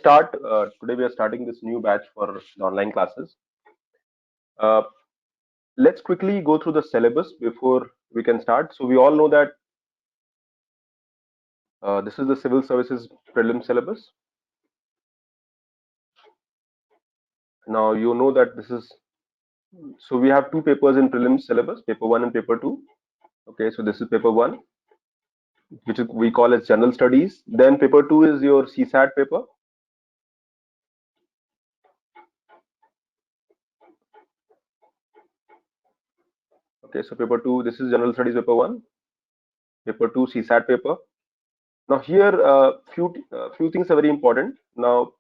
start. Today we are starting this new batch for the online classes. Uh, let's quickly go through the syllabus before we can start. So we all know that this is the civil services prelim syllabus. Now you know that this is, so we have two papers in prelims syllabus, paper 1 and paper 2. Okay, so this is paper 1, which we call as general studies. Then paper 2 is your CSAT paper. Okay, so paper 2, this is general studies paper 1, paper 2 CSAT paper. Now here, few things are very important. Now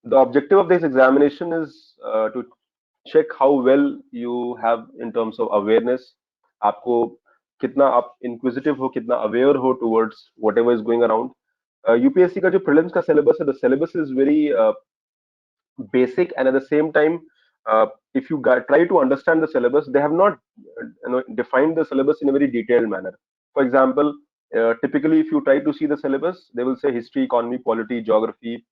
the objective of this examination is to check how well you have in terms of awareness. आपको कितना आप inquisitive हो, कितना aware हो towards whatever is going around. UPSC का जो prelims का syllabus है, the syllabus is very basic, and at the same time, if you try to understand the syllabus, they have not defined the syllabus in a very detailed manner. For example, typically if you try to see the syllabus, they will say history, economy, polity, geography,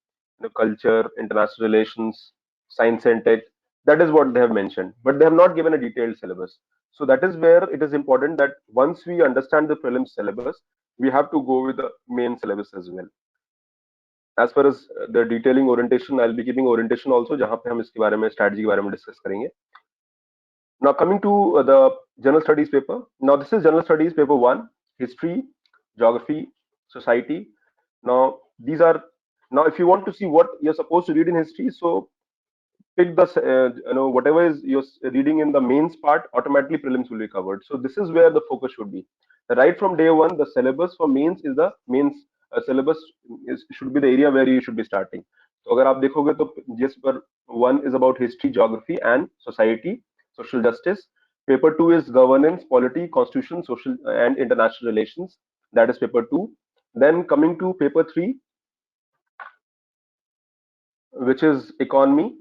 culture, international relations, science and tech. That is what they have mentioned, but they have not given a detailed syllabus. So that is where it is important that once we understand the prelims syllabus, we have to go with the main syllabus as well. As far as the detailing orientation, I'll be giving orientation also, जहाँ पे हम इसके बारे में strategy के बारे में discuss करेंगे. Now coming to the general studies paper. Now this is general studies paper 1, history, geography, society. Now these are, now if you want to see what you're supposed to read in history, so pick the whatever is you're reading in the mains part, automatically prelims will be covered. So this is where the focus should be. Right from day one, the syllabus for mains is the mains syllabus should be the area where you should be starting. तो अगर आप देखोगे तो जिस पर 1 is about history, geography and society, social justice. Paper 2 is governance, polity, constitution, social and international relations. That is paper 2. Then coming to paper 3, which is economy,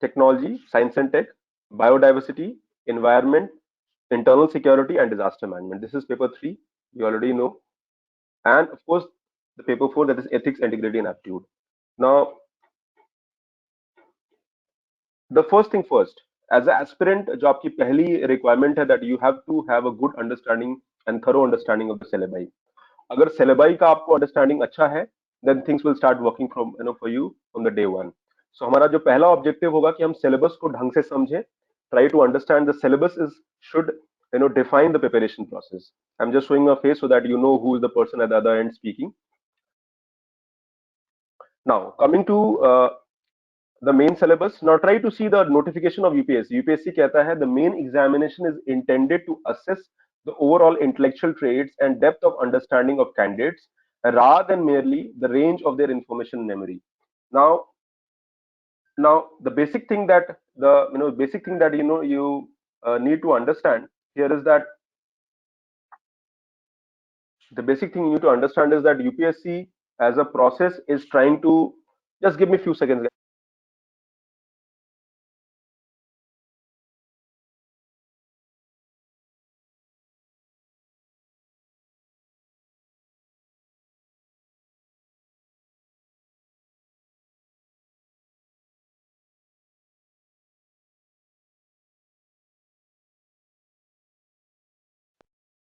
technology, science and tech, biodiversity, environment, internal security, and disaster management. This is paper 3. You already know. And of course, the paper 4, that is ethics, integrity, and aptitude. Now, the first thing first, as an aspirant, जो आपकी पहली requirement है that you have to have a good understanding and thorough understanding of the syllabi. अगर syllabi का आपको understanding अच्छा है, then things will start working from for you from the day one. So हमारा जो पहला objective होगा कि हम syllabus को ढंग से समझें. Try to understand the syllabus is should define the preparation process. I'm just showing a face so that you know who is the person at the other end speaking. Now coming to the main syllabus. Now try to see the notification of UPSC. UPSC कहता है the main examination is intended to assess the overall intellectual traits and depth of understanding of candidates rather than merely the range of their information memory. Now the basic thing that you need to understand here is that the basic thing you need to understand is that UPSC as a process is trying to, just give me a few seconds.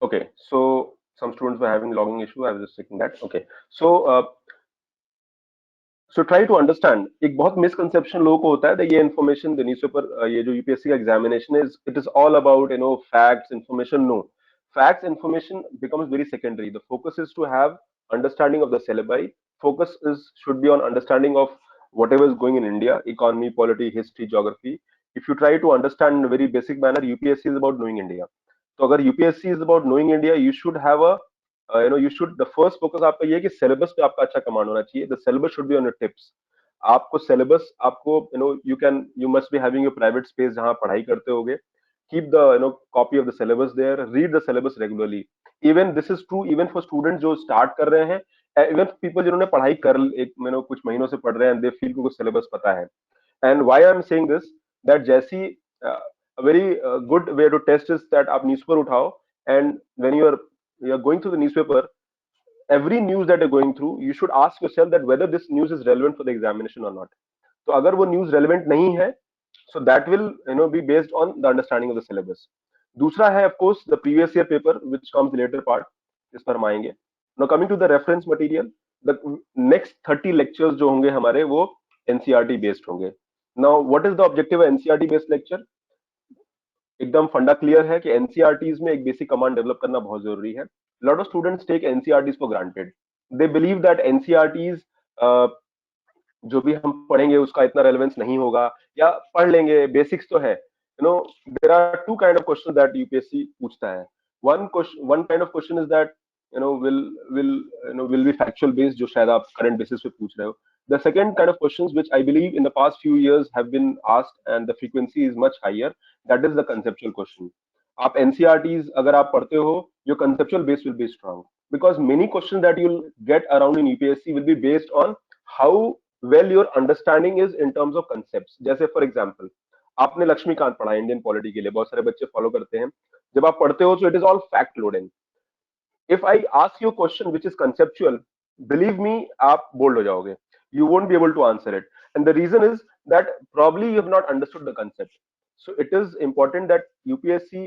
Okay, so some students were having logging issue. I was just checking that. Okay, so try to understand. एक बहुत misconception लोगों को होता है that ये information the newspaper ये जो UPSC का examination is, it is all about facts, information. No, facts, information becomes very secondary. The focus is to have understanding of the syllabi. Focus should be on understanding of whatever is going in India, economy, polity, history, geography. If you try to understand in a very basic manner, UPSC is about knowing India. तो अगर UPSC is about knowing India, you should have a you should, the first focus आपका ये है कि syllabus पे आपका अच्छा command होना चाहिए. The syllabus should be on your tips. आपको सिलेबस, आपको you must be having your private space जहां पढ़ाई करते होगे. Keep the copy of the syllabus there, read the syllabus regularly. Even this is true even for student जो start कर रहे हैं, इवन पीपल जिन्होंने पढ़ाई कर एक कुछ महीनों से पढ़ रहे हैं, दे फील को सिलेबस पता है. And why I am saying this, that जैसी a very good way to test is that आप न्यूज़पेपर उठाओ, and when you are going through the newspaper, every news that you're going through, you should ask yourself that whether this news is relevant for the examination or not. तो अगर वो news relevant नहीं है, so that will be based on the understanding of the syllabus. दूसरा है of course the previous year paper which comes later part, इस पर हम आएंगे. Now coming to the reference material, the next 30 lectures जो होंगे हमारे वो NCERT based होंगे. Now what is the objective of NCERT based lecture? एकदम फंडा क्लियर है कि एनसीईआरटीज में एक बेसिक कमांड डेवलप करना बहुत जरूरी है. Lot of students take NCERTs for granted. They believe that NCERTs जो भी हम पढ़ेंगे उसका इतना रेलेवेंस नहीं होगा, या पढ़ लेंगे, बेसिक्स तो है. There are two kind of question that UPSC पूछता है. One kind of question is that will be factual based, जो शायद आप करंट बेसिस पे पूछ रहे हो. The second kind of questions which I believe in the past few years have been asked and the frequency is much higher, that is the conceptual question. आप NCERTs अगर आप पढ़ते हो, your conceptual base will be strong because many questions that you'll get around in UPSC will be based on how well your understanding is in terms of concepts. जैसे for example, आपने लक्ष्मीकांत पढ़ा Indian polity के लिए, बहुत सारे बच्चे follow करते हैं. जब आप पढ़ते हो so it is all fact loading. If I ask you a question which is conceptual, believe me, आप बोल्ड हो जाओगे. You won't be able to answer it, and the reason is that probably you have not understood the concept. So it is important that UPSC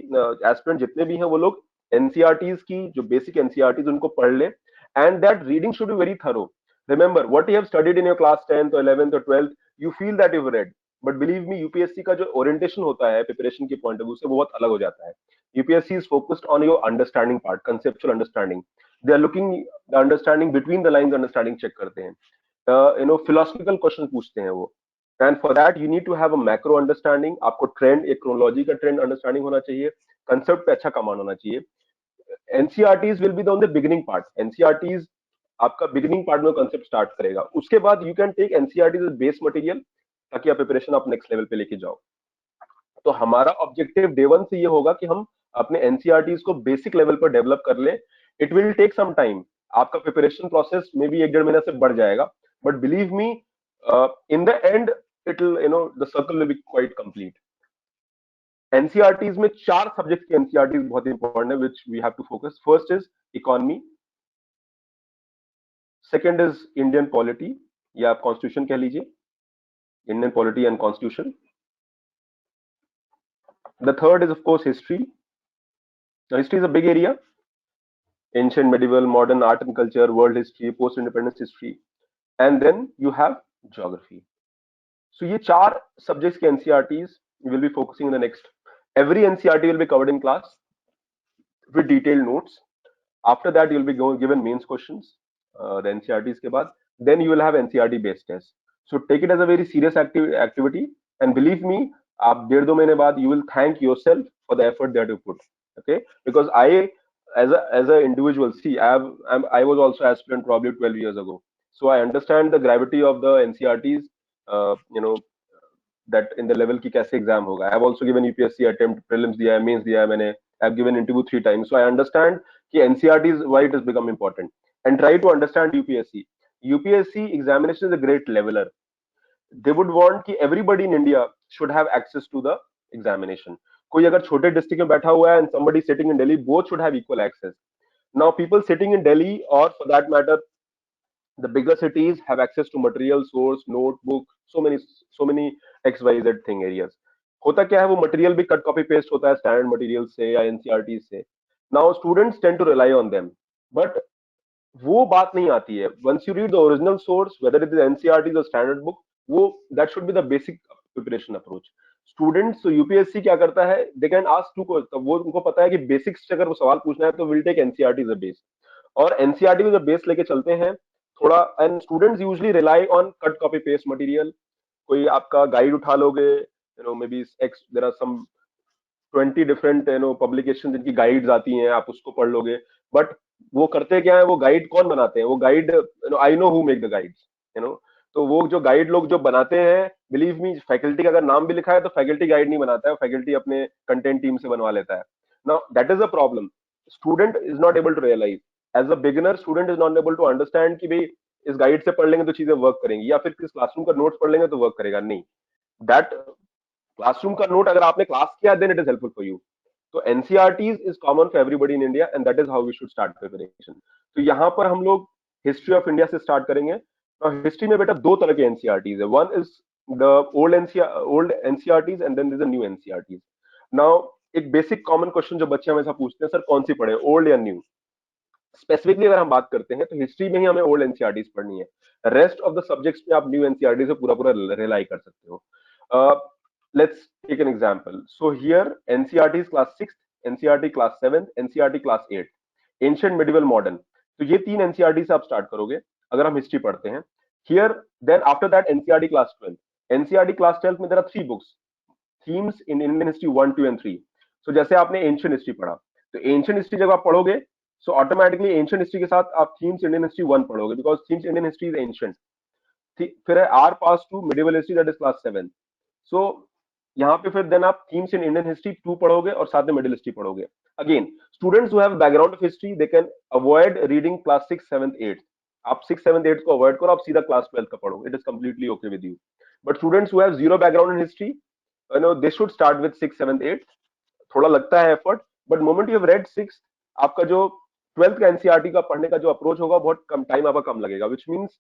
aspirant जितने भी हैं वो लोग NCERTs की जो basic NCERTs उनको पढ़ ले, and that reading should be very thorough. Remember what you have studied in your class 10th or 11th or 12th, you feel that you've read, but believe me UPSC का जो orientation होता है preparation के point of view से वो बहुत अलग हो जाता है. UPSC is focused on your understanding part, conceptual understanding. They are looking the understanding between the lines, understanding check करते हैं. philosophical क्वेश्चन पूछते हैं वो. And for that you need to have a macro understanding. आपको trend, एक chronology का trend understanding होना चाहिए, कंसेप्ट पे अच्छा कमांड होना चाहिए. NCERTs will be the on the beginning part. NCERTs आपका बिगिनिंग पार्ट में कंसेप्ट स्टार्ट करेगा. उसके बाद you can take NCERTs as base material ताकि आप प्रिपरेशन आप नेक्स्ट लेवल पे लेके जाओ. तो हमारा ऑब्जेक्टिव डे वन से ये होगा कि हम अपने एनसीईआरटीज को बेसिक लेवल पर डेवलप कर ले. It will take some time. आपका प्रिपरेशन प्रोसेस में भी 1-1.5 महीना से बढ़ जाएगा, but believe me, in the end it will the circle will be quite complete. NCERTs में 4 सब्जेक्ट के NCERTs बहुत इंपॉर्टेंट है which we have to focus. First is economy, second is Indian polity या आप constitution कह लीजिए, Indian polity and constitution. The third is of course history. Now history is a big area. Ancient, medieval, modern, art and culture, world history, post independence history, and then you have geography. So ये 4 subjects के NCERTs we will be focusing in the next. Every NCERT will be covered in class with detailed notes. After that you will be given mains questions, the NCERTs के बाद. Then you will have NCERT based tests. So take it as a very serious activity, and believe me, आप 1.5-2 महीने बाद you will thank yourself for the effort that you put. Okay, because I as a individual, see, I was also aspirant probably 12 years ago, so I understand the gravity of the NCERTs. That in the level की कैसे exam होगा. I have also given UPSC attempt, prelims दिया है, mains दिया है मैंने. I have given interview 3 times, so I understand कि NCERTs why it has become important, and try to understand UPSC. UPSC examination is a great leveler. They would want कि everybody in India should have access to the examination. कोई अगर छोटे district में बैठा हुआ है and somebody sitting in Delhi, both should have equal access. Now people sitting in Delhi, or for that matter the bigger cities, have access to material, source, notebook, so many XYZ thing areas. होता क्या है, वो material भी cut copy paste होता है standard material से या NCERT से. Now students tend to rely on them, but वो बात नहीं आती है. Once you read the original source, whether it is NCERT और स्टैंडर्ड बुक, वो that should be the basic preparation approach. Students UPSC क्या करता है, दे कैन आस्क टू, वो उनको पता है कि बेसिक्स से अगर वो सवाल पूछना है तो will take NCERT as a base, और एनसीईआरटी को जब बेस लेके चलते हैं थोड़ा. And students usually rely on cut copy paste material. कोई आपका गाइड उठा लोगे, maybe there are some 20 different publication जिनकी गाइड्स आती हैं, आप उसको पढ़ लोगे. बट वो करते क्या है, वो गाइड कौन बनाते हैं, वो guide I know who make the guides, तो वो जो गाइड लोग जो बनाते हैं, बिलीव मी, फैकल्टी का अगर नाम भी लिखा है तो फैकल्टी गाइड नहीं बनाता है, फैकल्टी अपने कंटेंट टीम से बनवा लेता है. Now that is a problem. Student is not able to realise. As a beginner student is not able to understand कि भाई इस गाइड से पढ़ लेंगे तो चीजें वर्क करेंगी, या फिर किस क्लासरूम का नोट्स पढ़ लेंगे तो वर्क करेगा. नहीं, दैट क्लासरूम का नोट अगर आपने क्लास किया then it is helpful for you. तो NCERTs is common for everybody in India and that is how we should start preparation. तो यहाँ पर हम लोग हिस्ट्री ऑफ इंडिया से स्टार्ट करेंगे। और हिस्ट्री में बेटा दो तरह के एनसीईआरटीज है, one is the old NCERTs and then there is a new NCERTs. Now एक बेसिक कॉमन क्वेश्चन जो बच्चे हमेशा पूछते हैं, सर कौन सी पढ़े, ओल्ड या न्यू? स्पेसिफिकली अगर हम बात करते हैं तो हिस्ट्री में ही हमें ओल्ड एनसीईआरटीज पढ़नी है, रेस्ट ऑफ द सब्जेक्ट्स में आप न्यू एनसीईआरटी से पूरा पूरा रिलाई कर सकते हो। Let's take an example. So here NCERT class 6, NCERT class 7, NCERT class 8, ancient medieval modern. तो ये तीन एनसीईआरटी से आप स्टार्ट करोगे अगर हम हिस्ट्री पढ़ते हैं। Here then after that NCERT class 12, NCERT class 12 में there are 3 books, themes in Indian history 1, 2 and 3। So जैसे आपने एंशिएंट हिस्ट्री पढ़ा, तो एंशिएंट हिस्ट्री जब आप पढ़ोगे सो ऑटोमेटिकली एंशिएंट हिस्ट्री के साथ आप थीम्स इंडियन हिस्ट्री 1 पढ़ोगे, because themes Indian history is ancient. फिर है are pass to medieval history, that is class 7। सो यहाँ पे फिर देन आप थीम्स इन इंडियन हिस्ट्री 2 पढ़ोगे और साथ में मिडिल हिस्ट्री पढ़ोगे। Again students who have background of history they can avoid reading class 6, 7, 8। आप 6, 7, 8 को अवॉइड करो, आप सीधा क्लास 12 का पढ़ो, it is completely okay with you. But students who have zero background in history, you know, they should start with 6, 7, 8। थोड़ा लगता है effort, but moment you have red 6, आपका जो 12th का एनसीईआरटी का पढ़ने का जो अप्रोच होगा बहुत कम टाइम आपका कम लगेगा, which means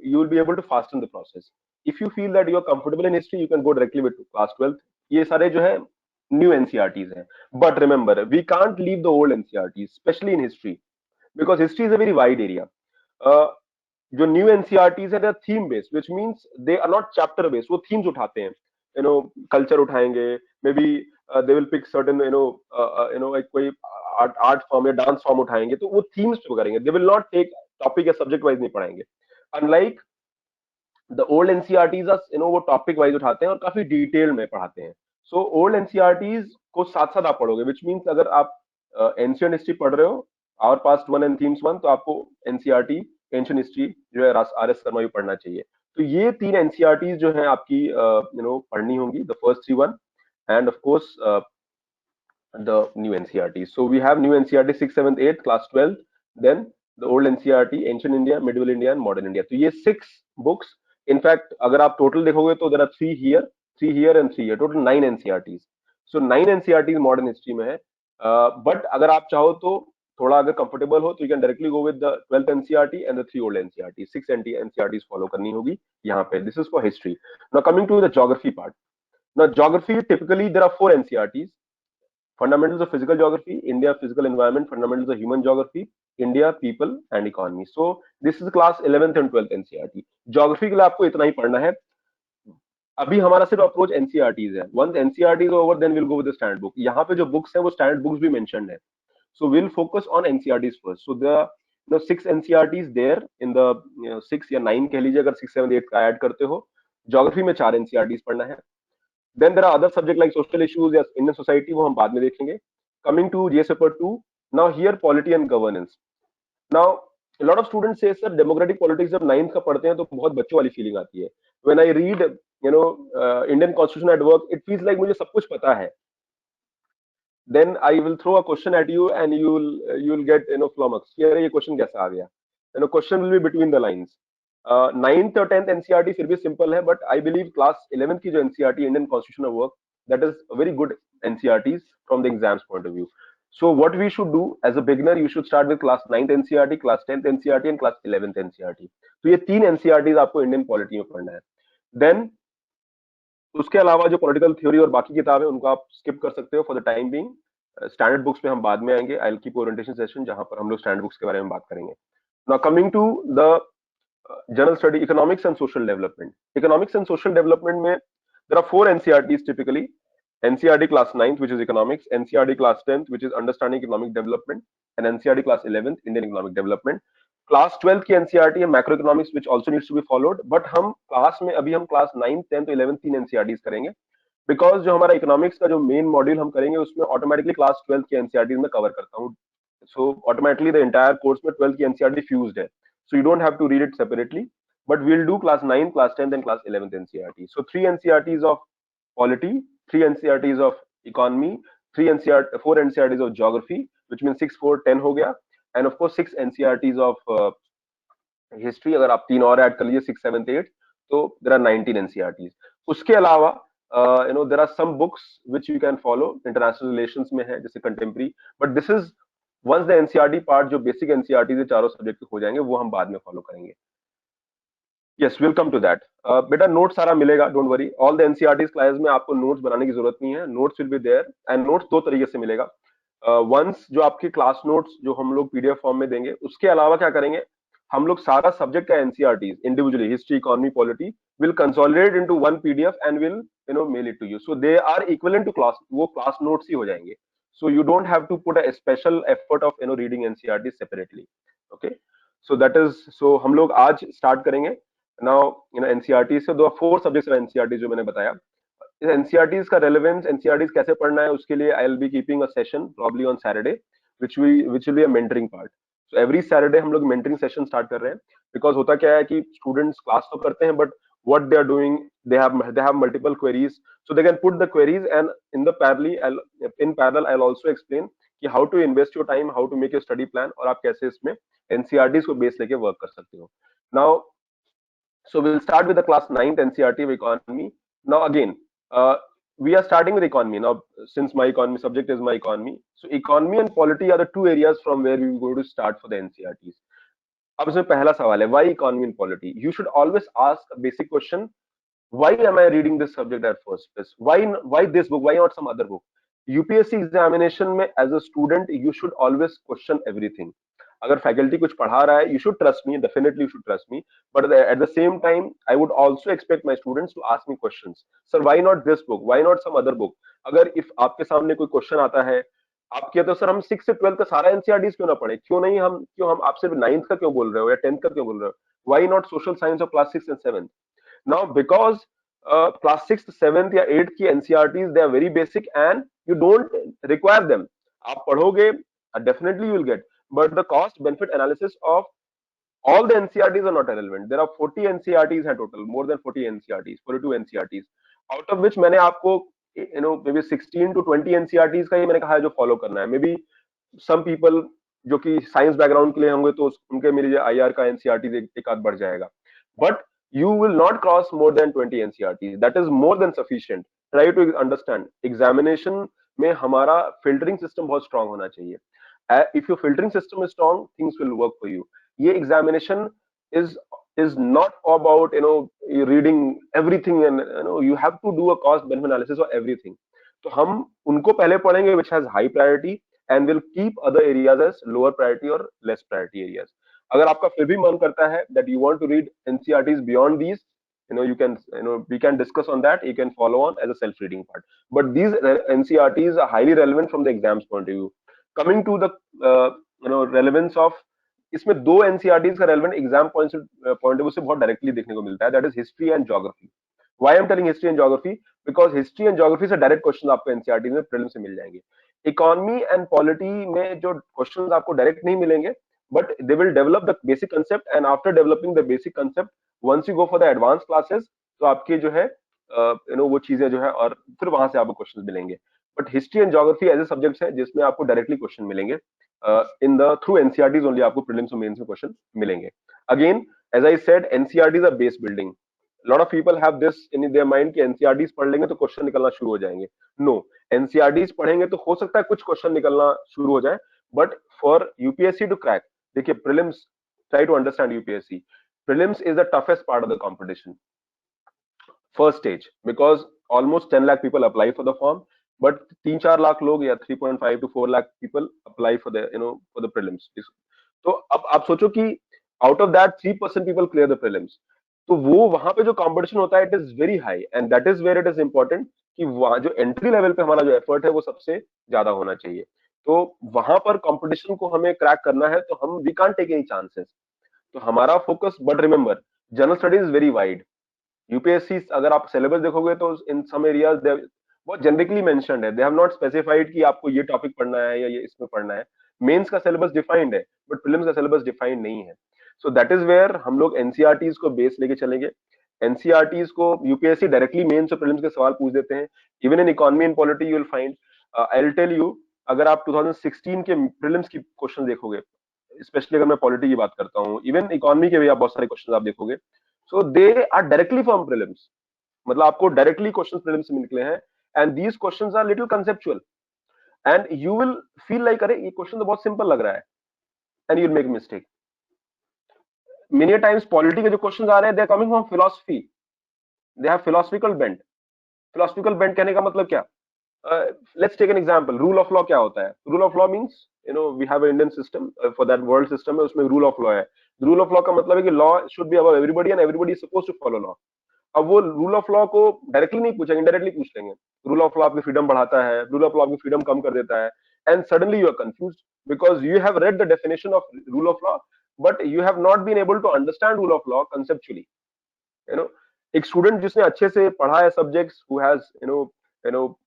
you will be able to fasten the process. If you feel that you are comfortable in history, you can go directly with class 12th. ये सारे जो है new NCERTs हैं, but remember we can't leave the old NCERTs, especially in history, because history is a very wide area. जो new NCERTs है, theme based, which means they are not chapter based, वो themes उठाते हैं, culture उठाएंगे, maybe they will pick certain एक कोई art form या dance form उठाएंगे, तो वो थीम्स पे करेंगे, they will not take topic या सब्जेक्ट वाइज नहीं पढ़ाएंगे। अनलाइक द ओल्ड एनसीईआरटीज वो टॉपिक वाइज उठाते हैं और काफी डिटेल में पढ़ाते हैं। सो ओल्ड एनसीईआरटीज को साथ साथ आप पढ़ोगे, व्हिच मींस अगर आप एंशिएंट हिस्ट्री पढ़ रहे हो, आवर पास्ट 1 एंड थीम्स 1, तो आपको एनसीईआरटी एंशिएंट हिस्ट्री जो है आर एस शर्मा पढ़ना चाहिए। तो ये तीन एनसीईआरटीज जो है आपकी पढ़नी होंगी, the first 3 one and of course the new NCERT. So we have new NCERT 6, 7, 8, class 12, then the old NCERT, ancient India, medieval India and modern India. तो ये 6 books, in fact अगर आप total देखोगे तो there are 3 here, 3 here and 3 here, total 9 NCERTs. So 9 NCERTs modern history में है, but अगर आप चाहो तो थोड़ा अगर कंफर्टेबल हो तो you can directly go with the 12th NCERT and the 3 old NCERT, 6 NCERTs follow करनी होगी यहाँ पे. This is for history. Now coming to the geography part. Now geography, typically there are 4 NCERTs. Fundamentals of physical geography, India physical environment, fundamentals of human geography, India people and economy. So this is class 11th and 12th NCERT. Geography के लिए आपको इतना ही पढ़ना है। अभी हमारा सिर्फ approach NCERTs है। Once NCERT is over then will go with the standard book. यहाँ पे जो बुक्स है वो स्टैंडर्ड बुक्स भी मेंशन्ड है। So will focus on NCERTs first. So the 6 NCERTs there in the 6 या 9 कह लीजिए, अगर 6, 7, 8 का ऐड करते हो। ज्योग्राफी में 4 एनसीईआरटीज पढ़ना है। Then there are other subjects like social issues या Indian society, वो हम बाद में देखेंगे। Coming to GS paper 2, now here polity and governance. Now a lot of students say sir democratic politics जब 9th का पढ़ते हैं तो बहुत बच्चों वाली फीलिंग आती है। When I read Indian Constitution at work, it feels like मुझे सब कुछ पता है। Then I will throw a question at you and you will get flummoxed, ये क्वेश्चन कैसा आ गया? Question will be between the lines. 9th और 10th NCERT फिर भी सिंपल है, but I believe class 11th की जो NCERT Indian constitutional work, that is very good NCERT from the exams point of view. So what we should do as a beginner, you should start with class 9th NCERT, class 10th NCERT and class 11th NCERT. तो ये 3 NCERTs आपको Indian polity में पढ़ना है. Then उसके अलावा जो political theory और बाकी किताबें उनको आप स्किप कर सकते हो for the time being. Standard books पे हम बाद में आएंगे. I will keep orientation session जहां पर हम लोग स्टैंडर्ड बुक्स के बारे में बात करेंगे. Now coming to the general study, economics and social development. Economics and social development में there are 4 NCERTs typically. NCERT class 9th which is economics, NCERT class 10th which is understanding economic development, and NCERT class 11th Indian economic development. Class 12th की NCERT है macroeconomics which also needs to be followed. But हम class में अभी हम class 9th, 10th, 11th 3 NCERTs करेंगे, because जो हमारा economics का जो main module हम करेंगे उसमें automatically class 12th की NCERTs में cover करता हूँ. So automatically the entire course में 12th की NCERT fused है. So you don't have to read it separately, but we'll do class 9, class 10th and class 11th NCERT. So 3 NCERTs of polity, 3 NCERTs of economy, 4 NCERTs of geography, which means 6, 4, 10 हो गया, and of course 6 NCERTs of history. अगर आप 3 और add कर लीजिए 6, 7, 8, तो there are 19 NCERTs. उसके अलावा there are some books which you can follow, international relations में है जैसे contemporary, but this is once the NCERT part जो basic NCERT से चारों सब्जेक्ट हो जाएंगे वो हम बाद में फॉलो करेंगे. Yes, will come to that. बेटा नोट सारा मिलेगा, don't worry. All the NCERT class में आपको नोट्स बनाने की जरूरत नहीं है. Notes will be there, and notes दो तरीके से मिलेगा. वंस जो आपकी क्लास नोट्स जो हम लोग पीडीएफ फॉर्म में देंगे, उसके अलावा क्या करेंगे, हम लोग सारा सब्जेक्ट का NCERT individually, history, economy, polity, will consolidate into one PDF and will mail it to you. So they are equivalent to class, वो क्लास नोट्स ही हो जाएंगे. So you don't have to put a special effort of reading NCERT separately. Okay, so that is, so हम लोग आज start करेंगे. Now NCERT से दो 4 सब्जेक्ट्स एनसीईआरटी जो मैंने बताया. एनसीईआरटी का रेलेवेंस, एनसीईआरटी कैसे पढ़ना है, उसके लिए आई will B keeping a session probably on Saturday which will be a mentoring part. So every Saturday हम लोग मेंटरिंग सेशन स्टार्ट कर रहे हैं. बिकॉज होता क्या है कि स्टूडेंट्स क्लास तो करते हैं, but what they are doing, they have multiple queries, so they can put the queries, and in parallel I'll also explain कि how to invest your time, how to make your study plan, और आप कैसे इसमें NCERT को base लेके work कर सकते हो. Now, so we'll start with the class 9th NCERT of economy. Now again, we are starting with economy. Now, since my economy subject is my economy, so economy and polity are the two areas from where we go to start for the NCERTs. अब इसमें पहला सवाल है, why economy and polity? You should always ask a basic question: why am I reading this subject at first place? Why this book? Why not some other book? UPSC examination में as a student you should always question everything. अगर faculty कुछ पढ़ा रहा है, you should trust me, definitely you should trust me, but at the same time I would also expect my students to ask me questions. Sir why not this book, why not some other book? अगर if आपके सामने कोई question आता है, आप कहते हो sir हम 6 से 12 का सारा एनसीईआरटी क्यों ना पढ़े, क्यों हम आप सिर्फ 9th का क्यों बोल रहे हो या 10th का क्यों बोल रहे हो? Why not social science of class 6 and 7? Now, because class 6th, 7th या 8th की NCERTs, they are very basic and you don't require them. आप पढ़ोगे, definitely you will get, but the cost benefit analysis of all the NCERTs are not relevant. There are 40 NCERTs in total, more than 40 NCERTs, 42 NCERTs, out of which मैंने आपको maybe 16 to 20 NCERTs का ही मैंने कहा है जो follow करना है. maybe some people जो कि साइंस बैकग्राउंड के लिए होंगे तो उनके मेरे आईआर का एनसीईआरटी एक आध बढ़ जाएगा, but you will not cross more than 20 NCERTs. That is more than sufficient. Try to understand. Examination में हमारा filtering system बहुत strong होना चाहिए. If your filtering system is strong, things will work for you. ये examination is not about you reading everything, and you have to do a cost benefit analysis of everything. तो हम उनको पहले पढ़ेंगे which has high priority, and will keep other areas as lower priority or less priority areas. अगर आपका फिर भी मन करता है that you want to read NCERTs beyond these, you can we can discuss on that. You can follow on as a self reading part, but these NCERTs are highly relevant from the exams point of view. Coming to the relevance of, इसमें दो NCERTs का relevant exam point of view से बहुत directly देखने को मिलता है, that is history and geography. Why I'm telling history and geography? Because history and geography से direct questions आपको NCERT में prelims से मिल जाएंगे. इकोनॉमी एंड पॉलिटी में जो क्वेश्चंस आपको डायरेक्ट नहीं मिलेंगे, but they will develop the basic concept, and after developing the basic concept, once you go for the advanced classes, तो आपके जो है वो चीजें जो है, और फिर वहां से आपको क्वेश्चंस मिलेंगे. बट हिस्ट्री एंड ज्योग्राफी ऐसे सब्जेक्ट्स हैं जिसमें आपको डायरेक्टली क्वेश्चन मिलेंगे, in the through NCERTs only आपको प्रीलिम्स और मेंस में क्वेश्चन मिलेंगे. Again as I said, NCERTs are base building. Lot of people have this in their mind कि एनसीईआरटीज पढ़ लेंगे तो क्वेश्चन निकलना शुरू हो जाएंगे. नो, एनसीईआरटीज पढ़ेंगे तो हो सकता है कुछ क्वेश्चन निकलना शुरू हो जाए, but for UPSC to crack, देखिए prelims, try to understand UPSC. Prelims is the toughest part of the competition. First stage, because almost 10 lakh people apply for the form, but 3-4 lakh लोग या 3.5 to 4 lakh people apply for the for the prelims. तो अब आप सोचो कि out of that 3% people clear the prelims. तो वो वहां पे जो कंपटीशन होता है, it is very high, and that is where it is important कि वहां जो एंट्री लेवल पे हमारा जो एफर्ट है वो सबसे ज्यादा होना चाहिए. तो वहां पर कंपटीशन को हमें क्रैक करना है, तो हम we can't take any chances. तो हमारा focus, but remember general studies is very wide. UPSC अगर आप सिलेबस देखोगे तो इन सम एरियाज बहुत जनरिकली मेंशन्ड है. दे हैव नॉट स्पेसिफाइड कि आपको ये टॉपिक पढ़ना है या ये इसमें पढ़ना है. मेंस का सिलेबस डिफाइंड है, बट प्रीलिम्स का सिलेबस डिफाइंड नहीं है. सो दैट इज वेयर हम लोग एनसीईआरटीज को बेस लेके चलेंगे. एनसीईआरटीज को यूपीएससी डायरेक्टली मेंस और प्रीलिम्स के सवाल पूछ देते हैं. Even in economy and polity you will find, I will tell you, अगर आप 2016 के प्रीलिम्स की क्वेश्चन देखोगे, स्पेशली अगर मैं पॉलिटी की बात करता हूँ, इवन इकोनॉमी के भी आप बहुत सारे क्वेश्चन आप देखोगे, so they are directly from prelims. मतलब आपको डायरेक्टली क्वेश्चन प्रीलिम्स में निकले हैं, and these questions are little conceptual, and you will feel like अरे ये क्वेश्चन तो बहुत सिंपल लग रहा है, and you will make mistake. Many times polity के जो क्वेश्चन आ रहे हैं they are coming from philosophy, they have philosophical bent. Philosophical bent कहने का मतलब क्या? Let's take an example. Rule of law क्या होता है? Rule of law means we have Indian system, for that world system है, उसमें रूल ऑफ लॉ है. रूल ऑफ लॉ का मतलब है कि law should be above everybody and everybody is suppose to follow law. अब वो रूल ऑफ लॉ को डायरेक्टली नहीं पूछेंगे, इनडायरेक्टली पूछ लेंगे. रूल ऑफ लॉ आपकी फ्रीडम बढ़ाता है, रूल ऑफ लॉ आपकी फ्रीडम कम कर देता है, and suddenly you are confuse because you have read the definition of rule of law, but you have not been able to understand rule of law conceptually. You know एक student जिसने अच्छे से पढ़ा है सब्जेक्ट्स, हु हैज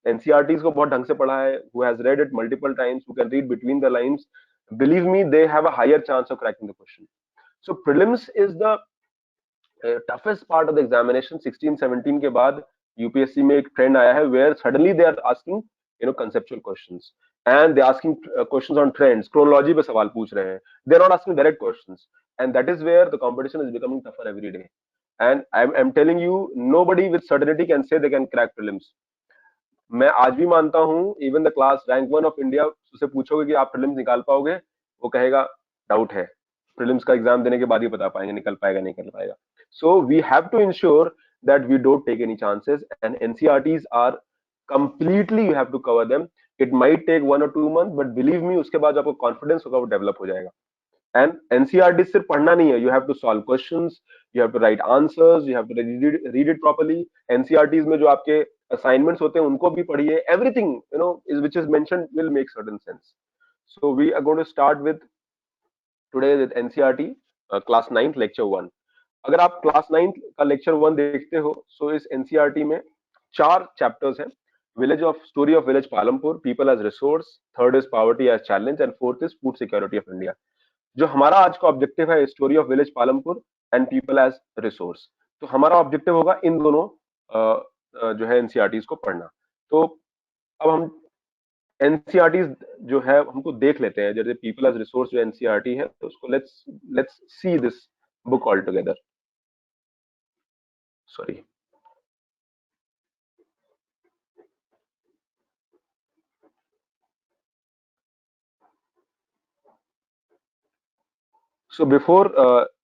एनसीईआरटीज को बहुत ढंग से पढ़ा है, who has read it multiple times, who can read between the lines, believe me they have a higher chance of cracking the question. So prelims is the toughest part of the examination. 16-17 के बाद UPSC में एक trend आया है where suddenly they are asking conceptual questions, and they are asking questions on trends, chronology पे सवाल पूछ रहे हैं. they are not asking direct questions, and that is where the competition is becoming tougher every day. And I'm telling you, nobody with certainty can say they can crack prelims. मैं आज भी मानता हूं even the class rank 1 of India, उससे पूछोगे कि आप prelims निकाल पाओगे, वो कहेगा डाउट है, प्रीलिम्स का एग्जाम देने के बाद ही बता पाएंगे निकल पाएगा नहीं निकल पाएगा. So we have to ensure that we don't take any chances, and NCERTs are completely you have to cover them. It might take 1 or 2 months, but believe me उसके बाद आपको कॉन्फिडेंस होगा, वो डेवलप हो जाएगा. एंड एनसीईआरटी सिर्फ पढ़ना नहीं है, you have to solve questions, you have to write answers, you have to read it properly. NCERTs में जो आपके असाइनमेंट्स होते हैं उनको भी पढ़िए. Everything is which is mentioned will make certain sense. So we are going to start with today with NCERT class 9 lecture 1. अगर आप क्लास 9 का लेक्चर 1 देखते हो, सो इस एनसीईआरटी में 4 चैप्टर्स हैं. Village of story of village Palampur, people as resource, third is poverty as challenge, and fourth is food security of India. जो हमारा आज का ऑब्जेक्टिव है, story of village Palampur and people as resource. तो हमारा ऑब्जेक्टिव होगा इन दोनों जो है एनसीईआरटीज को पढ़ना. तो अब हम एनसीईआरटीज जो है हमको देख लेते हैं. जैसे पीपल एज रिसोर्स जो एनसीईआरटी है, तो उसको let's see this book all together. Sorry. So before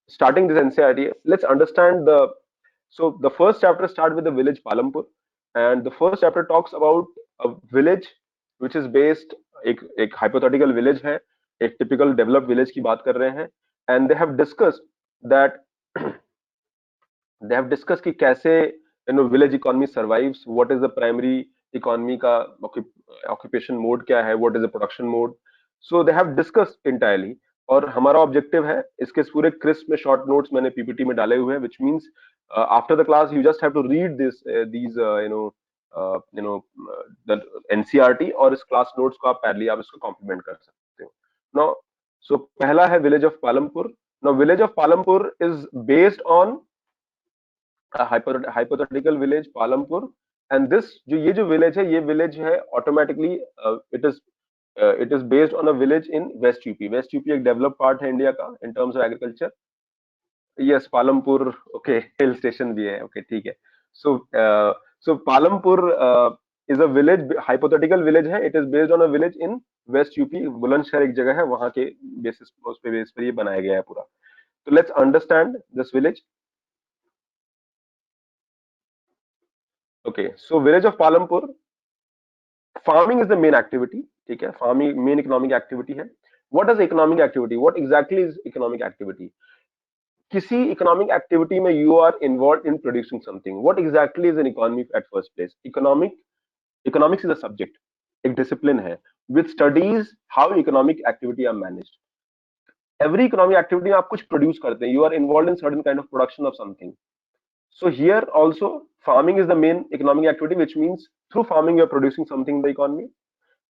starting this NCERT, let's understand the first chapter start with the village Palampur, and the first chapter talks about a village which is based, एक hypothetical village है, एक typical developed village की बात कर रहे हैं, and they have discussed that they have discussed कि कैसे village economy survives, what is the primary economy का occupation mode क्या है, what is the production mode. So they have discussed entirely. और हमारा ऑब्जेक्टिव है, इसके पूरे क्रिस्प में शॉर्ट नोट्स मैंने पीपीटी में डाले हुए हैं, which means after the class you just have to read these the NCERT, और इस क्लास नोट्स को आप पैरेलली आप इसको कॉम्प्लीमेंट कर सकते हो. नाउ सो पहला है village of Palampur. Now village of Palampur is based on hypothetical village Palampur, and this ये जो विलेज है, ये विलेज है automatically it is based on a village in west UP. West UP एक डेवलप पार्ट है इंडिया का in terms of agriculture. Yes, Palampur okay, hill station भी है. ओके, ठीक है. So Palampur is a village, hypothetical village है. It is based on a village in west UP. Bulandshahr एक जगह है, वहां के बेसिस पे बेस पर ये बनाया गया है पूरा. तो let's understand this village. Okay, so village of Palampur, farming is the main activity. ठीक है, फार्मिंग मेन इकोनॉमिक एक्टिविटी है. What is economic activity? What exactly is economic activity? किसी इकोनॉमिक एक्टिविटी में you are involve in producing something. What exactly is an economy at first place? Economics is a subject, एक discipline है which studies how economic activity are managed. Every economic activity में आप कुछ produce करते हैं, you are involve in certain kind of production of something. So here also farming is the main economic activity, which means through farming you are producing something in the economy.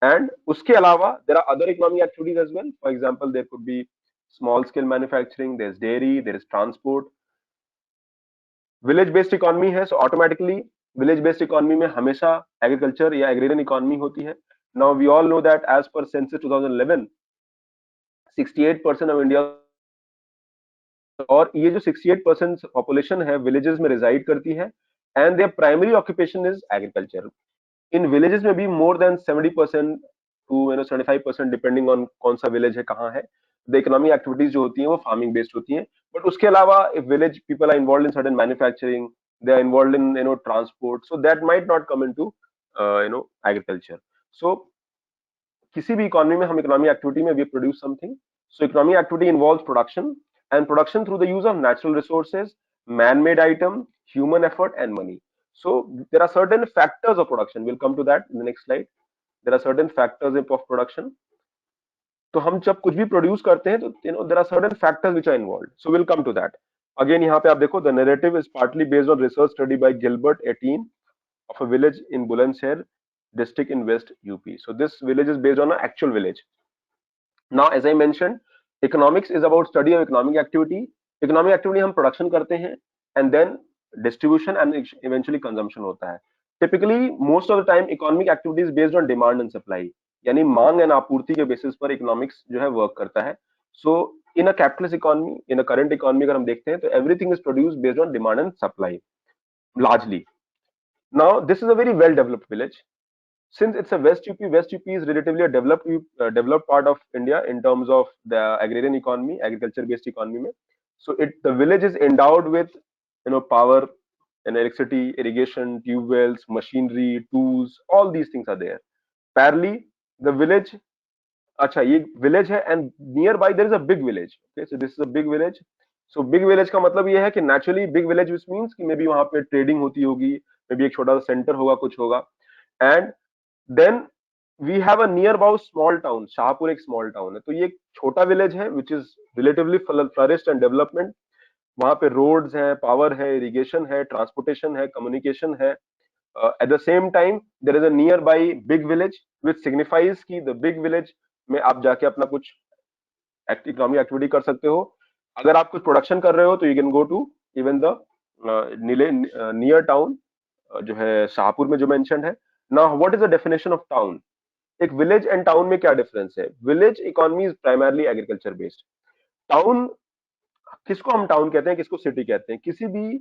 And उसके अलावा there are other economic activities as well. For example, there could be small scale manufacturing, there's dairy, there is transport. Village based economy है, so automatically village based economy में हमेशा agriculture या agrarian economy होती है. Now we all know that as per census 2011, 68% of India, और ये जो 68% population है विलेजेस में रिजाइड करती है, and their primary occupation is agriculture. In villages में भी more than 70% to 75% depending on कौन सा विलेज है, कहाँ है, द इकोनॉमिक एक्टिविटीज जो होती हैं वो फार्मिंग बेस्ड होती हैं. बट उसके अलावा if village people are involve in certain manufacturing, they are involve in transport, so that might not come into agriculture. So किसी भी इकोनॉमी में हम इकोनॉमिक एक्टिविटी में we produce something. So economic activity involves production, and production through the use of natural resources, man made item, human effort and money. So there are certain factors of production, we'll come to that in the next slide. There are certain factors of production. तो हम जब कुछ भी produce करते हैं तो there are certain factors which are involved, so we'll come to that. Again यहाँ पे आप देखो, the narrative is partly based on research study by Gilbert 18 of a village in Bulandshahr district in West UP. So this village is based on an actual village. Now as I mentioned, economics is about study of economic activity. Economic activity हम production करते हैं and then distribution and eventually consumption होता है. Typically most of the time economic activity is based on demand and supply, यानी मांग and आपूर्ति के basis पर इकोनॉमिक्स जो है वर्क करता है. So in a capitalist economy, in a current economy अगर हम देखते हैं तो everything is produced based on demand and supply largely. Now this is a very well developed village. Since it's a West UP, West UP is relatively a developed part of India in terms of the agrarian economy, agriculture based economy में. So the village is endowed with power and electricity, irrigation, tube wells, machinery, tools, all these things are there. Parallelly, the village, अच्छा ये village है and nearby there is a big village. Okay, so this is a big village. So big village का मतलब ये है कि naturally big village which means कि maybe वहाँ पे trading होती होगी, maybe एक छोटा सा center होगा, कुछ होगा. And then we have a nearby small town. Shahpur एक small town है, तो ये एक छोटा village है which is relatively flourished and development. वहाँ पे roads है, power है, irrigation है, transportation है, communication है. At the same time there is a nearby big village which signifies कि the big village में आप जाके अपना कुछ इकोनॉमिक एक्टिविटी कर सकते हो. अगर आप कुछ प्रोडक्शन कर रहे हो तो you can go to even the near town जो है शाहपुर में जो मेंशन है. Now what is the definition of town? एक विलेज एंड टाउन में क्या डिफरेंस है? Village economy is primarily agriculture based. Town, किसको हम टाउन कहते हैं, किसको सिटी कहते हैं? किसी भी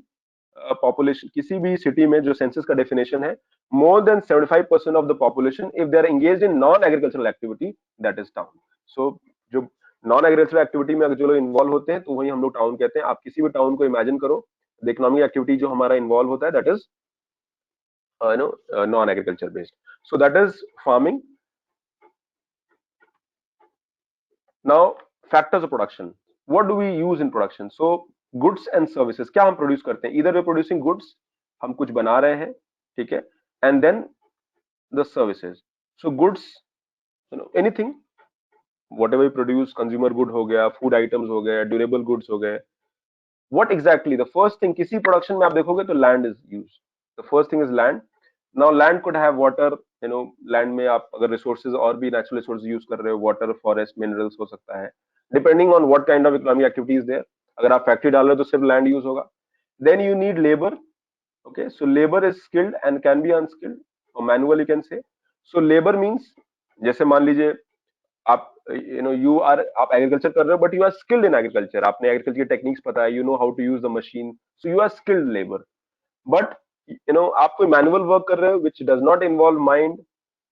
पॉपुलेशन, किसी भी सिटी में जो सेंसस का डेफिनेशन है, more than 75% of the population if they are engaged in non agricultural activity, that is town. So जो नॉन एग्रीकल्चरल एक्टिविटी में अगर जो लोग इन्वॉल्व होते हैं तो वही हम लोग टाउन कहते हैं. आप किसी भी टाउन को इमेजिन करो, द इकोनॉमिक एक्टिविटी जो हमारा इन्वॉल्व होता है that is non agriculture based. So that is farming. Now factors of production, what do we use in production? So goods and services, क्या हम प्रोड्यूस करते हैं? either we're producing goods, हम कुछ बना रहे हैं, ठीक है, and then the services. So goods, anything whatever we produce, consumer good हो गया, food items हो गए, durable goods हो गए. What exactly the first thing, किसी प्रोडक्शन में आप देखोगे तो land is used. The first thing is land. Now land could have water, land में आप अगर resources और भी natural resources यूज कर रहे हो, water, forest, minerals हो सकता है, depending on what kind of economic activity is there. अगर आप फैक्ट्री डाल रहे हो तो सिर्फ लैंड यूज होगा. Then you need labour. Okay, so labour is skilled and can be unskilled और manual you can say. So labour means, जैसे मान लीजिए आप आप एग्रीकल्चर कर रहे हो but you are skilled in agriculture, आपने एग्रीकल्चर की टेक्निक्स पता है, you know how to use the machine, so you are skilled labour. But आप कोई मैनुअल वर्क कर रहे हो which does not involve mind,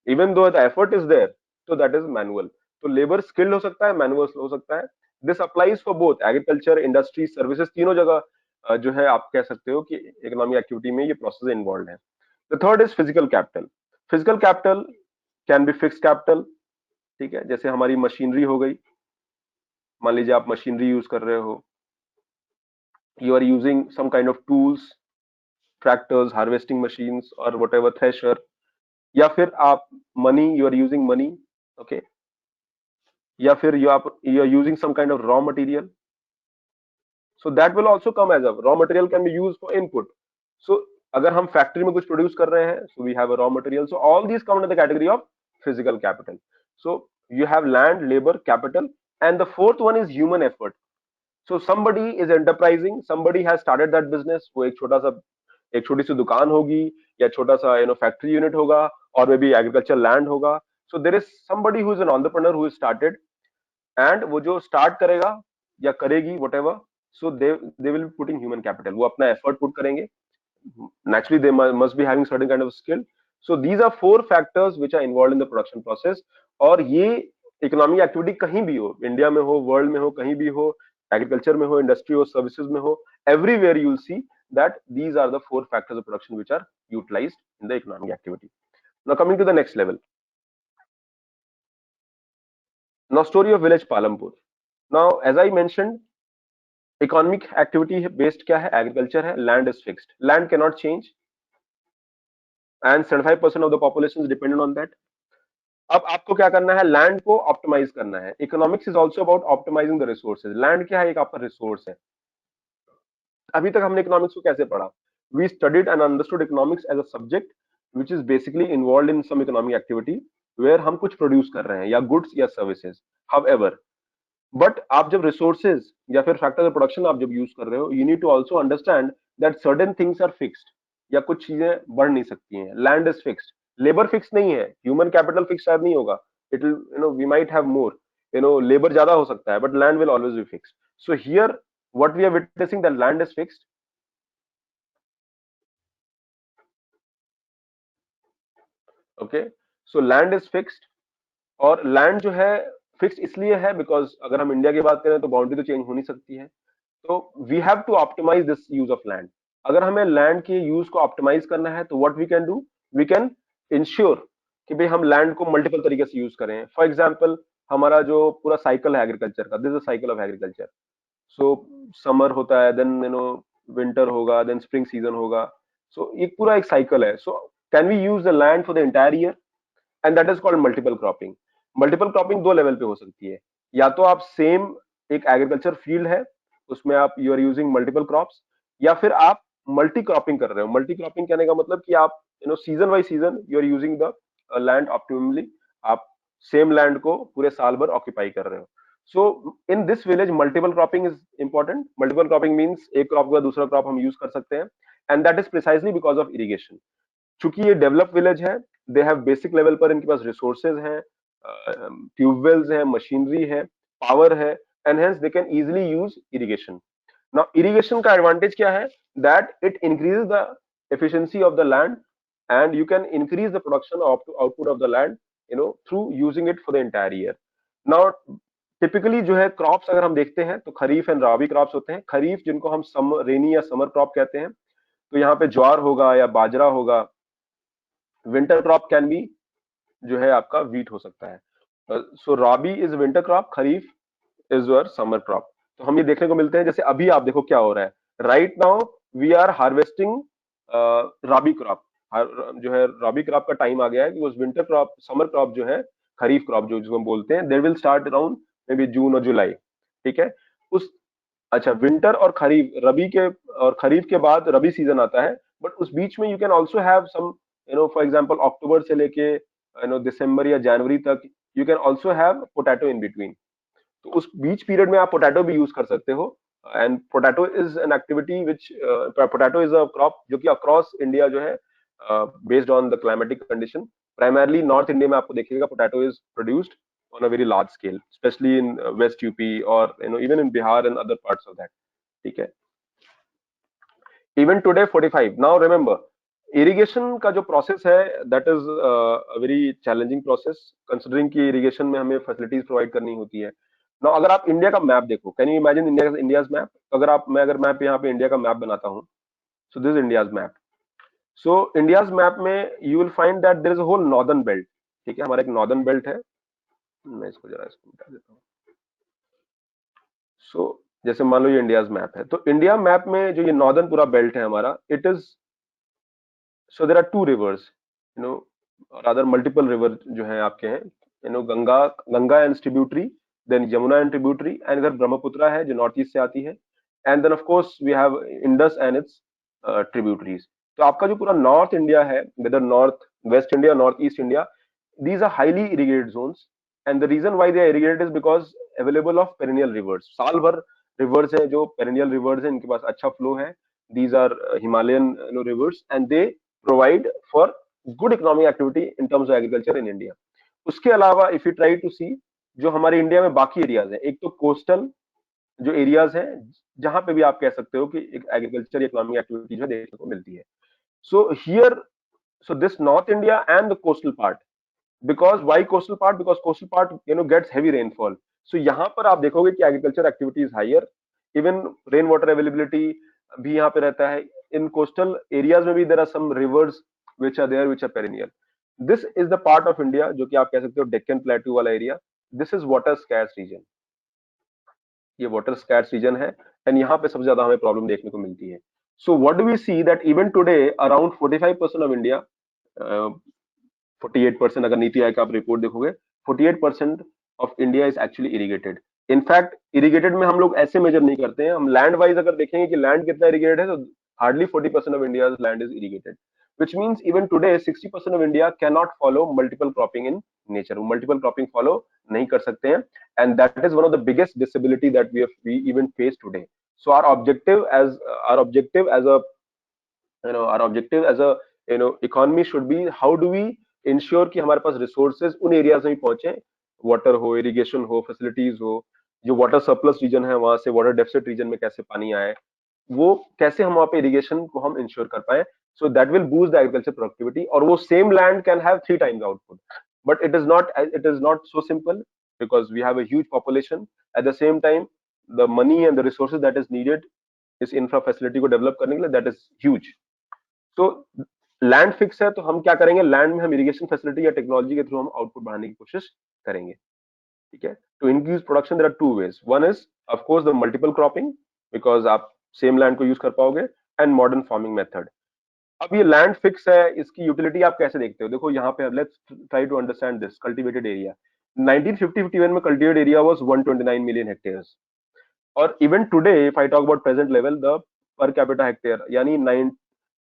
even though the effort is there, तो दैट इज मैनुअल. तो लेबर स्किल्ड हो सकता है, मैनुअल हो सकता है. This applies for both agriculture, industry, services, तीनों जगह जो है आप कह सकते हो कि इकोनॉमिक एक्टिविटी में ये प्रोसेस इन्वॉल्व है. The third is physical capital. Physical capital can be fixed capital, ठीक है, जैसे हमारी मशीनरी हो गई. मान लीजिए आप मशीनरी यूज कर रहे हो, you are using some kind of tools, tractors, harvesting machines और व्हाटएवर, थ्रेशर, या फिर आप money, you are using money, okay, या फिर you are using some kind of raw material. So that will also come as a raw material can be used for input. So अगर हम factory में कुछ produce कर रहे हैं, so we have a raw material. So all these come under the category of physical capital. So you have land, labor, capital, and the fourth one is human effort. So somebody is enterprising, somebody has started that business. वो एक छोटी सी दुकान होगी या छोटा सा factory unit होगा और मे बी एग्रीकल्चर लैंड होगा. So there is somebody who is an entrepreneur who is started, and वो जो स्टार्ट करेगा या करेगी whatever, so they will be putting human capital. वो अपना एफर्ट पुट करेंगे, naturally they must be having certain kind of skill. So these are four factors which are involved in the production process. और ये economic activity कहीं भी हो, India में हो, वर्ल्ड में हो, कहीं भी हो, एग्रीकल्चर में हो, इंडस्ट्री हो, सर्विसेज में हो, everywhere you will see that these are the four factors of production which are utilized in the economic activity. Now coming to the next level. Now story of village Palampur. Now as I mentioned, economic activity based क्या है, agriculture है, land is fixed, land can not change and 75% of the population is dependent on that. अब आपको क्या करना है, land को optimise करना है. Economics is also about optimising the resources. Land क्या है, एक आपका रिसोर्स है. अभी तक हमने इकोनॉमिक्स को कैसे पढ़ा, we studied and understood economics as a subject which is basically involve in some economic activity where हम कुछ प्रोड्यूस कर रहे हैं या गुड्स या सर्विसेज. हाउएवर, बट आप जब रिसोर्सेज या फिर फैक्टर ऑफ प्रोडक्शन आप जब यूज कर रहे हो, you need to also understand that certain things are fixed, या कुछ चीजें बढ़ नहीं सकती हैं. Land is fixed, labour fix नहीं है, ह्यूमन कैपिटल फिक्स शायद नहीं होगा, it will we might have more, labour ज्यादा हो सकता है, but land will always be fixed. So here what we are witnessing, that land is fixed. Okay, so land is fixed. और land जो है फिक्स इसलिए है बिकॉज अगर हम इंडिया की बात करें तो बाउंड्री तो चेंज हो नहीं सकती है. तो we have to optimise this use of land. अगर हमें लैंड के यूज को ऑप्टिमाइज करना है तो what we can do, we can ensure कि भाई हम लैंड को मल्टीपल तरीके से यूज करें. फॉर एग्जाम्पल, हमारा जो पूरा साइकिल है एग्रीकल्चर का, this is cycle of agriculture. So summer होता है, देन विंटर होगा, देन स्प्रिंग सीजन होगा. सो एक पूरा एक साइकिल है. So can we use the land for the entire year, and that is called multiple cropping. Multiple cropping दो level पे हो सकती है. या तो आप सेम एक एग्रीकल्चर फील्ड है, उसमें आप you are using multiple crops, या फिर आप मल्टी क्रॉपिंग कर रहे हो. मल्टी क्रॉपिंग कहने का मतलब कि आप season by season you are using the land optimally. आप सेम लैंड को पूरे साल भर ऑक्यूपाई कर रहे हो. So in this village multiple cropping is important. Multiple cropping means एक क्रॉप का दूसरा क्रॉप हम यूज कर सकते हैं, and that is precisely because of irrigation. चूंकि ये डेवलप विलेज है, दे हैव बेसिक लेवल पर इनके पास रिसोर्सेज हैं, ट्यूबवेल्स हैं, मशीनरी है, पावर है, and hence they can easily use irrigation. Now irrigation का एडवांटेज क्या है, that it increases the efficiency of the land and you can increase the production output of the land through using it for the entire year. Now typically जो है crops अगर हम देखते हैं तो खरीफ एंड राबी क्रॉप्स होते हैं. खरीफ जिनको हम समर रेनी या समर क्रॉप कहते हैं, तो यहाँ पे ज्वार होगा या बाजरा होगा. विंटर क्रॉप कैन बी जो है आपका वीट हो सकता है. So rabi is winter crop, kharif is your summer crop. तो हम ये देखने को मिलते हैं, जैसे अभी आप देखो क्या हो रहा है. Right now we are harvesting rabi crop. जो है राबी क्रॉप का टाइम आ गया है कि उस विंटर क्रॉप, समर क्रॉप जो है, खरीफ क्रॉप जो जिसको हम बोलते हैं, they will start around maybe June और जुलाई. ठीक है, उस अच्छा विंटर और खरीफ, रबी के और खरीफ के बाद रबी सीजन आता है. बट उस बीच में you can also have some for example अक्टूबर से लेके दिसंबर या जनवरी तक you can also have potato in between. तो उस बीच पीरियड में आप पोटैटो भी यूज कर सकते हो. And potato is an activity which potato is a crop जो कि अक्रॉस इंडिया जो है based on the climatic condition. Primarily north India में आपको देखिएगा potato is produced on a very large scale, especially in West UP or even in Bihar and other parts of that. ठीक है. Even today 45. Now remember, irrigation का जो process है, that is a very challenging process, considering कि irrigation में हमें facilities provide करनी होती है. Now अगर आप इंडिया का मैप देखो, can you imagine India's map? अगर मैं यहाँ पे इंडिया का मैप बनाता हूँ, so this is India's map. So India's map में you will find that there is a whole northern belt. ठीक है, हमारा एक northern belt है. मैं इसको जरा इसको मिटा देता हूँ. सो जैसे मान लो ये इंडियाज मैप है, तो इंडिया मैप में जो ये नॉर्दर्न पूरा बेल्ट है हमारा, it is so there are two rivers, rather multiple river जो है आपके हैं, Ganga and tributary, then Yamuna and tributary, and इधर ब्रह्मपुत्रा है जो नॉर्थ ईस्ट से आती है, and then of course we have Indus and its tributaries. तो आपका जो पूरा नॉर्थ इंडिया है, whether north west India, north east India, these are highly irrigated zones, and the reason why they are irrigated is because available of perennial rivers. साल भर rivers हैं जो perennial rivers हैं, इनके पास अच्छा flow है. These are Himalayan rivers and they provide for good economic activity in terms of agriculture in India. उसके अलावा if you try to see जो हमारे इंडिया में बाकी एरियाज हैं, एक तो कोस्टल जो एरियाज हैं जहां पे भी आप कह सकते हो कि एक एग्रीकल्चर इकोनॉमिक एक्टिविटी जो है देखने को मिलती है. So here, so this North India and the coastal part, because why coastal part, because coastal part gets heavy rainfall. So यहाँ पर आप देखोगे कि agriculture activity is higher, even rain water availability भी यहाँ पे रहता है. In coastal areas में भी there are some rivers which are there which are perennial. This is the part of India जो कि आप कह सकते हो Deccan Plateau वाला area. This is water scarce region. ये वाटर स्कैर्स रीजन है एंड यहाँ पे सबसे ज्यादा हमें प्रॉब्लम देखने को मिलती है. So what do we see that even today around 45% of India, 48% अगर नीति आयोग का आप रिपोर्ट देखोगे, 48% of India is actually irrigated. In fact irrigated में हम लोग ऐसे मेजर नहीं करते हैं, हम लैंड वाइज अगर देखेंगे कि लैंड कितना इरिगेटेड है तो hardly 40% of India land is irrigated, which means even today 60% of India cannot follow multiple cropping in nature. Multiple cropping follow नहीं कर सकते हैं, and that is one of the biggest disability that we even face today. So our objective as a our objective as a economy should be how do we ensure कि हमारे पास resources उन areas में पहुंचे, water हो, irrigation हो, facilities हो, जो water surplus region है वहां से water deficit region में कैसे पानी आए, वो कैसे हम वहाँ पे इरिगेशन को हम इंश्योर कर पाए. So that will boost the agriculture productivity. और वो same land can have 3 times output, but it is not so simple because we have a huge population. At the same time the money and the resources that is needed इस infra facility को develop करने के लिए, दैट इज ह्यूज. तो land fix है तो हम क्या करेंगे, लैंड में हम इरिगेशन फैसिलिटी या टेक्नोलॉजी के थ्रू हम आउटपुट बढ़ाने की कोशिश करेंगे. ठीक है. To increase production there are two ways. One is of course the multiple cropping, because आप सेम लैंड को यूज कर पाओगे, एंड मॉडर्न फार्मिंग मेथड. अब ये लैंड फिक्स है, इसकी यूटिलिटी आप कैसे देखते हो? देखो यहाँ पे let's try to understand this cultivated area. 1950-51 में cultivated area was 129 million hectares, और even today if I talk about present level, the per capita hectare यानी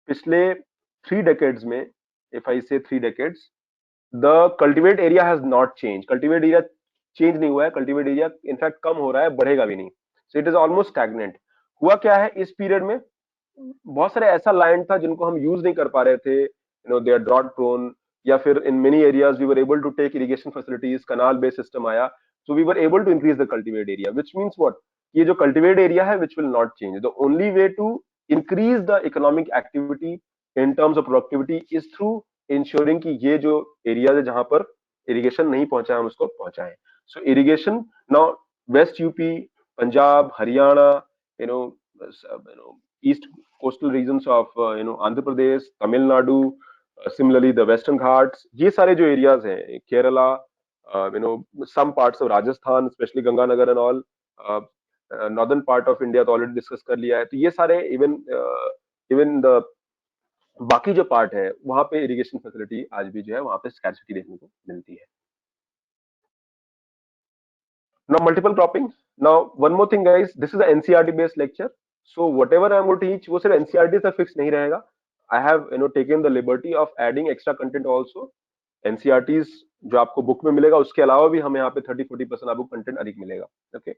पिछले 3 decades में, इफ आई से 3 decades, the cultivate area has not change. Cultivate area change नहीं हुआ है, cultivate area in fact कम हो रहा है, बढ़ेगा भी नहीं. So it is almost stagnant. हुआ क्या है इस पीरियड में, बहुत सारे ऐसा लैंड था जिनको हम यूज नहीं कर पा रहे थे, दे आर ड्रॉट प्रोन, या फिर in many areas we were able to take irrigation facilities, canal based system आया, so we were able to increase the cultivate area, which means what, ये जो कल्टीवेट एरिया है which will not change. The only way to increase the economic activity in terms of productivity is through ensuring कि ये जो area है जहां पर irrigation नहीं पहुंचा है हम उसको पहुंचाएं. So irrigation now west UP, Punjab, Haryana, east coastal regions of Andhra Pradesh, Tamil Nadu, similarly the Western Ghats, ये सारे जो areas हैं, Kerala, some parts of Rajasthan, especially Ganganagar and all, northern part of India तो already discuss कर लिया है. तो ये सारे even the बाकी जो पार्ट है वहां पे इरिगेशन फैसिलिटी आज भी जो है वहां पे स्कैर्सिटी देखने को मिलती है. Now multiple cropping. Now one more thing guys, this is a NCERT based lecture. So whatever I am going to teach वो सिर्फ NCERT तक फिक्स नहीं रहेगा. I have taken the liberty of adding extra content also. NCERTs जो आपको book में मिलेगा उसके अलावा भी हमें यहाँ पे 30-40% आपको कंटेंट अधिक मिलेगा. Okay,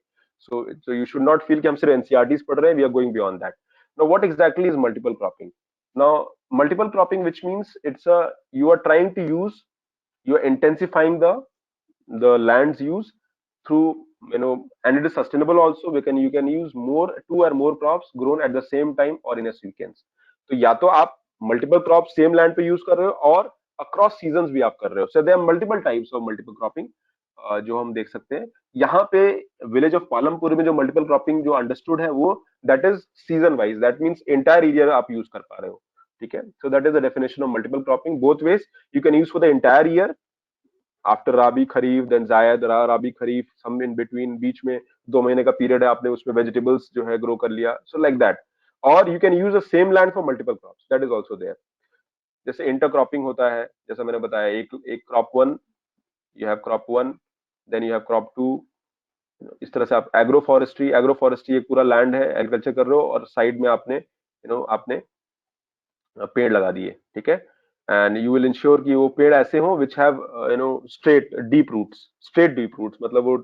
so you should not feel कि हम सिर्फ NCERTs पढ़ रहे हैं, we are going beyond that. Now what exactly is multiple cropping? Now multiple cropping, which means you are trying to use, you are intensifying the land's use through and it is sustainable also. You can use two or more crops grown at the same time or in a sequence. तो या तो आप multiple crops same land पे use कर रहे हो और across seasons भी आप कर रहे हो. So there are multiple types of multiple cropping जो हम देख सकते हैं यहाँ पे. विलेज ऑफ पालमपुर में जो मल्टीपल क्रॉपिंग जो अंडरस्टूड है वो that is season wise, that means entire area आप यूज कर पा रहे हो. ठीक है. So that is the definition of multiple cropping. Both ways you can use for the entire year, after rabi kharif, then zaid, rabi kharif, some in between, बीच में 2 महीने का पीरियड है, आपने उसमें वेजिटेबल्स जो है ग्रो कर लिया. So like that. और you can use the same land for multiple crops, that is also there. जैसे इंटरक्रॉपिंग होता है, जैसा मैंने बताया, एक crop one, you have crop one, then you have crop two. इस तरह से आप एग्रो फॉरेस्ट्री एक पूरा लैंड है, एग्रीकल्चर कर रहे हो और साइड में आपने पेड़ लगा दिए. ठीक है. एंड यू विल इंश्योर कि वो पेड़ ऐसे हो which have straight deep roots, मतलब वो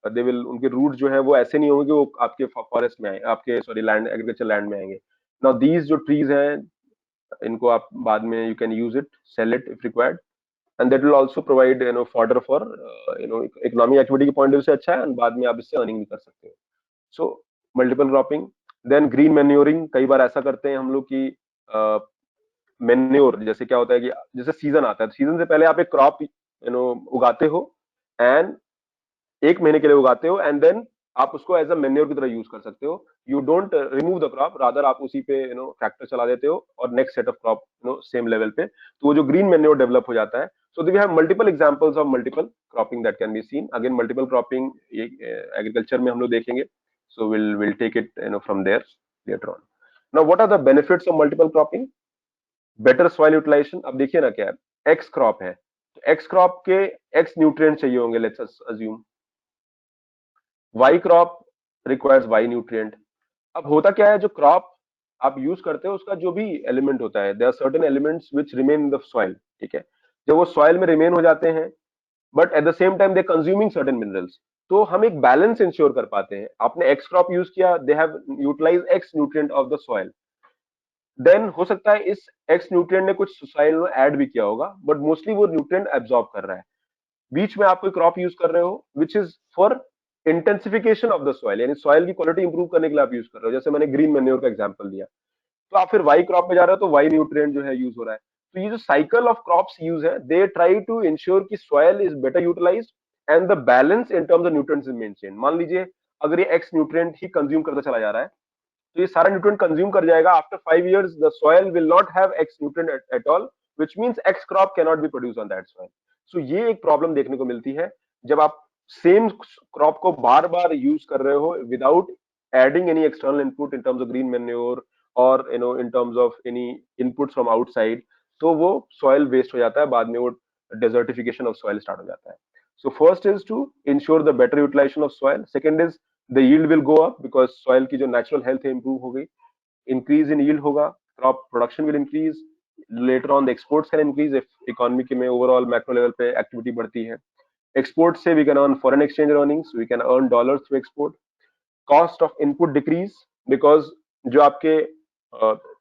दे विल, उनके रूट जो है वो ऐसे नहीं होंगे वो आपके फॉरेस्ट में आए, आपके सॉरी लैंड, एग्रीकल्चर लैंड में आएंगे. नाउ दीज जो ट्रीज हैं इनको आप बाद में you can use it, sell it if required, and that will also provide fodder for economic activity के पॉइंट ऑफ व्यू से अच्छा है, एंड बाद में आप इससे अर्निंग भी कर सकते हो. So multiple cropping. Then green manuring, कई बार ऐसा करते हैं हम लोग की मैन्योर, जैसे क्या होता है कि जैसे सीजन आता है, सीजन से पहले आप एक क्रॉप उगाते हो, एंड 1 महीने के लिए उगाते हो, एंड देन आप उसको एज अ मेन्योर की तरह यूज कर सकते हो। You don't remove the crop, rather आप उसी पे ट्रैक्टर चला देते हो और next set of crop same level पे, तो वो जो ग्रीन मेन्योर डेवलप हो जाता है। So we have multiple examples of multiple cropping that can be seen. Again multiple cropping agriculture में हम लोग देखेंगे, so will take it from there later on. Now what are the benefits of multiple cropping? Better soil utilisation. अब देखिए ना, क्या है, X crop है, तो एक्स क्रॉप के एक्स न्यूट्रिएंट चाहिए होंगे, let's assume. Y crop requires Y nutrient. अब होता क्या है, जो क्रॉप आप यूज करते हो उसका जो भी एलिमेंट होता है, there are certain elements which remain in the soil, ठीक है। जब वो सॉइल में रिमेन हो जाते हैं, but at the same time they consuming certain minerals, तो हम एक बैलेंस इंश्योर कर पाते हैं। आपने एक्स क्रॉप यूज किया, they have utilise X nutrient of the soil, then हो सकता है इस एक्स न्यूट्रिएंट ने कुछ सॉइल में ऐड भी किया होगा, बट मोस्टली वो न्यूट्रिएंट एब्जॉर्ब कर रहा है। बीच में आप कोई क्रॉप यूज कर रहे हो which is for intensification of the soil, यानी सॉइल की क्वालिटी इंप्रूव करने के लिए आप यूज कर रहे हो, जैसे मैंने ग्रीन मैन्योर का एग्जांपल दिया। तो आप फिर वाई क्रॉप में जा रहे हो, तो वाई न्यूट्रिएंट जो है यूज हो रहा है। तो ये जो साइकिल ऑफ क्रॉप्स यूज है, दे ट्राई टू इंश्योर कि soil is better utilised and the balance in terms of nutrients is maintain. मान लीजिए अगर ये एक्स न्यूट्रिएंट ही कंज्यूम करता चला जा रहा है, तो ये सारा न्यूट्रिएंट कंज्यूम कर जाएगा। After 5 years the soil will not have X nutrient at all, which means X crop can not be produce on that soil. So ये एक प्रॉब्लम देखने को मिलती है जब आप सेम क्रॉप को बार बार यूज कर रहे हो without adding any external input in terms of green manure और in terms of any input from outside, तो वो सॉइल वेस्ट हो जाता है, बाद में वो डेजर्टिफिकेशन ऑफ सॉइल स्टार्ट हो जाता है। So first is to ensure the better utilization of soil. Second is the yield will go up because soil की जो natural health है improve हो गई, increase in yield होगा, crop production will increase, later on the exports can increase if economy के में overall macro level पे activity बढ़ती है। Export से we can earn foreign exchange earnings, we can earn dollars through export. Cost of input decrease because जो आपके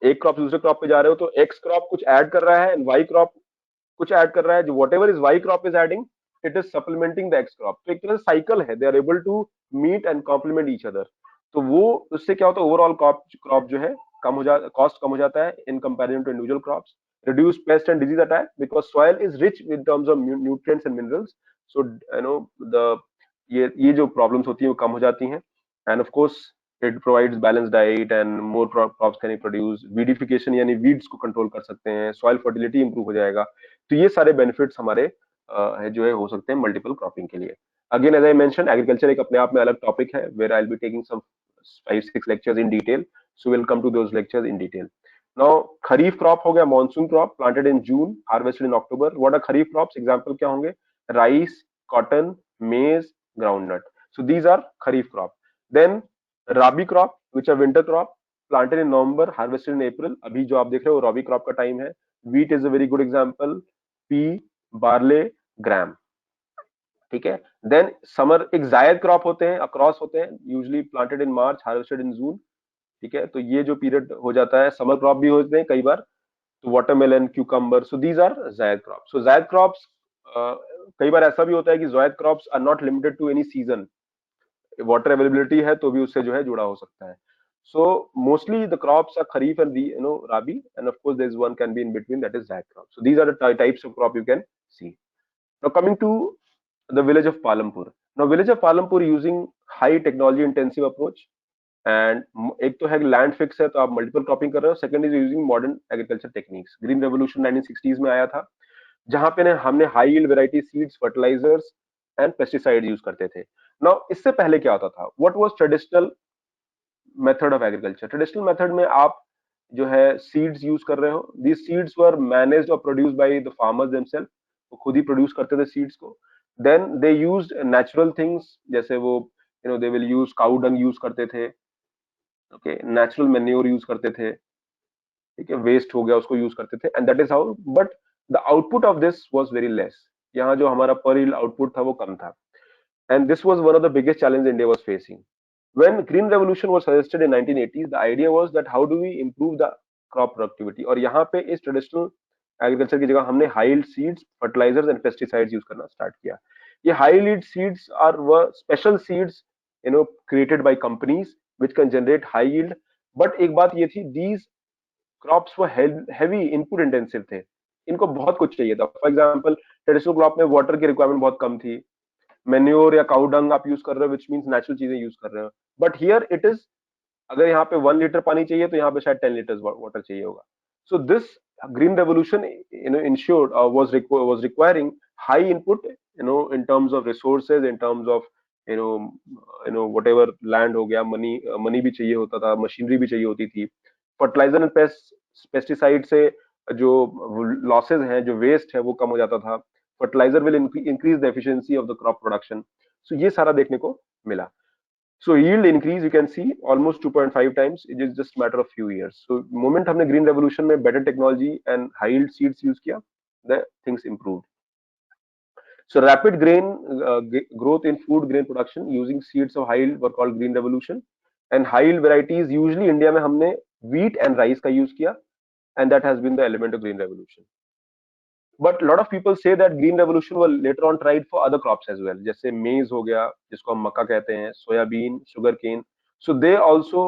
एक crop दूसरे क्रॉप पे जा रहे हो, तो एक्स क्रॉप कुछ ऐड कर रहा है एंड वाई क्रॉप कुछ ऐड कर रहा है, जो whatever is Y crop is adding it is supplementing the X crop. तो एक तरह से साइकिल है, they are able to meet and complement each other. तो वो उससे क्या होता है, ओवरऑल क्रॉप जो है कम हो जाता, कॉस्ट कम हो जाता है in comparison to individual crops. Reduce pest and disease attack because soil is rich in terms of nutrients and minerals. So the ये जो प्रॉब्लम्स होती है वो कम हो जाती हैं। And of course it provides balance diet and more crops can produce. Weedification यानी weeds को कंट्रोल कर सकते हैं, सॉइल फर्टिलिटी इंप्रूव हो जाएगा। तो ये सारे बेनिफिट्स हमारे जो है हो सकते हैं मल्टीपल क्रॉपिंग के लिए। Again as I mention, agriculture एक अपने आप में अलग टॉपिक है, where I will be taking some 5-6 lectures in detail, so we'll come to those lectures in detail. Now kharif crop हो गया, monsoon crop planted in June, harvested in October. What are kharif crops? Example क्या होंगे? Rice, cotton, maize, groundnut. So these are kharif crop. Then rabi crop which are winter crop, planted in November, harvested in April. अभी जो आप देख रहे हो rabi crop का time है। Wheat is a very good example, pea, barley, gram, ठीक है। देन समर एक जायद क्रॉप होते हैं, अक्रॉस होते हैं, usually planted in March, harvested in June, ठीक है। तो ये जो पीरियड हो जाता है, समर क्रॉप भी होते हैं कई बार, तो watermelon, cucumber, so these are zaid crops. So zaid crops कई बार ऐसा भी होता है कि zaid crops are not limited to any season, water availability है तो भी उससे जो है जुड़ा हो सकता है। So mostly the crops are kharif and rabi, and of course there is one can be in between, that is zaid crop. So these are the types of crop you can see. Now coming to the village of Palampur. Now village of Palampur using high technology intensive approach, and एक तो है land fix है तो आप multiple cropping कर रहे हो। Second is using modern agriculture techniques. Green revolution 1960s में आया था, जहां पे हमने high yield variety seeds, fertilisers and pesticide use करते थे। नाउ इससे पहले क्या होता था? What was traditional method of agriculture? Traditional method में आप जो है सीड्स यूज कर रहे हो, दीज सीड्स वर मैनेज्ड और produced by the farmers themselves, वो खुद ही प्रोड्यूस करते थे सीड्स को। Then they used natural things, जैसे वो they will use cow dung use करते थे, ओके, नेचुरल मैन्योर यूज करते थे, ठीक है, वेस्ट हो गया उसको यूज करते थे, and that is how, but the output of this was very less. यहाँ जो हमारा पर ईल्ड आउटपुट था वो कम था, and this was one of the biggest challenges India was facing. When Green Revolution was suggested in 1980s, the idea was that how do we improve the crop productivity? और यहाँ पे इस traditional agriculture की जगह हमने high yield seeds, fertilisers and pesticides use करना start किया। ये हाई यील्ड सीड्स आर व special seeds created by companies which can generate high yield but एक बात ये थी, दीज क्रॉप्स वो हैवी इनपुट इंटेंसिव थे, इनको बहुत कुछ चाहिए था। फॉर एग्जाम्पल ट्रेडिशनल क्रॉप में वाटर की रिक्वायरमेंट बहुत कम थी, मेन्योर या काउ डंग आप यूज कर रहे हो, विच मीन्स नेचुरल चीजें यूज कर रहे हो। बट हियर इट इज, अगर यहाँ पे 1 लीटर पानी चाहिए तो यहाँ पे शायद 10 लीटर वाटर चाहिए होगा। So this green revolution ensured was requiring high input, in terms of resources, in terms of you know whatever land हो गया, मनी भी चाहिए होता था, मशीनरी भी चाहिए होती थी, फर्टिलाइजर एंड पेस्टिसाइड से जो लॉसेज हैं, जो वेस्ट है वो कम हो जाता था, fertiliser will increase the efficiency of the crop production. So ये सारा देखने को मिला। So yield increase you can see almost 2.5 times. It is just matter of few years. So moment हमने green revolution में better technology and high yield seeds use किया, the things improved. So rapid growth in food grain production using seeds of high yield were called green revolution. And high yield varieties usually India में हमने wheat and rice का use किया, and that has been the element of green revolution. But a lot of people say that green revolution was later on tried for other crops as well, जैसे maize हो गया, जिसको हम मक्का कहते हैं, soybean, sugarcane. So they also,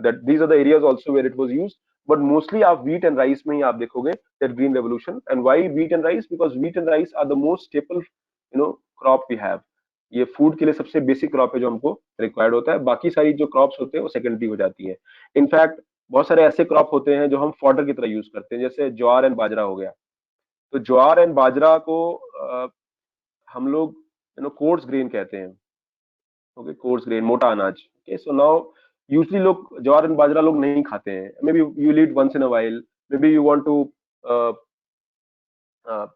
that these are the areas also where it was used. But mostly आप wheat and rice में ही आप देखोगे that green revolution. And why wheat and rice? Because wheat and rice are the most staple, crop we have. ये food के लिए सबसे basic crop है जो हमको रिक्वायर्ड होता है, बाकी सारी जो क्रॉप्स होते हैं वो सेकेंडरी हो जाती है। इनफैक्ट बहुत सारे ऐसे क्रॉप होते हैं जो हम फॉडर की तरह यूज करते हैं, जैसे ज्वार एंड बाजरा हो गया। तो ज्वार एंड बाजरा को हम लोग कोर्स ग्रेन कहते हैं। ओके, कोर्स ग्रेन, मोटा अनाज। ओके, सो नाउ यूजली लोग ज्वार एंड बाजरा लोग नहीं खाते हैं, maybe you eat once in a while, maybe you want to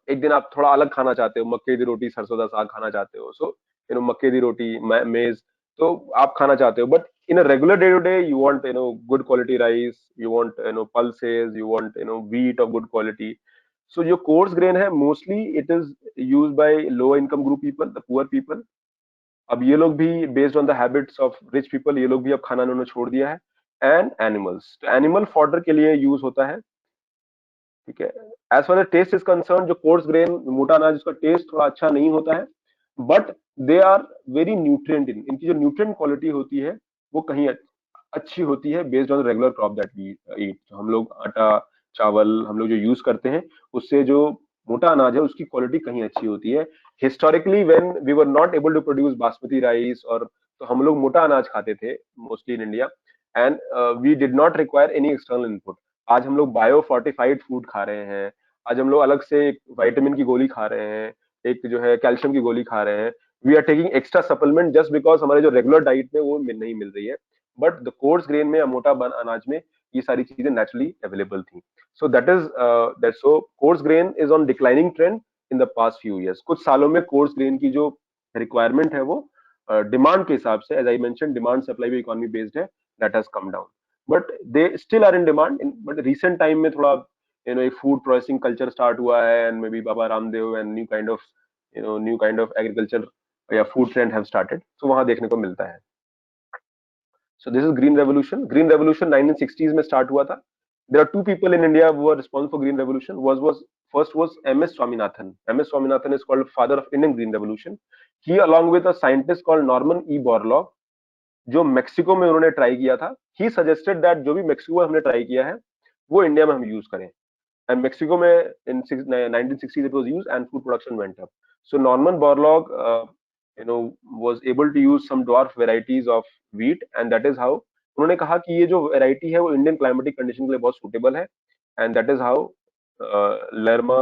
एक दिन आप थोड़ा अलग खाना चाहते हो, मक्के की रोटी सरसों का साग खाना चाहते हो, सो मक्के की रोटी, मेज, तो आप खाना चाहते हो। But in a regular day to day you want good quality rice, you want pulses, you want wheat of good quality. So जो कोर्स ग्रेन है mostly it is use by low income group people, the poor people. अब ये लोग भी based on the habits of rich people, ये लोग भी अब खाना उन्होंने छोड़ दिया है। एंड एनिमल्स, तो एनिमल फॉडर के लिए यूज होता है। ठीक है, as far as taste is concern, जो कोर्स ग्रेन मोटा अनाज, उसका टेस्ट थोड़ा अच्छा नहीं होता है, but they are very nutrient, इनकी जो न्यूट्रिएंट क्वालिटी होती है वो कहीं अच्छी होती है based on regular crop that we eat. हम लोग आटा चावल हम लोग जो यूज करते हैं, उससे जो मोटा अनाज है उसकी क्वालिटी कहीं अच्छी होती है। Historically when we were not able to produce basmati rice, और तो हम लोग मोटा अनाज खाते थे mostly in India, and we did not require any external input. आज हम लोग बायो फोर्टिफाइड फूड खा रहे हैं, आज हम लोग अलग से एक विटामिन की गोली खा रहे हैं, एक जो है कैल्शियम की गोली खा रहे हैं। We are taking extra supplement just because हमारे जो रेगुलर डाइट में वो नहीं मिल रही है। बट द कोर्स ग्रेन में या मोटा अनाज में ये सारी चीजें नेचुरली अवेलेबल थी। So that so coarse grain is on declining trend in the past few years. कुछ सालों में कोर्स ग्रेन की जो रिक्वायरमेंट है वो डिमांड के हिसाब से, as I mention, demand supply भी इकोनॉमी बेस्ड है, that has come down, but they still are in demand. But recent time में थोड़ा एक फूड प्रोसेसिंग कल्चर स्टार्ट हुआ है, and maybe Baba Ramdev and new kind of agriculture या food trend have started, तो वहां देखने को मिलता है। So this is green revolution. Green revolution 1960s में स्टार्ट हुआ था। There are to people in India who are responsible for green revolution. was first was MS Swaminathan. MS Swaminathan is called father of Indian green revolution. He along with a scientist called Norman E. Borlaug, जो Mexico में उन्होंने try किया था, he suggested that जो भी Mexico में हमने try किया है वो इंडिया में हम यूज करें। एंड मेक्सिको में इन 1960s it was used and food production went up. So Norman Borlaug was able to use some dwarf varieties of wheat, and that is how उन्होंने कहा कि ये जो वैरायटी है वो इंडियन क्लाइमेटिक कंडीशन के लिए बहुत सुटेबल है, एंड दैट इज हाउ लर्मा,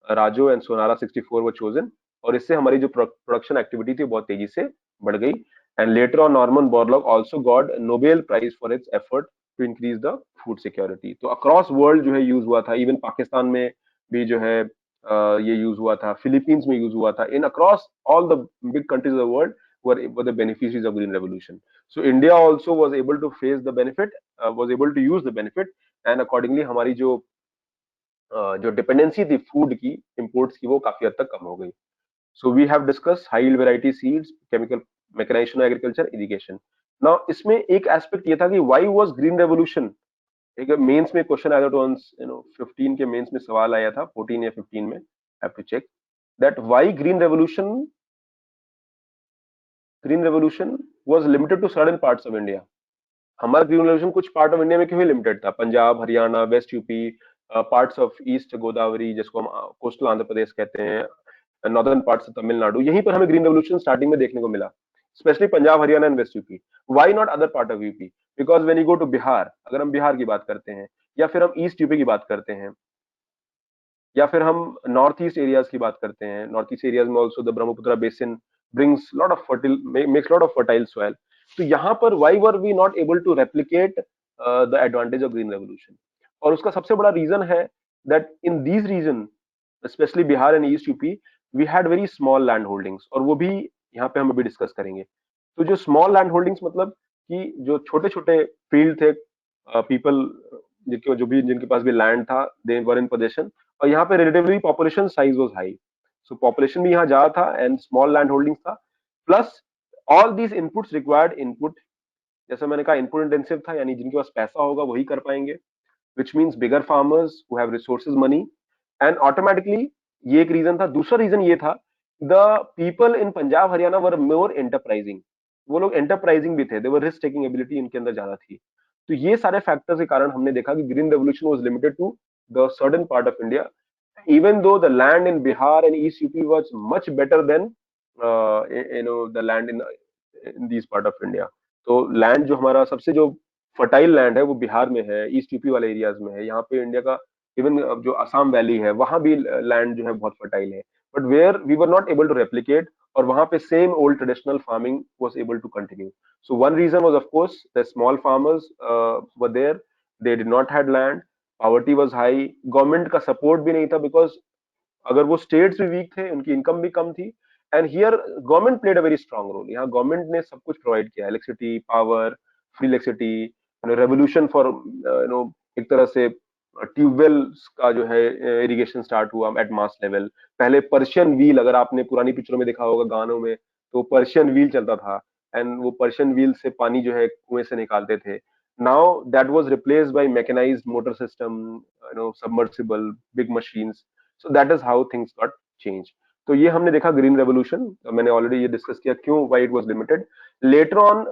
राजो एंड सोनारा 64 वर चोजन। और इससे हमारी जो प्रोडक्शन एक्टिविटी थी बहुत तेजी से बढ़ गई। And later on Norman Borlaug also got Nobel prize for its effort to increase the food security. तो अक्रॉस वर्ल्ड जो है यूज हुआ था, इवन पाकिस्तान में भी जो है ये यूज हुआ था, फिलीपींस में यूज हुआ था, इन across all the big countries of the world were the beneficiaries of green revolution. So India also was able to face the benefit, was able to use the benefit, and accordingly हमारी जो dependency थी food की, imports की, वो काफी हद तक कम हो गई। So we have discuss high yield variety seeds, chemical mechanization, agriculture, irrigation. Now इसमें एक एस्पेक्ट ये था कि व्हाई वाज ग्रीन रेवोल्यूशन। एक मेंस में क्वेश्चन आया था, टॉन्स 15 के मेंस में सवाल आया था, 14 या 15 में, have to check that why green revolution was limited to certain parts of India. हमारा ग्रीन रेवोल्यूशन कुछ पार्ट ऑफ इंडिया में क्यों लिमिटेड था, Punjab, Haryana, west UP, parts of east Godavari जिसको हम कोस्टल आंध्र प्रदेश कहते हैं, नॉर्दर्न पार्ट्स ऑफ तमिलनाडु, यहीं पर हमें ग्रीन रेवोल्यूशन स्टार्टिंग में देखने को मिला, specially Punjab, Haryana and west UP. Why not other part of UP? Because when you go to Bihar, अगर हम बिहार की बात करते हैं, या फिर हम ईस्ट यूपी की बात करते हैं, या फिर हम नॉर्थ ईस्ट एरियाज की बात करते हैं, नॉर्थ ईस्ट एरियाज में also the Brahmaputra basin brings lot of fertile makes lot of fertile soil. तो यहाँ पर why were we not able to replicate the advantage of green revolution? और उसका सबसे बड़ा रीजन है that in these region, specially Bihar and east UP, we had very small land holdings, और वो भी यहाँ पे हम अभी डिस्कस करेंगे। तो जो स्मॉल लैंड होल्डिंग्स मतलब कि जो छोटे छोटे फील्ड थे, पीपल जिनके जो भी जिनके पास भी लैंड था, दे वर इन पोजेशन, और यहाँ पे relatively population size was high, so population भी यहाँ ज्यादा था एंड स्मॉल लैंड होल्डिंग्स था, plus all these inputs required input, जैसे मैंने कहा इनपुट इंटेंसिव था, यानी जिनके पास पैसा होगा वही कर पाएंगे, which means bigger farmers who have resources money, and automatically ये एक रीजन था। दूसरा रीजन ये था, the people in Punjab Haryana were more enterprising, वो लोग enterprising भी थे, they were risk taking ability इनके अंदर ज्यादा थी। तो ये सारे फैक्टर्स के कारण हमने देखा कि green revolution was limited to the certain part of India, even though the land in Bihar and East UP was much better than the land in these part of India। तो land जो हमारा सबसे जो fertile land है वो बिहार में है, east UP वाले एरियाज में है, यहाँ पे इंडिया का इवन जो असम वैली है वहां भी लैंड जो है बहुत फर्टाइल है, but where we were not able to replicate, और वहां पे same old traditional farming was able to continue. So one reason was of course the small farmers were there, they did not had land, poverty was high, government का support भी नहीं था, because अगर वो states भी week थे, उनकी income भी कम थी, and here government played a very strong role. यहाँ गवर्नमेंट ने सब कुछ प्रोवाइड किया, electricity, power, free electricity, revolution for एक तरह से ट्यूबवेल का जो है इरिगेशन स्टार्ट हुआ एट मास लेवल। पहले पर्शियन व्हील, अगर आपने पुरानी पिक्चरों में देखा होगा, गानों में, तो पर्शियन व्हील चलता था, एंड वो पर्शियन व्हील से पानी जो है कुएं से निकालते थे। Now that was replaced by mechanized motor system, submersible, big machines. So that is how things got change. तो ये हमने देखा ग्रीन रेवोल्यूशन, मैंने ऑलरेडी ये डिस्कस किया क्यों, why it was limited. Later on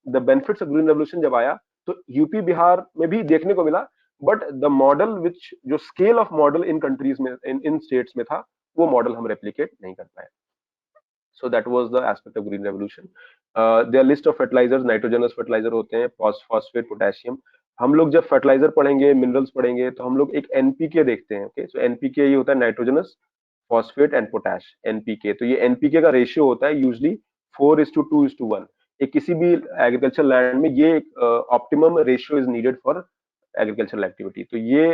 the benefits of green revolution जब आया, तो यूपी बिहार में भी देखने को मिला, बट द मॉडल विच जो scale of model in countries में, इन स्टेट्स में था, वो मॉडल हम रेप्लिकेट नहीं कर पाए। So that was the aspect of green revolution। there are list of fertilizers, nitrogenous fertilizer होते हैं, फॉस्फेट, पोटेशियम। हम लोग जब फर्टिलाइजर पढ़ेंगे, मिनरल्स पढ़ेंगे, तो हम लोग एक एनपीके देखते हैं। ओके, सो एनपीके ये होता है nitrogenous, phosphate and potash, NPK. तो ये एनपीके का रेशियो होता है यूजली 4:2:1। एक किसी भी एग्रीकल्चर लैंड में ये optimum ratio is needed for agricultural activity. तो ये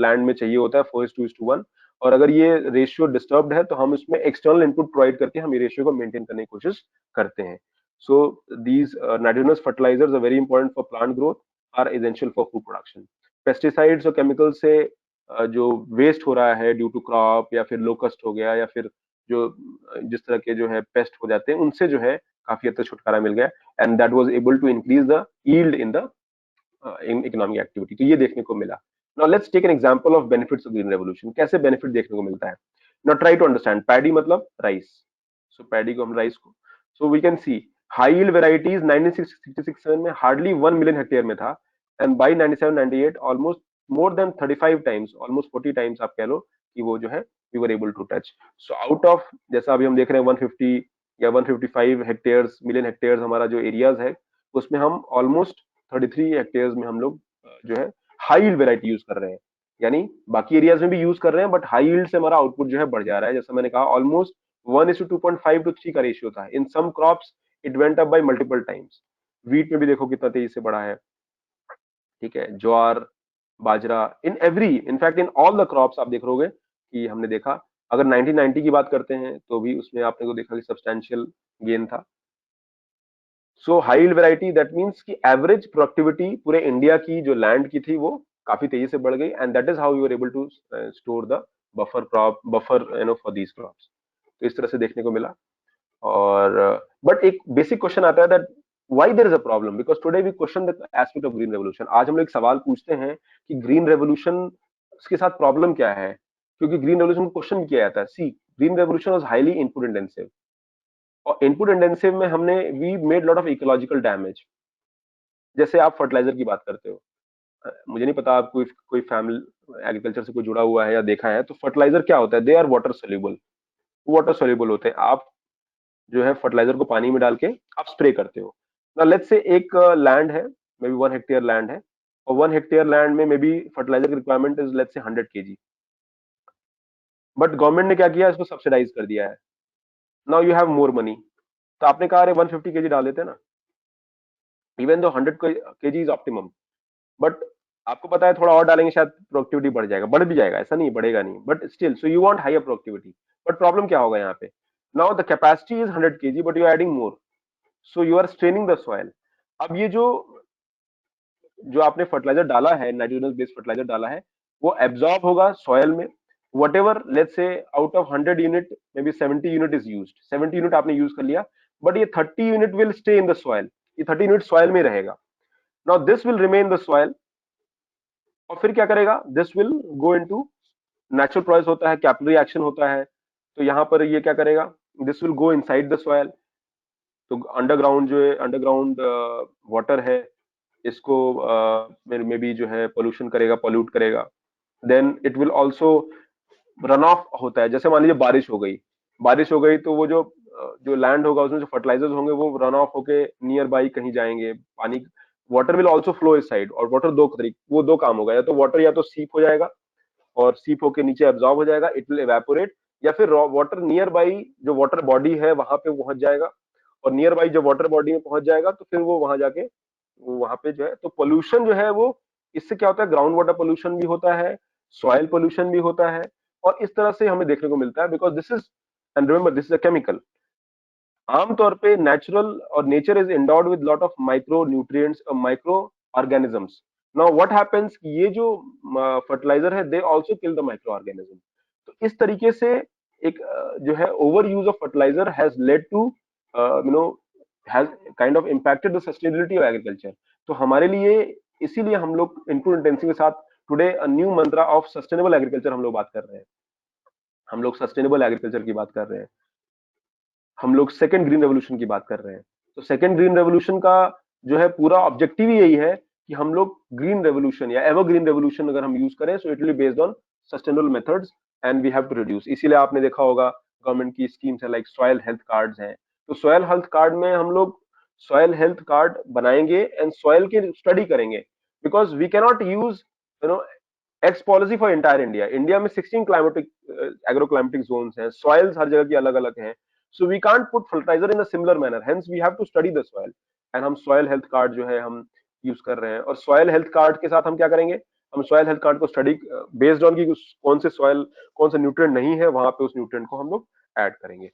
लैंड में चाहिए होता है 4:1, और अगर ये रेशियो डिस्टर्ब्ड है तो हम इसमें एक्सटर्नल इनपुट प्रोवाइड करके हम ये रेशियो को मेंटेन करने की कोशिश करते हैं। So these nitrogenous fertilizers are very important for plant growth, are essential for food production. Pesticides और केमिकल से जो वेस्ट हो रहा है ड्यू टू क्रॉप, या फिर लोकस्ट हो गया, या फिर जो जिस तरह के जो है पेस्ट हो जाते हैं, उनसे जो है काफी हद तक छुटकारा मिल गया, and that was able to increase the yield in the in economic activity. तो ये देखने को मिला। Now let's take an example of benefits of green revolution. कैसे बेनिफिट देखने को मिलता है? Now try to understand. Paddy मतलब राइस, सो पैडी को हम राइस को, so we can see high yield varieties 1966 में हार्डली 1 मिलियन हेक्टेयर में था, and by 97-98 almost more than 35 times, almost 40 times आप कह लो कि वो जो है we were able to touch. So out of, जैसा अभी हम देख रहे हैं 150 या 155 हेक्टेयर्स, मिलियन हेक्टेयर्स हमारा जो एरियाज है, उसमें हम ऑलमोस्ट 33 हेक्टेयर्स में हम लोग जो है हाई यील्ड वेराइटी यूज कर रहे हैं। यानी बाकी एरियाज में भी यूज कर रहे हैं, बट हाई यील्ड से हमारा आउटपुट जो है बढ़ जा रहा है। जैसा मैंने कहा, ऑलमोस्ट 1:2.5 to 3 का रेशियो था। In some crops it went up by multiple times. Wheat में भी देखो कितना तेजी से बढ़ा है, ठीक है, jowar, bajra, in every, in fact in all the crops आप देख रहोगे कि हमने देखा। अगर 1990 की बात करते हैं तो भी उसमें आपने को देखा कि सब्सटैंशियल गेन था। So high yield variety that means कि एवरेज प्रोडक्टिविटी पूरे इंडिया की जो लैंड की थी वो काफी तेजी से बढ़ गई, and that is how you are able to store the buffer crop, buffer for these crops. तो इस तरह से देखने को मिला। और बट एक बेसिक क्वेश्चन आता है that why there is a problem, because today we question the aspect of green revolution. आज हम लोग एक सवाल पूछते हैं कि ग्रीन रेवोल्यूशन के साथ प्रॉब्लम क्या है, क्योंकि ग्रीन रेवोल्यूशन को क्वेश्चन किया जाता है। See, green revolution was highly input intensive, और इनपुट इंटेंसिव में हमने we made lot of ecological damage. जैसे आप फर्टिलाइजर की बात करते हो, मुझे नहीं पता आप कोई फैमिली एग्रीकल्चर से कोई जुड़ा हुआ है या देखा है, तो फर्टिलाइजर क्या होता है, दे आर वाटर सोल्यूबल होते हैं। आप जो है फर्टिलाइजर को पानी में डाल के आप स्प्रे करते हो ना। लेट्स से एक लैंड है, मे बी 1 हेक्टेयर लैंड है, और 1 हेक्टेयर लैंड में मे बी फर्टिलाइजर की requirement is let's say 100 kg, but government ने क्या किया, इसको सब्सिडाइज कर दिया है। Now you have more money, तो आपने कहा अरे 150 kg डाल देते हैं ना, even though 100 kg is optimum, but आपको पता है थोड़ा और डालेंगे शायद प्रोडक्टिविटी बढ़ जाएगा, बढ़ भी जाएगा, ऐसा नहीं बढ़ेगा नहीं, but still so you want higher productivity. But problem क्या होगा यहाँ पे, now the capacity is 100 kg but you are adding more, so you are straining the soil. अब ये जो जो आपने फर्टिलाइजर डाला है, नाइट्रोजन बेस्ड फर्टिलाइजर डाला है, वो एब्जॉर्ब होगा सॉइल में, what ever let's say out of 100 unit may be 70 unit is used, 70 unit आपने यूज कर लिया, बट ये 30 unit will stay in the soil, ये 30 यूनिट सॉइल में रहेगा। Now this will remain the soil, और फिर क्या करेगा, this will go into natural process होता है, कैपिलरी एक्शन होता है, तो यहाँ पर ये क्या करेगा, this will go inside the soil. तो अंडरग्राउंड जो है, अंडरग्राउंड वाटर है, इसको मे बी जो है पोल्यूशन करेगा, पॉल्यूट करेगा। Then it will also run off होता है, जैसे मान लीजिए बारिश हो गई तो वो जो लैंड होगा उसमें जो फर्टिलाइजर्स होंगे वो रन ऑफ होके नियर बाई कहीं जाएंगे, पानी वाटर विल ऑल्सो फ्लो इस साइड, और वाटर दो काम होगा, या तो वाटर या तो सीप हो जाएगा और सीप होके नीचे एब्जॉर्ब हो जाएगा, इट विल एवेपोरेट, या फिर वाटर नियर बाई जो वाटर बॉडी है वहां पे पहुंच जाएगा, और नियर बाई जब वाटर बॉडी में पहुंच जाएगा तो फिर वो वहां जाके वो वहां पे जो है, तो पोल्यूशन जो है वो इससे क्या होता है, ग्राउंड वाटर पोल्यूशन भी होता है, सॉइल पोल्यूशन भी होता है, और इस तरह से हमें देखने को मिलता है, because this is, and remember this is a chemical. आमतौर पे नेचुरल और nature is endowed with lot of micro nutrients और micro organisms. Now what happens, ये जो फर्टिलाइजर है they also kill the micro organism. तो इस तरीके से एक जो है over use of fertiliser has led to you know has kind of impacted the sustainability of agriculture. तो हमारे लिए इसीलिए हम लोग इनपुट इंटेंसिव के साथ today a new Mantra of sustainable agriculture हम लोग बात कर रहे हैं, हम लोग सस्टेनेबल एग्रीकल्चर की बात कर रहे हैं, हम लोग सेकेंड ग्रीन रेवोल्यूशन की बात कर रहे हैं। तो सेकेंड ग्रीन रेवोल्यूशन का जो है पूरा ऑब्जेक्टिव ही यही है कि हम लोग ग्रीन रेवोल्यूशन या एवर ग्रीन रेवोल्यूशन अगर हम यूज करें, so it will be based on sustainable methods, and we have to reduce. इसीलिए आपने देखा होगा गवर्नमेंट की स्कीम्स है, लाइक सॉयल हेल्थ कार्ड्स हैं, तो सॉयल हेल्थ कार्ड में हम लोग सॉयल हेल्थ कार्ड बनाएंगे एंड सॉयल की स्टडी करेंगे, because we cannot use you know X policy for entire India. India में 16 क्लाइमेटिक एग्रो क्लाइमेटिक जोन्स हैं, सॉइल्स हर जगह की अलग अलग हैं, so we can't put fertilizer in a similar manner, hence we have to study the soil, and हम soil health card जो है हम यूज कर रहे हैं। और सॉइल हेल्थ कार्ड के साथ हम क्या करेंगे, हम सॉइल हेल्थ कार्ड को स्टडी बेस्ड ऑन की कौन से सॉइल कौन सा न्यूट्रिएंट नहीं है वहां पे उस न्यूट्रिएंट को हम लोग ऐड करेंगे।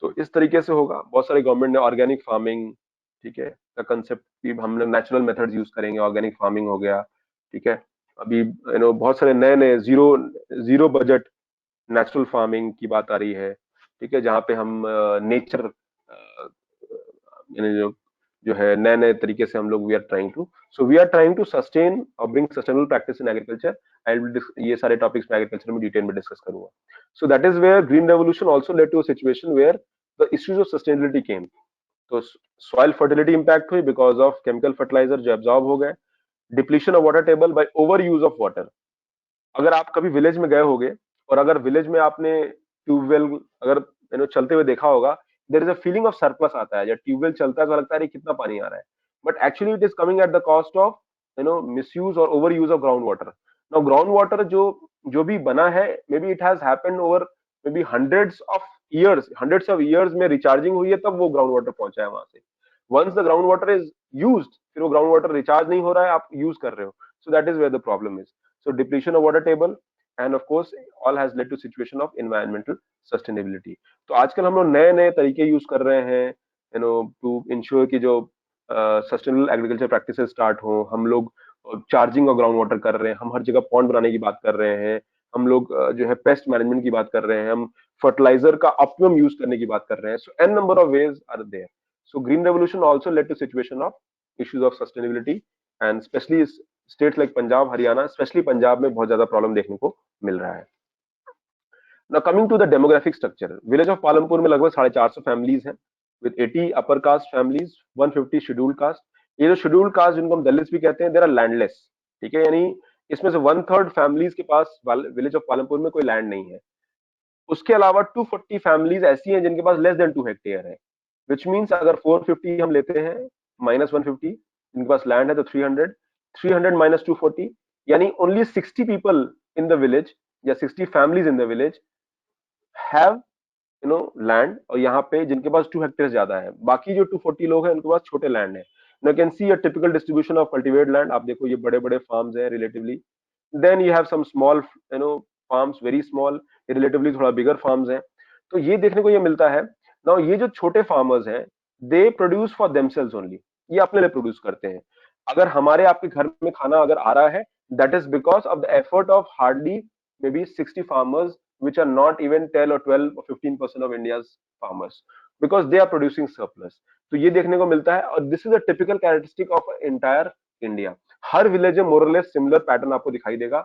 तो इस तरीके से होगा। बहुत सारे गवर्नमेंट ने ऑर्गेनिक फार्मिंग, ठीक है, का कंसेप्ट भी हम लोग नेचुरल मेथड्स यूज करेंगे, ऑर्गेनिक फार्मिंग हो गया, ठीक है। अभी बहुत सारे नए नए zero zero budget natural farming की बात आ रही है, ठीक है, जहाँ पे हम नेचर यानी जो है नए नए तरीके से हम लोग we are trying to sustain और bring sustainable practice in agriculture. ये सारे टॉपिक्स मैं एग्रीकल्चर में डिटेल में डिस्कस करूंगा। So that is where green revolution also led to a situation where the issues of sustainability came. तो soil fertility impact हुई because of chemical fertiliser जो absorb हो गए, depletion of water table by over use of water. अगर आप कभी village में गए होगे और अगर विलेज में आपने ट्यूबवेल अगर चलते हुए देखा होगा, there is a feeling of surplus आता है, जब ट्यूबवेल चलता है तो लगता है अरे कितना पानी आ रहा है, but actually it is coming at the cost of misuse और over use of ground water. Now ground water जो जो भी बना है, maybe it has happened over maybe hundreds of years में रिचार्जिंग हुई है, तब वो ग्राउंड वाटर पहुंचा है वहां से। Once the ground water is used, फिर वो ग्राउंड वाटर रिचार्ज नहीं हो रहा है, आप यूज कर रहे हो, so that is where the problem is. So depletion of water table, and of course all has led to situation of environmental sustainability। तो आजकल हम लोग नए नए तरीके यूज कर रहे हैं टू इंश्योर कि जो सस्टेनेबल एग्रीकल्चर प्रैक्टिसेस स्टार्ट हो। हम लोग चार्जिंग ऑफ ग्राउंड वाटर कर रहे हैं, हम हर जगह पॉन्ड बनाने की बात कर रहे हैं, हम लोग जो है पेस्ट मैनेजमेंट की बात कर रहे हैं, हम फर्टिलाइजर का ऑप्टिमम यूज करने की बात कर रहे हैं। So n number of ways are there. So green revolution also led to situation of issues of sustainability, and specially states like Punjab, Haryana, specially Punjab में बहुत ज्यादा प्रॉब्लम देखने को मिल रहा है। Now coming to the demographic structure, village of Palampur में लगभग 450 फैमिलीज हैं, with 80 upper caste families, 150 scheduled caste. ये जो शेड्यूल्ड कास्ट जिनको हम दलित्स भी कहते हैं, देर आर लैंडलेस, ठीक है, यानी इसमें से 1/3 फैमिलीज के पास विलेज ऑफ पालमपुर में कोई लैंड नहीं है। उसके अलावा 240 फैमिलीज ऐसी हैं जिनके पास लेस देन 2 हेक्टेयर है, विच मीन्स अगर 450 हम लेते हैं माइनस 150, जिनके पास लैंड है तो 300, 300 माइनस 240, यानी only 60 people in the village या 60 families in the village have land, और यहाँ पे जिनके पास 2 हेक्टेयर ज्यादा है, बाकी जो 240 लोग हैं उनके पास छोटे लैंड है। You can see a typical distribution of cultivated land. आप देखो ये बड़े बड़े फार्म्स हैं relatively, then you have some small farms, very small, relatively थोड़ा बिगर फार्म्स हैं। तो ये देखने को ये मिलता है। नाउ ये जो छोटे फार्मर्स हैं, they produce for themselves only, ये अपने लिए प्रोड्यूस करते हैं। अगर हमारे आपके घर में खाना अगर आ रहा है, that is because of the effort of hardly may be 60 farmers which are not even 10 or 12 or 15% of India's farmers, because they are producing surplus. तो ये देखने को मिलता है, और this is a typical characteristic of entire India. हर village में more और लेस सिमिलर पैटर्न आपको दिखाई देगा।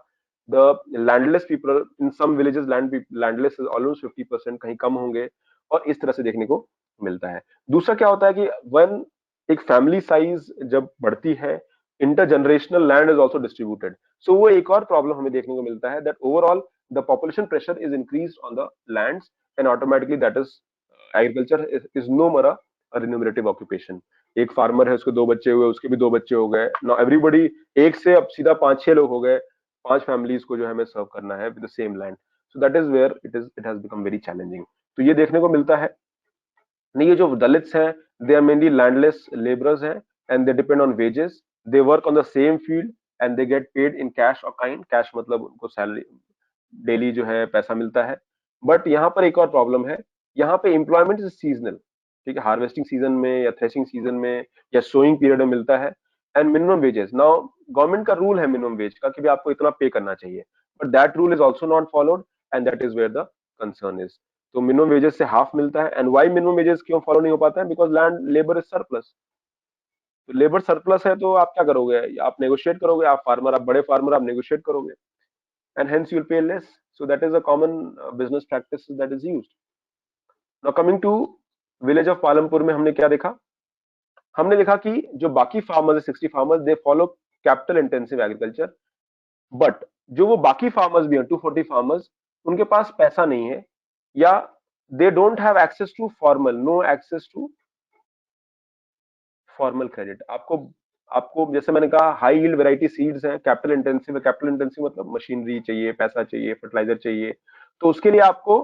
The landless people in some villages, landless is almost 50%, कहीं कम होंगे, और इस तरह से देखने को मिलता है। दूसरा क्या होता है कि वन एक फैमिली साइज जब बढ़ती है, intergenerational land is also distributed, so वो एक और प्रॉब्लम हमें देखने को मिलता है, that overall the population pressure is increased on the lands, and automatically that is agriculture is no more a remunerative occupation. एक फार्मर है, उसके 2 बच्चे हुए, उसके भी 2 बच्चे हो गए, नाउ एवरीबॉडी एक से अब सीधा 5-6 लोग हो गए, 5 फैमिलीज को जो है हमें सर्व करना है with the same land. So that is where it has become very challenging. तो ये देखने को मिलता है। नहीं, ये जो दलित्स हैं, they are mainly landless labourers हैं, and they depend on wages, they work on the same field and they get paid in cash और काइंड। कैश मतलब उनको सैलरी, डेली जो है पैसा मिलता है। बट यहाँ पर एक और प्रॉब्लम है, यहाँ पे एम्प्लॉयमेंट इज सीजनल, ठीक है, हार्वेस्टिंग सीजन में या थ्रेशिंग सीजन में या सोइंग पीरियड में मिलता है। And minimum wages, now government का रूल है मिनिमम वेज का कि भी आपको इतना पे करना चाहिए, but that rule is also not followed, and that is where the concern is. तो मिनिमम वेजेस से हाफ मिलता है। एंड वाई मिनिमम वेजेस क्यों फॉलो नहीं हो पाता है? Because land labour is surplus. तो लेबर सरप्लस है तो आप क्या करोगे? आप नेगोशिएट करोगे, आप फार्मर, आप बड़े फार्मर, आप नेगोशिएट करोगे, and hence you'll pay less. So that is a common business practice that is used. Now coming to village of Palampur में हमने क्या देखा? हमने देखा कि जो बाकी फार्मर्स है, 60 farmers, they follow capital intensive agriculture, but जो वो बाकी फार्मर्स भी हैं, 240 फार्मर्स, उनके पास पैसा नहीं है, या they don't have access to formal, no access to formal credit. आपको आपको जैसे मैंने कहा, हाई यील्ड वैरायटी सीड्स हैं, कैपिटल इंटेंसिव है। कैपिटल इंटेंसिव मतलब मशीनरी चाहिए, पैसा चाहिए, फर्टिलाइजर चाहिए, तो उसके लिए आपको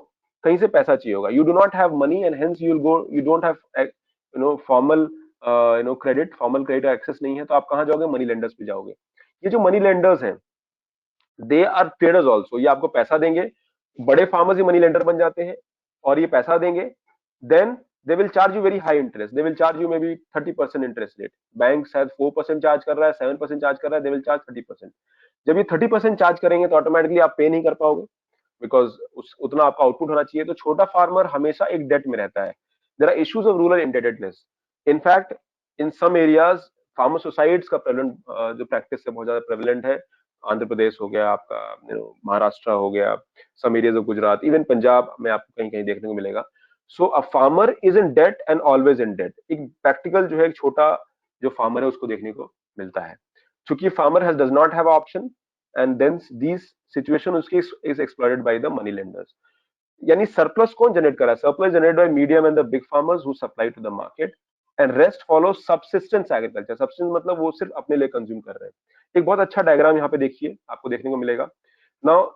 कहीं से पैसा चाहिए होगा। You do not have money and hence you will go, you don't have formal credit, formal credit access नहीं है, तो आप कहाँ जाओगे? मनी लेंडर्स पे जाओगे। ये जो मनी लेंडर्स हैं, दे आर ट्रेडर्स ऑल्सो, ये आपको पैसा देंगे, बड़े फार्मर्स ही मनी लेंडर बन जाते हैं, और ये पैसा देंगे, then they will charge you very high interest, they will charge you maybe 30% interest rate। Bank शायद 4% चार्ज कर रहा है, 7% चार्ज कर रहा है, they will charge 30%। जब ये 30% चार्ज करेंगे तो ऑटोमेटिकली आप पे नहीं कर पाओगे, बिकॉज उतना आपका आउटपुट होना चाहिए। तो छोटा फार्मर हमेशा एक डेट में रहता है। There are issues of rural indebtedness. In fact in some areas farmer suicides का प्रेवलेंट जो प्रैक्टिस है बहुत ज्यादा प्रेवलेंट है। आंध्र प्रदेश हो गया आपका, महाराष्ट्र हो गया, some areas of Gujarat, even Punjab में आपको कहीं कहीं देखने को मिलेगा। So a farmer is in debt and always in debt. एक प्रैक्टिकल जो है, एक छोटा जो फार्मर है उसको देखने को मिलता है, क्योंकि farmer has does not have option, and then these situation उसकी is exploited by the money lenders. यानी सरप्लस कौन जनरेट कर रहा है? Surplus generate by medium and the big farmers who supply to the market, and rest follow subsistence agriculture. Subsistence मतलब वो सिर्फ अपने लिए कंज्यूम कर रहे हैं। एक बहुत अच्छा डायग्राम यहाँ पे देखिए, आपको देखने को मिलेगा। नाउ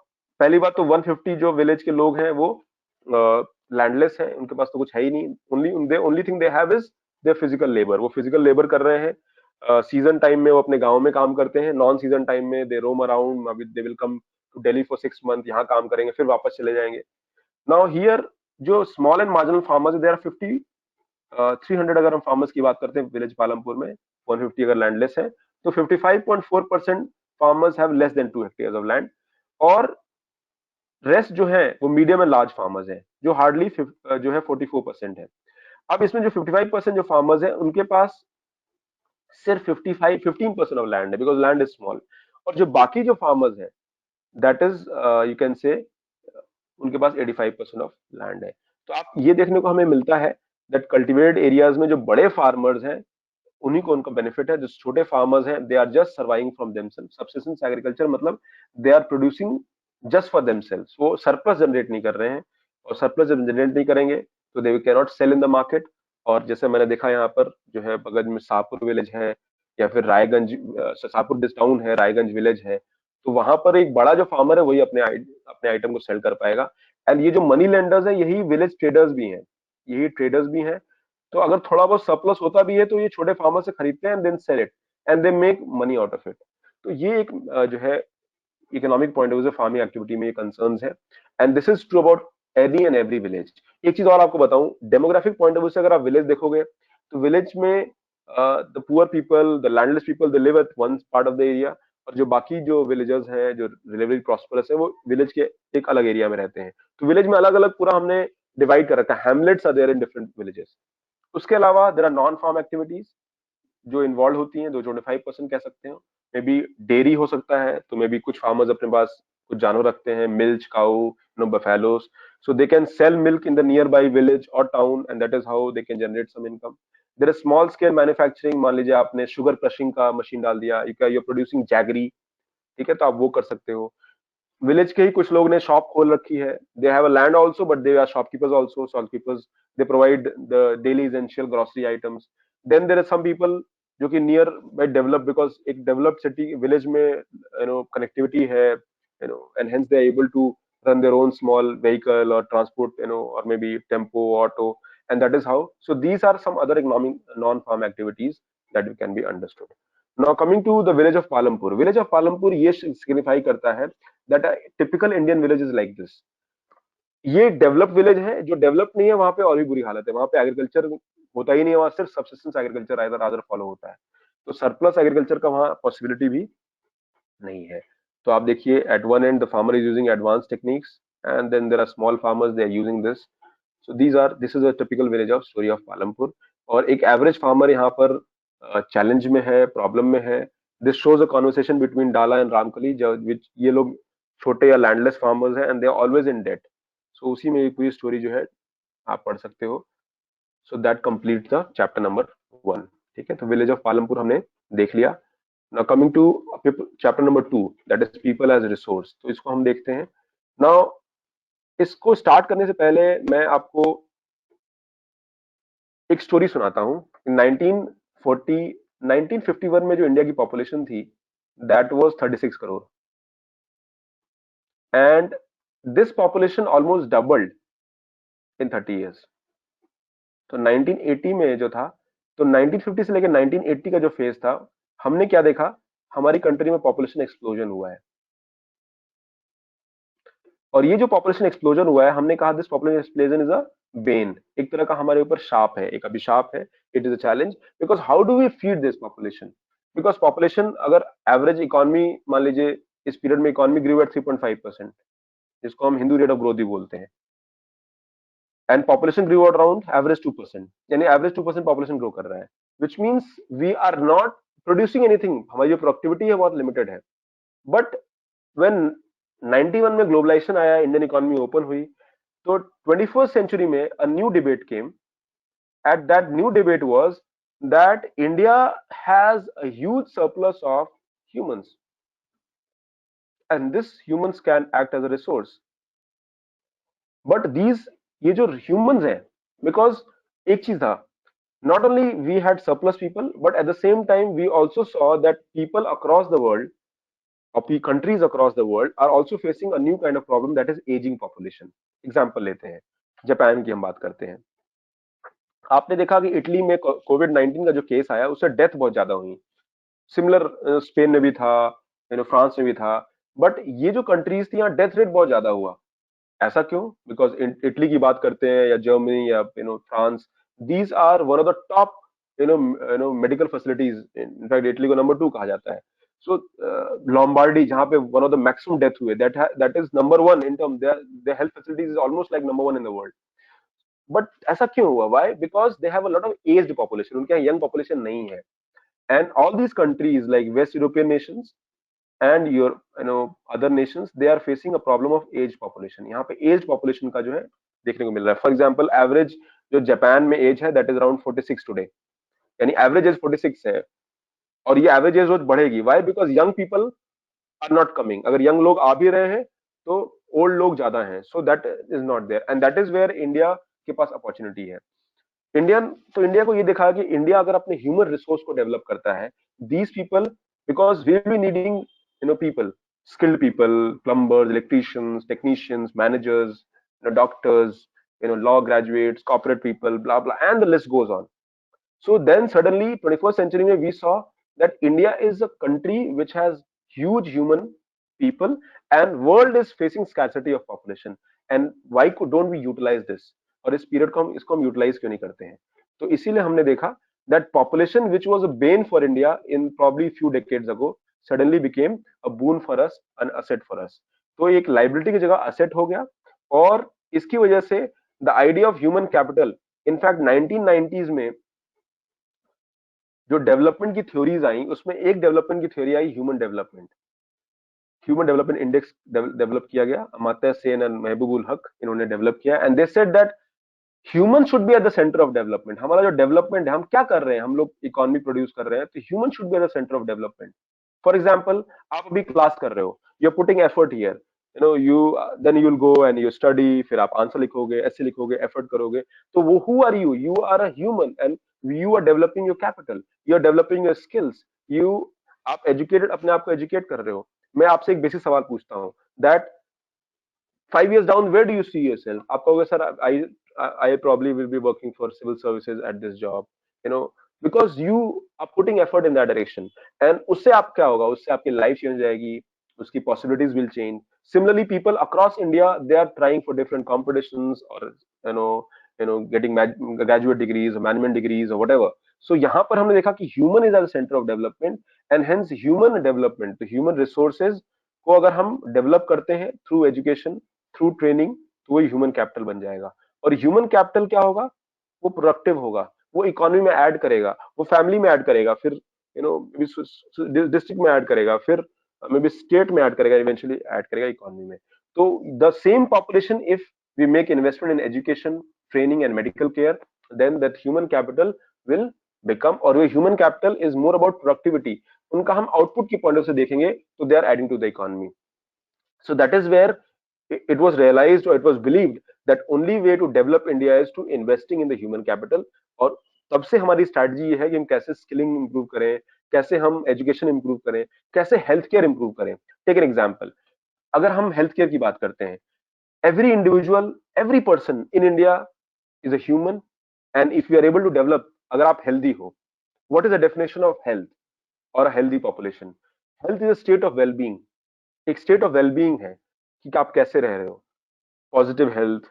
पहली बात तो 150 जो विलेज के लोग हैं वो लैंडलेस हैं, उनके पास तो कुछ है ही नहीं। Only thing they have is their physical labour. वो फिजिकल लेबर कर रहे हैं। सीजन टाइम में वो अपने गांव में काम करते हैं, नॉन सीजन टाइम में they roam around, they will come to Delhi for 6 month, यहाँ काम करेंगे, फिर वापस चले जाएंगे। नाउ हियर जो small and marginal farmers, there are 300 अगर हम फार्मर्स की बात करते हैं विलेज पालमपुर में, 150 अगर लैंडलेस है, तो 55.4% farmers have less than 2 hectares of land, और रेस्ट जो है वो मीडियम एंड लार्ज फार्मर्स हैं, जो हार्डली जो है 44% है। अब इसमें जो 55% जो फार्मर्स हैं, उनके पास सिर्फ 15% ऑफ लैंड है, बिकॉज लैंड इज स्मॉल। और जो बाकी जो फार्मर्स हैं, दैट इज यू कैन से उनके पास 85% ऑफ लैंड है। तो आप ये देखने को हमें मिलता है दैट कल्टिवेटेड एरियाज में जो बड़े फार्मर्स हैं, उन्हीं को उनका बेनिफिट है। जो छोटे फार्मर्स हैं, they are just surviving from themself. Subsistence agriculture मतलब they are producing just for themself, वो सरप्लस जनरेट नहीं कर रहे हैं, और सरप्लस जब जनरेट नहीं करेंगे तो they can not sell in the market. और जैसे मैंने देखा यहाँ पर जो है बगल में शाहपुर विलेज है, या फिर रायगंज, शाहपुर डिस्ट्रिक्ट टाउन है, रायगंज विलेज है, तो वहां पर एक बड़ा जो फार्मर है वही अपने आइटम को सेल कर पाएगा। एंड ये जो मनी लेंडर्स है यही विलेज ट्रेडर्स भी हैं, यही ट्रेडर्स भी हैं। तो अगर थोड़ा बहुत सरप्लस होता भी है तो ये छोटे फार्मर से खरीदते हैं and then sell it and they make money out of it. तो ये एक जो है इकोनॉमिक पॉइंट ऑफ व्यू से फार्मिंग एक्टिविटी में ये कंसर्न्स है। And this is true about any and every village. एक चीज और आपको बताऊं, डेमोग्राफिक पॉइंट ऑफ व्यू से अगर आप विलेज देखोगे तो विलेज में the poor people, the landless people, they live at one part of the area, और जो बाकी जो विलेजर्स हैं, जो रिलेटिवली प्रॉस्परस है, वो विलेज के एक अलग एरिया में रहते हैं। तो विलेज में अलग अलग पूरा हमने डिवाइड कर रखा है, hamlets are there in different villages. उसके अलावा there are non farm activities जो इन्वॉल्व होती हैं, 2-25% कह सकते हो। मे बी डेयरी हो सकता है, तो मे बी कुछ फार्मर्स अपने पास कुछ जानवर रखते हैं, milch cow, buffaloes, so they can sell milk in the nearby village or town, and that is how they can generate some income. There is small scale manufacturing, मान लीजिए आपने sugar crushing का machine डाल दिया, you're producing jaggery, ठीक है, तो आप वो कर सकते हो। विलेज के ही कुछ लोग ने शॉप खोल रखी है, they have a land also but they are shopkeepers also, shopkeepers, they provide the daily essential grocery items. Then there are some people जो कि नियर बाय डेवलप, बिकॉज एक डेवलप्ड सिटी विलेज में connectivity है, and hence they are able to run their own small vehicle or transport, or maybe tempo, auto, and that is how. So these are some other economic non-farm activities that can be understood. Now coming to the village of Palampur. Village of Palampur ये signify करता है that a typical Indian village is like this. ये develop village है, जो develop नहीं है वहां पे और भी बुरी हालत है, वहां पे एग्रीकल्चर होता ही नहीं है, वहां सिर्फ सब्सिस्टेंस एग्रीकल्चर आदर फॉलो होता है। तो सरप्लस एग्रीकल्चर का वहां पॉसिबिलिटी भी नहीं है। तो आप देखिए, at one end the farmer is using advance techniques, and then there are small farmers, they are using this. So this is a typical village of story of Palampur. और एक एवरेज फार्मर यहाँ पर चैलेंज में है, problem में है। This shows a conversation between Dala and Ramkali, which ये लोग छोटे या लैंडलेस फार्मर्स हैं, and they are always in debt. So उसी में ये पूरी स्टोरी जो है आप पढ़ सकते हो। So that complete the chapter number 1। ठीक है, तो विलेज ऑफ पालमपुर हमने देख लिया। Now coming to chapter number 2, that is people as resource, तो इसको हम देखते हैं। Now इसको स्टार्ट करने से पहले मैं आपको एक स्टोरी सुनाता हूँ। 1951 में जो इंडिया की पॉपुलेशन थी, that was 36 crore, and this population almost doubled in 30 years. तो 1980 में जो था, तो 1950 से लेकर 1980 का जो फेज था, हमने क्या देखा, हमारी कंट्री में पॉपुलेशन एक्सप्लोजन हुआ है। और ये जो पॉपुलेशन एक्सप्लोजन हुआ है, हमने कहा this population explosion is a Ben, एक तरह का हमारे ऊपर शाप है, एक अभिशाप है। It is a challenge, because how do we feed this population? Because population, अगर एवरेज इकोनॉमी मान लीजिए इस पीरियड में इकोनॉमी ग्रो एट 3.5%, जिसको हम हिंदू रेट ऑफ ग्रोथ भी बोलते हैं, and population grow at around average 2%, यानी एवरेज 2% पॉपुलेशन ग्रो कर रहा है, which means we are not producing anything, हमारी जो प्रोडक्टिविटी है बहुत लिमिटेड है। बट व्हेन 91 में ग्लोबलाइजेशन आया, इंडियन इकोनॉमी ओपन हुई, तो 21st सेंचुरी में a new debate came. At that new debate was that India has a huge surplus of humans, and this humans can act as a resource. But these ये जो humans हैं, because एक चीज था, not only we had surplus people, but at the same time we also saw that people across the world, or countries across the world, are also facing a new kind of problem, that is aging population. Example लेते हैं, Japan की हम बात करते हैं। आपने देखा कि इटली में कोविड-19 का जो केस आया, उससे डेथ बहुत ज्यादा हुई। सिमिलर स्पेन में भी था, फ्रांस में भी था, बट ये जो कंट्रीज थी, यहाँ डेथ रेट बहुत ज्यादा हुआ। ऐसा क्यों? बिकॉज इटली की बात करते हैं, या जर्मनी, या France, these are one of the top medical facilities. In fact Italy को नंबर 2 कहा जाता है। सो लॉम्बार्डी, जहाँ पे one of the maximum death हुए, that is number 1 in term, their health facilities is almost like number 1 in the world. But ऐसा क्यों हुआ? Why? Because they have a lot of aged population, उनके यहाँ young population नहीं है। And all these countries like west European nations and your other nations, they are facing a problem of age population. यहाँ पे as population का जो है देखने को मिल रहा है। फॉर एग्जाम्पल, एवरेज जो जापान में एज है, दैट इज अराउंड 46 टुडे, यानी एवरेज एज 46 है, और ये एवरेज एज रोज बढ़ेगी। Why? Because young people are not coming. अगर यंग लोग आ भी रहे हैं तो ओल्ड लोग ज्यादा हैं, so that is not there, and that is where India के पास अपॉर्चुनिटी है। इंडिया को ये देखा कि इंडिया अगर अपने ह्यूमन रिसोर्स को डेवलप करता है, these people, because we be needing people, skilled people, plumbers, electricians, technicians, managers, doctors, law graduates, corporate people, blah blah, and the list goes on. So then suddenly 21st century mein we saw that India is a country which has huge human people, and world is facing scarcity of population, and why don't we utilize this? और इस period को हम इसको हम utilise क्यों नहीं करते हैं? तो इसीलिए हमने देखा that population which was a bane for India in probably few decades ago suddenly became a boon for us, an asset for us. तो एक लाइबिलिटी की जगह असेट हो गया, और इसकी वजह से the idea of human capital, in fact 1990s में जो डेवलपमेंट की थ्योरीज आई, उसमें एक डेवलपमेंट की थ्योरी आई ह्यूमन डेवलपमेंट इंडेक्स डेवलप किया गया, अमात्या सेन एंड महबूबुल हक इन्होंने डेवलप किया, and they said that human should be at the centre of development. हमारा जो डेवलपमेंट है, हम क्या कर रहे हैं, हम लोग इकोनॉमी प्रोड्यूस कर रहे हैं, तो human should be at the centre of development. For example, आप अभी क्लास कर रहे हो, you are putting effort here, you then you will go and you study, फिर आप आंसर लिखोगे, ऐसे लिखोगे, एफर्ट करोगे, तो वो who are you are a human, and you are developing your capital, you are developing your skills, you आप educated, अपने आप को एजुकेट कर रहे हो। मैं आपसे एक बेसिक सवाल पूछता हूँ that 5 years down, where do you see yourself? आप कहोगे sir, I probably will be working for civil services at this job, because you are putting effort in that direction. And उससे आप क्या होगा, उससे आपकी लाइफ चेंज जाएगी, उसकी possibilities will change. Similarly, people across India, they are trying for different competitions, or getting graduate degrees or management degrees or whatever. So यहाँ पर हमने देखा कि human is at the center of development, and hence human development, तो human resources को अगर हम develop करते हैं थ्रू एजुकेशन, थ्रू ट्रेनिंग, तो वही ह्यूमन कैपिटल बन जाएगा। और ह्यूमन कैपिटल क्या होगा? वो प्रोडक्टिव होगा, वो इकोनॉमी में ऐड करेगा, वो फैमिली में ऐड करेगा, फिर डिस्ट्रिक्ट में ऐड करेगा, फिर मे बी स्टेट में ऐड करेगा, इवेंचुअली ऐड करेगा इकोनॉमी में। तो the same population, if we make investment in education, training and medical care, then that human capital will become, और वो human capital is more about productivity. उनका हम output की पॉइंट ऑफ से देखेंगे तो they are adding to the economy. So that is where it was realized, or it was believed, that only way to develop India is to investing in the human capital। और तब से हमारी strategy ये है कि हम कैसे skilling improve करें, कैसे हम एजुकेशन इंप्रूव करें, कैसे हेल्थ केयर इंप्रूव करें। टेक एन एग्जांपल, अगर हम हेल्थ केयर की बात करते हैं, every individual, every person in India is a human, and if you are able to develop, अगर आप हेल्दी हो, what is the definition of health or a healthy population? Health is a state of well-being। एक state of wellbeing है कि आप कैसे रह रहे हो, positive health,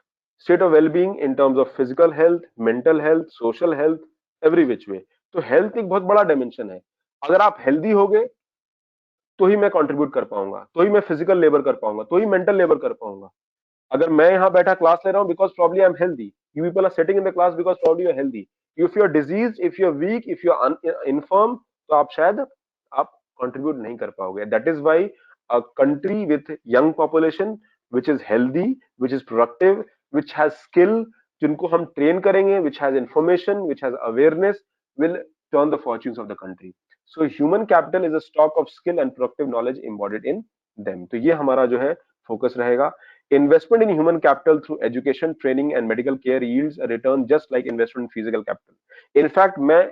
state of wellbeing in terms of physical health, mental health, social health, every which way. तो health एक बहुत बड़ा डायमेंशन है। अगर आप हेल्दी होगे तो ही मैं कंट्रीब्यूट कर पाऊंगा, तो ही मैं फिजिकल लेबर कर पाऊंगा, तो ही मेंटल लेबर कर पाऊंगा। अगर मैं यहाँ बैठा क्लास ले रहा हूँ because probably I am healthy, you people are sitting in the class because probably you are healthy. If you are disease, if you are weak, if you are infirm, तो आप शायद आप कंट्रीब्यूट नहीं कर पाओगे। That is why a country with young population which is healthy, which is productive, which has skill, जिनको हम train करेंगे, which has information, which has awareness, will turn the fortunes of the country. So human capital is a stock of skill and productive knowledge embodied in them. तो ये हमारा जो है focus रहेगा। Investment in human capital through education, training and medical care yields a return just like investment in physical capital. In fact, मैं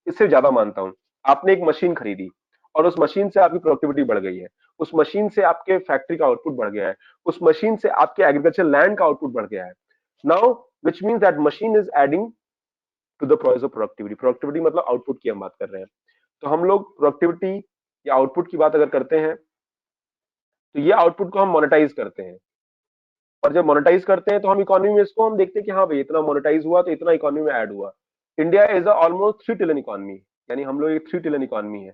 इससे ज्यादा मानता हूँ। आपने एक मशीन खरीदी और उस मशीन से आपकी प्रोडक्टिविटी बढ़ गई है, उस मशीन से आपके फैक्ट्री का आउटपुट बढ़ गया है, उस मशीन से आपके एग्रीकल्चर लैंड का आउटपुट बढ़ गया है। Now which means that machine is adding to the process of productivity. Productivity मतलब आउटपुट की हम बात कर रहे हैं। तो हम लोग प्रोडक्टिविटी या आउटपुट की बात अगर करते हैं, तो ये आउटपुट को हम मोनेटाइज करते हैं, और जब मोनेटाइज करते हैं तो हम इकोनॉमी में इसको हम देखते हैं कि हाँ भाई इतना मोनेटाइज हुआ तो इतना इकोनॉमी में ऐड हुआ। India is almost 3 trillion economy, यानी हम लोग एक 3 ट्रिलियन इकोनॉमी है।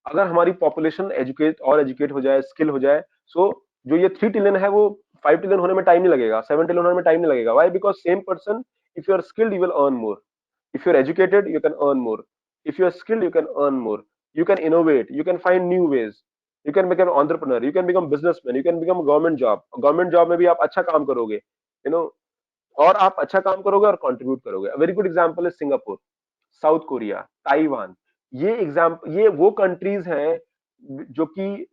अगर हमारी पॉपुलेशन एजुकेट हो जाए, स्किल हो जाए, सो जो ये 3 ट्रिलियन है वो 5 ट्रिलियन होने में टाइम नहीं लगेगा, 7 ट्रिलियन होने में टाइम नहीं लगेगा। Why? Because same person, if you are skilled you will earn more, if you are educated you can earn more, if you are skilled you can earn more, you can innovate, you can find new ways, you can become entrepreneur, you can become businessman, you can become government job में भी आप अच्छा काम करोगे, और आप अच्छा काम करोगे और कंट्रीब्यूट करोगे। Very good example is Singapore. South Korea, Taiwan, ये वो कंट्रीज हैं जो कि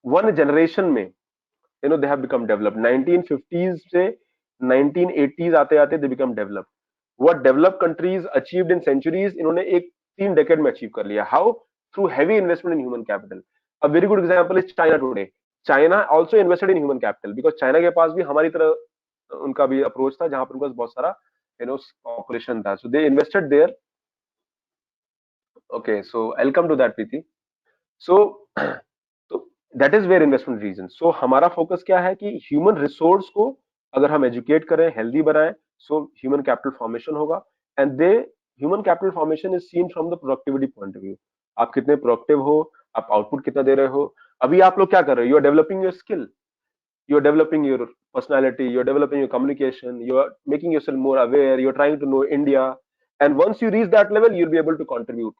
वन जनरेशन में they have become developed. 1950s से 1980s आते आते they become developed. What developed countries achieved in centuries, इन्होंने एक 3 डेकेड में अचीव कर लिया। How? Through heavy investment in human capital. A very good example is China today. China also invested in human capital because China के पास भी हमारी तरह उनका भी अप्रोच था, जहां पर उनके पास बहुत सारा पॉपुलेशन था, so they invested there. Okay, so I will come to that, Preeti. So तो that is where investment reason. So हमारा फोकस क्या है कि ह्यूमन रिसोर्स को अगर हम एजुकेट करें, हेल्दी बनाएं, सो ह्यूमन कैपिटल फॉर्मेशन होगा। And they human capital formation is seen from the productivity point of view. आप कितने प्रोडक्टिव हो, आप आउटपुट कितना दे रहे हो। अभी आप लोग क्या कर रहे हो? You are developing your skill, you are developing your personality, you are developing your communication, you are making yourself more aware, you are trying to know India. And once you reach that level, you'll be able to contribute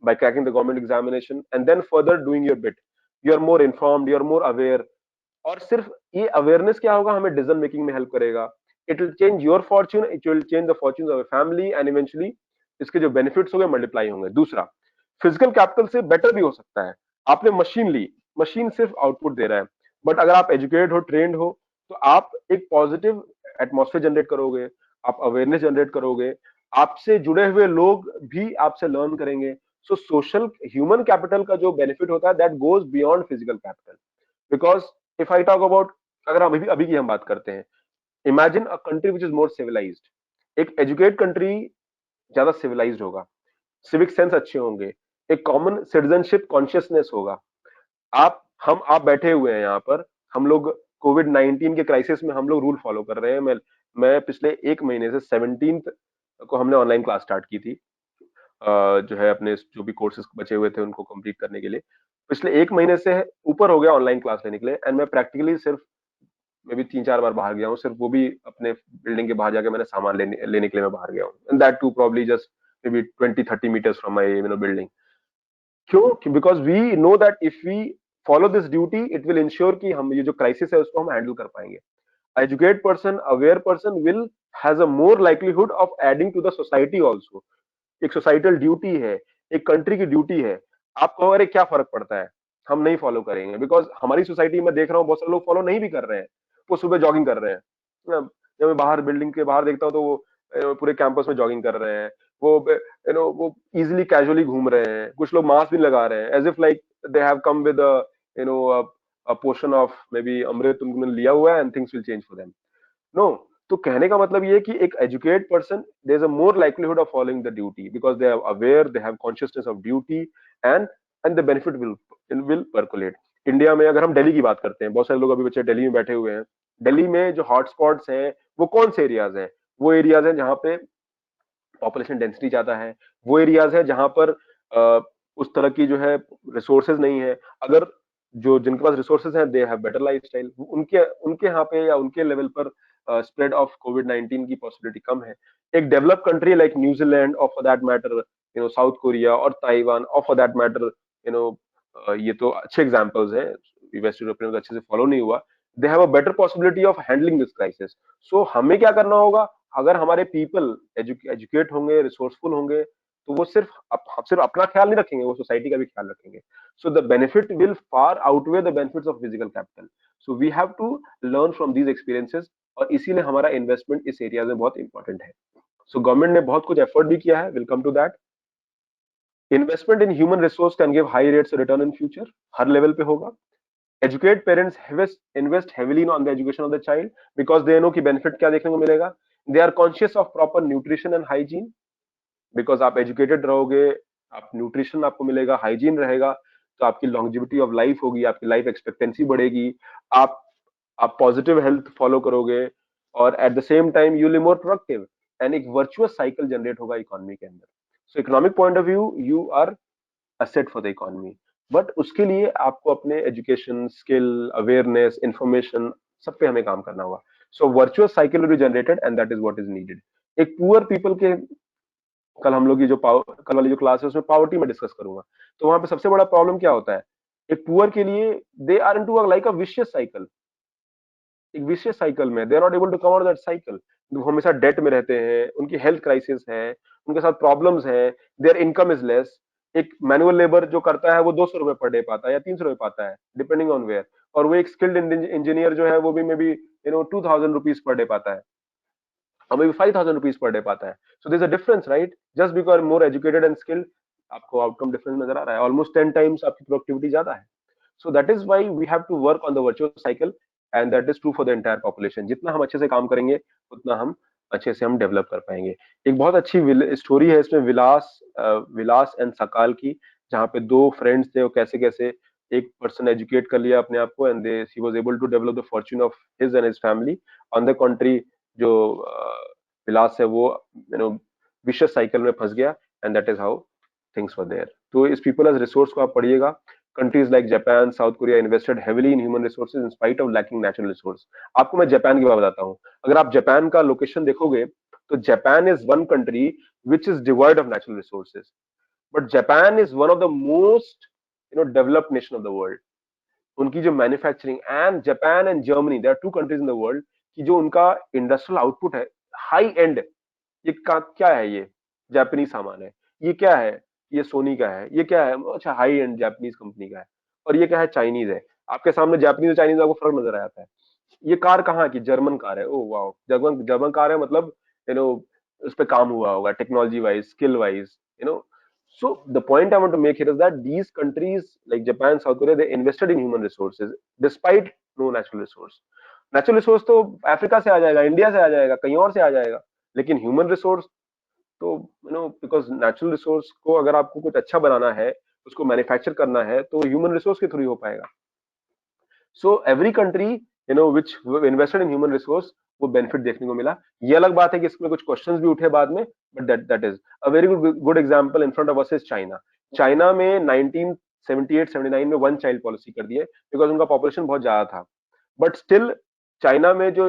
by cracking the government examination and then further doing your bit. You are more informed, you are more aware. और सिर्फ ये awareness क्या होगा, हमें decision making में help करेगा। It will change your Fortune, it will change the fortune of family, and eventually इसके जो बेनिफिट्स होंगे मल्टीप्लाई होंगे। दूसरा, फिजिकल कैपिटल से बेटर भी हो सकता है। आपने मशीन ली, मशीन सिर्फ आउटपुट दे रहा है, बट अगर आप एजुकेटेड हो, ट्रेंड हो, तो आप एक पॉजिटिव एटमॉस्फेयर जनरेट करोगे, आप अवेयरनेस जनरेट करोगे, आपसे जुड़े हुए लोग भी आपसे लर्न करेंगे। सो सोशल ह्यूमन कैपिटल का जो बेनिफिट होता है that goes beyond physical capital. Because if I talk about, अगर हम अभी अभी की हम बात करते हैं, imagine a country which is more civilised. एक एजुकेट कंट्री ज्यादा सिविलाइज्ड होगा, सिविक सेंस अच्छे होंगे, एक कॉमन सिटीजनशिप कॉन्शियसनेस होगा। आप बैठे हुए हैं यहाँ पर, हम लोग कोविड-19 के क्राइसिस में हम लोग रूल फॉलो कर रहे हैं। मैं पिछले 1 महीने से 17th को हमने ऑनलाइन क्लास स्टार्ट की थी, जो है अपने जो भी कोर्सेज बचे हुए थे उनको कंप्लीट करने के लिए। पिछले 1 महीने से ऊपर हो गया ऑनलाइन क्लास लेने के लिए, एंड मैं प्रैक्टिकली सिर्फ मैं भी 3-4 बार बाहर गया हूँ, सिर्फ वो भी अपने बिल्डिंग के बाहर जाके मैंने सामान लेने के लिए मैं बाहर गया हूँ, and that too probably just maybe 20-30 metres from my building. क्यों? Because we know that if we follow this duty it will ensure कि हम ये जो क्राइसिस है उसको हम हैंडल कर पाएंगे। Educate person, aware person will has a more livelihood of adding to the society also. एक सोसाइटल ड्यूटी है, एक कंट्री की ड्यूटी है। आप कहो अरे क्या फर्क पड़ता है, हम नहीं फॉलो करेंगे, बिकॉज हमारी सोसाइटी में देख रहा हूँ बहुत सारे लोग फॉलो नहीं भी कर रहे हैं। वो सुबह जॉगिंग कर रहे हैं, जब मैं बाहर बिल्डिंग के बाहर देखता हूँ तो वो पूरे कैंपस में जॉगिंग कर रहे हैं। वो इजिली कैजुअली घूम रहे हैं, कुछ लोग मास्क भी लगा रहे हैं, as if like they have come with you know a portion of maybe अमृत उन्होंने लिया हुआ है and things will change for them. No, तो कहने का मतलब ये है कि एक educate person there is a more livelihood of following the duty because they are aware, they have consciousness of duty, and the benefit will percolate. India में अगर हम दिल्ली की बात करते हैं, बहुत सारे लोग अभी बच्चे दिल्ली में बैठे हुए हैं। दिल्ली में जो हॉटस्पॉट्स हैं वो कौन से एरियाज हैं? वो एरियाज हैं जहां पे पॉपुलेशन डेंसिटी ज्यादा है, वो एरियाज है जहां पर उस तरह की जो है रिसोर्सेज नहीं है। अगर जो जिनके पास रिसोर्सेज हैं दे हैव बेटर लाइफस्टाइल, उनके उनके यहाँ पे या उनके लेवल पर स्प्रेड ऑफ कोविड-19 की पॉसिबिलिटी कम है। एक डेवलप्ड कंट्री लाइक न्यूजीलैंड और for that matter south Korea और ताइवान और फॉर दैट मैटर ये तो अच्छे एग्जांपल्स हैं, वेस्ट यूरोप में तो अच्छे से फॉलो नहीं हुआ। They have a better possibility of handling this crisis. So हमें क्या करना होगा? अगर हमारे पीपल एजुकेट होंगे, रिसोर्सफुल होंगे, तो वो सिर्फ अपना ख्याल नहीं रखेंगे, वो सोसाइटी का भी ख्याल रखेंगे। So the benefit will far outweigh the benefits of physical capital. So we have to learn from these experiences, और इसीलिए हमारा इन्वेस्टमेंट इस एरिया में बहुत इंपॉर्टेंट है। सो गवर्नमेंट ने बहुत कुछ एफर्ट भी किया है, will come to that. Investment in human resource can give high rates return in future, हर लेवल पे होगा। Educate parents invest heavily on the education of the child because they know की बेनिफिट क्या देखने को मिलेगा। They are conscious of proper nutrition and hygiene, because आप educated रहोगे, आप न्यूट्रिशन आपको मिलेगा, हाइजीन रहेगा, तो आपकी लॉन्जिविटी ऑफ लाइफ होगी, आपकी लाइफ एक्सपेक्टेंसी बढ़ेगी, आप आप पॉजिटिव हेल्थ फॉलो करोगे, और at the same time you will more productive, and एक वर्चुअस साइकिल जनरेट होगा इकोनॉमी के अंदर। So economic point of view you are asset for the economy, but उसके लिए आपको अपने एजुकेशन, स्किल, अवेयरनेस, इंफॉर्मेशन, सब पे हमें काम करना होगा। So virtuous cycle will be generated and that is what is needed. एक पुअर पीपल के, कल हम लोग की जो कल वाली जो क्लास है उसमें पॉवर्टी में डिस्कस करूंगा, तो वहां पे सबसे बड़ा प्रॉब्लम क्या होता है? एक पुअर के लिए they are into like a vicious cycle, एक विशियस साइकिल में they are not able to come out that cycle. वो हमेशा डेट में रहते हैं, उनकी हेल्थ क्राइसिस है, उनके साथ प्रॉब्लम्स है, देयर इनकम इज लेस। एक मैनुअल लेबर जो करता है वो 200 रुपए पर डे पाता है या 300 रुपए पाता है, डिपेंडिंग ऑन वेयर। और वो एक स्किल्ड इंजीनियर जो है वो भी may be 2000 rupees per day पाता है, or maybe 5000 rupees per day पाता है। So there's a difference, right? Just because more educated and skilled, आपको आउटकम डिफरेंस नजर आ रहा है, ऑलमोस्ट 10 टाइम्स आपकी प्रोडक्टिविटी ज्यादा है। So that is why we have to work on the virtuous cycle, and that is true for the entire population. जितना हम अच्छे से काम करेंगे उतना हम अच्छे से हम डेवलप कर पाएंगे। एक बहुत अच्छी स्टोरी है इसमें विलास एंड सकाल की, जहाँ पे दो फ्रेंड्स थे, वो कैसे कैसे एक पर्सन एजुकेट कर लिया अपने आप को, and they he was able to develop the fortune of his and his family. On the country जो विलास है वो विशियस साइकिल में फंस गया, and that is how things were there. तो इस पीपल एज रिसोर्स को आप पढ़िएगा। Countries like Japan, South Korea invested heavily in human resources in spite of lacking natural resource. आपको मैं जापान की बात बताता हूँ। अगर आप जापान का लोकेशन देखोगे तो Japan is one country which is divide of natural resources, but Japan is one of the most developed nation of the world. उनकी जो manufacturing, and Japan and Germany, there are two countries in the world की जो उनका industrial output है high end. ये क्या है? ये जापानी सामान है। ये क्या है? ये सोनी का है। ये क्या है? अच्छा, हाई एंड जापानीज कंपनी का है। और ये क्या है? चाइनीज है। आपके सामने जापानीज और चाइनीज आपको फर्क नजर आ जाता है। ये कार कहाँ की? जर्मन कार है। Oh wow, German German car है, मतलब यू नो उस पे काम हुआ होगा technology wise, skill wise, you know. So the point I want to make here is that these countries like Japan, South Korea, they invested in human resources despite no natural resource. Natural resource तो Africa से आ जाएगा, India से आ जाएगा, कहीं और से आ जाएगा, लेकिन ह्यूमन रिसोर्स तो बिकॉज नेचुरल रिसोर्स को अगर आपको कुछ अच्छा बनाना है, उसको मैन्युफैक्चर करना है, तो ह्यूमन रिसोर्स के थ्रू ही हो पाएगा। So every country which invested in human resource, वो बेनिफिट देखने को मिला। ये अलग बात है कि इसमें कुछ क्वेश्चंस भी उठे बाद में, but that is a very good example in front of us is China. China में 1978-79 में वन चाइल्ड पॉलिसी कर दी है, बिकॉज उनका पॉपुलेशन बहुत ज्यादा था। बट स्टिल चाइना में जो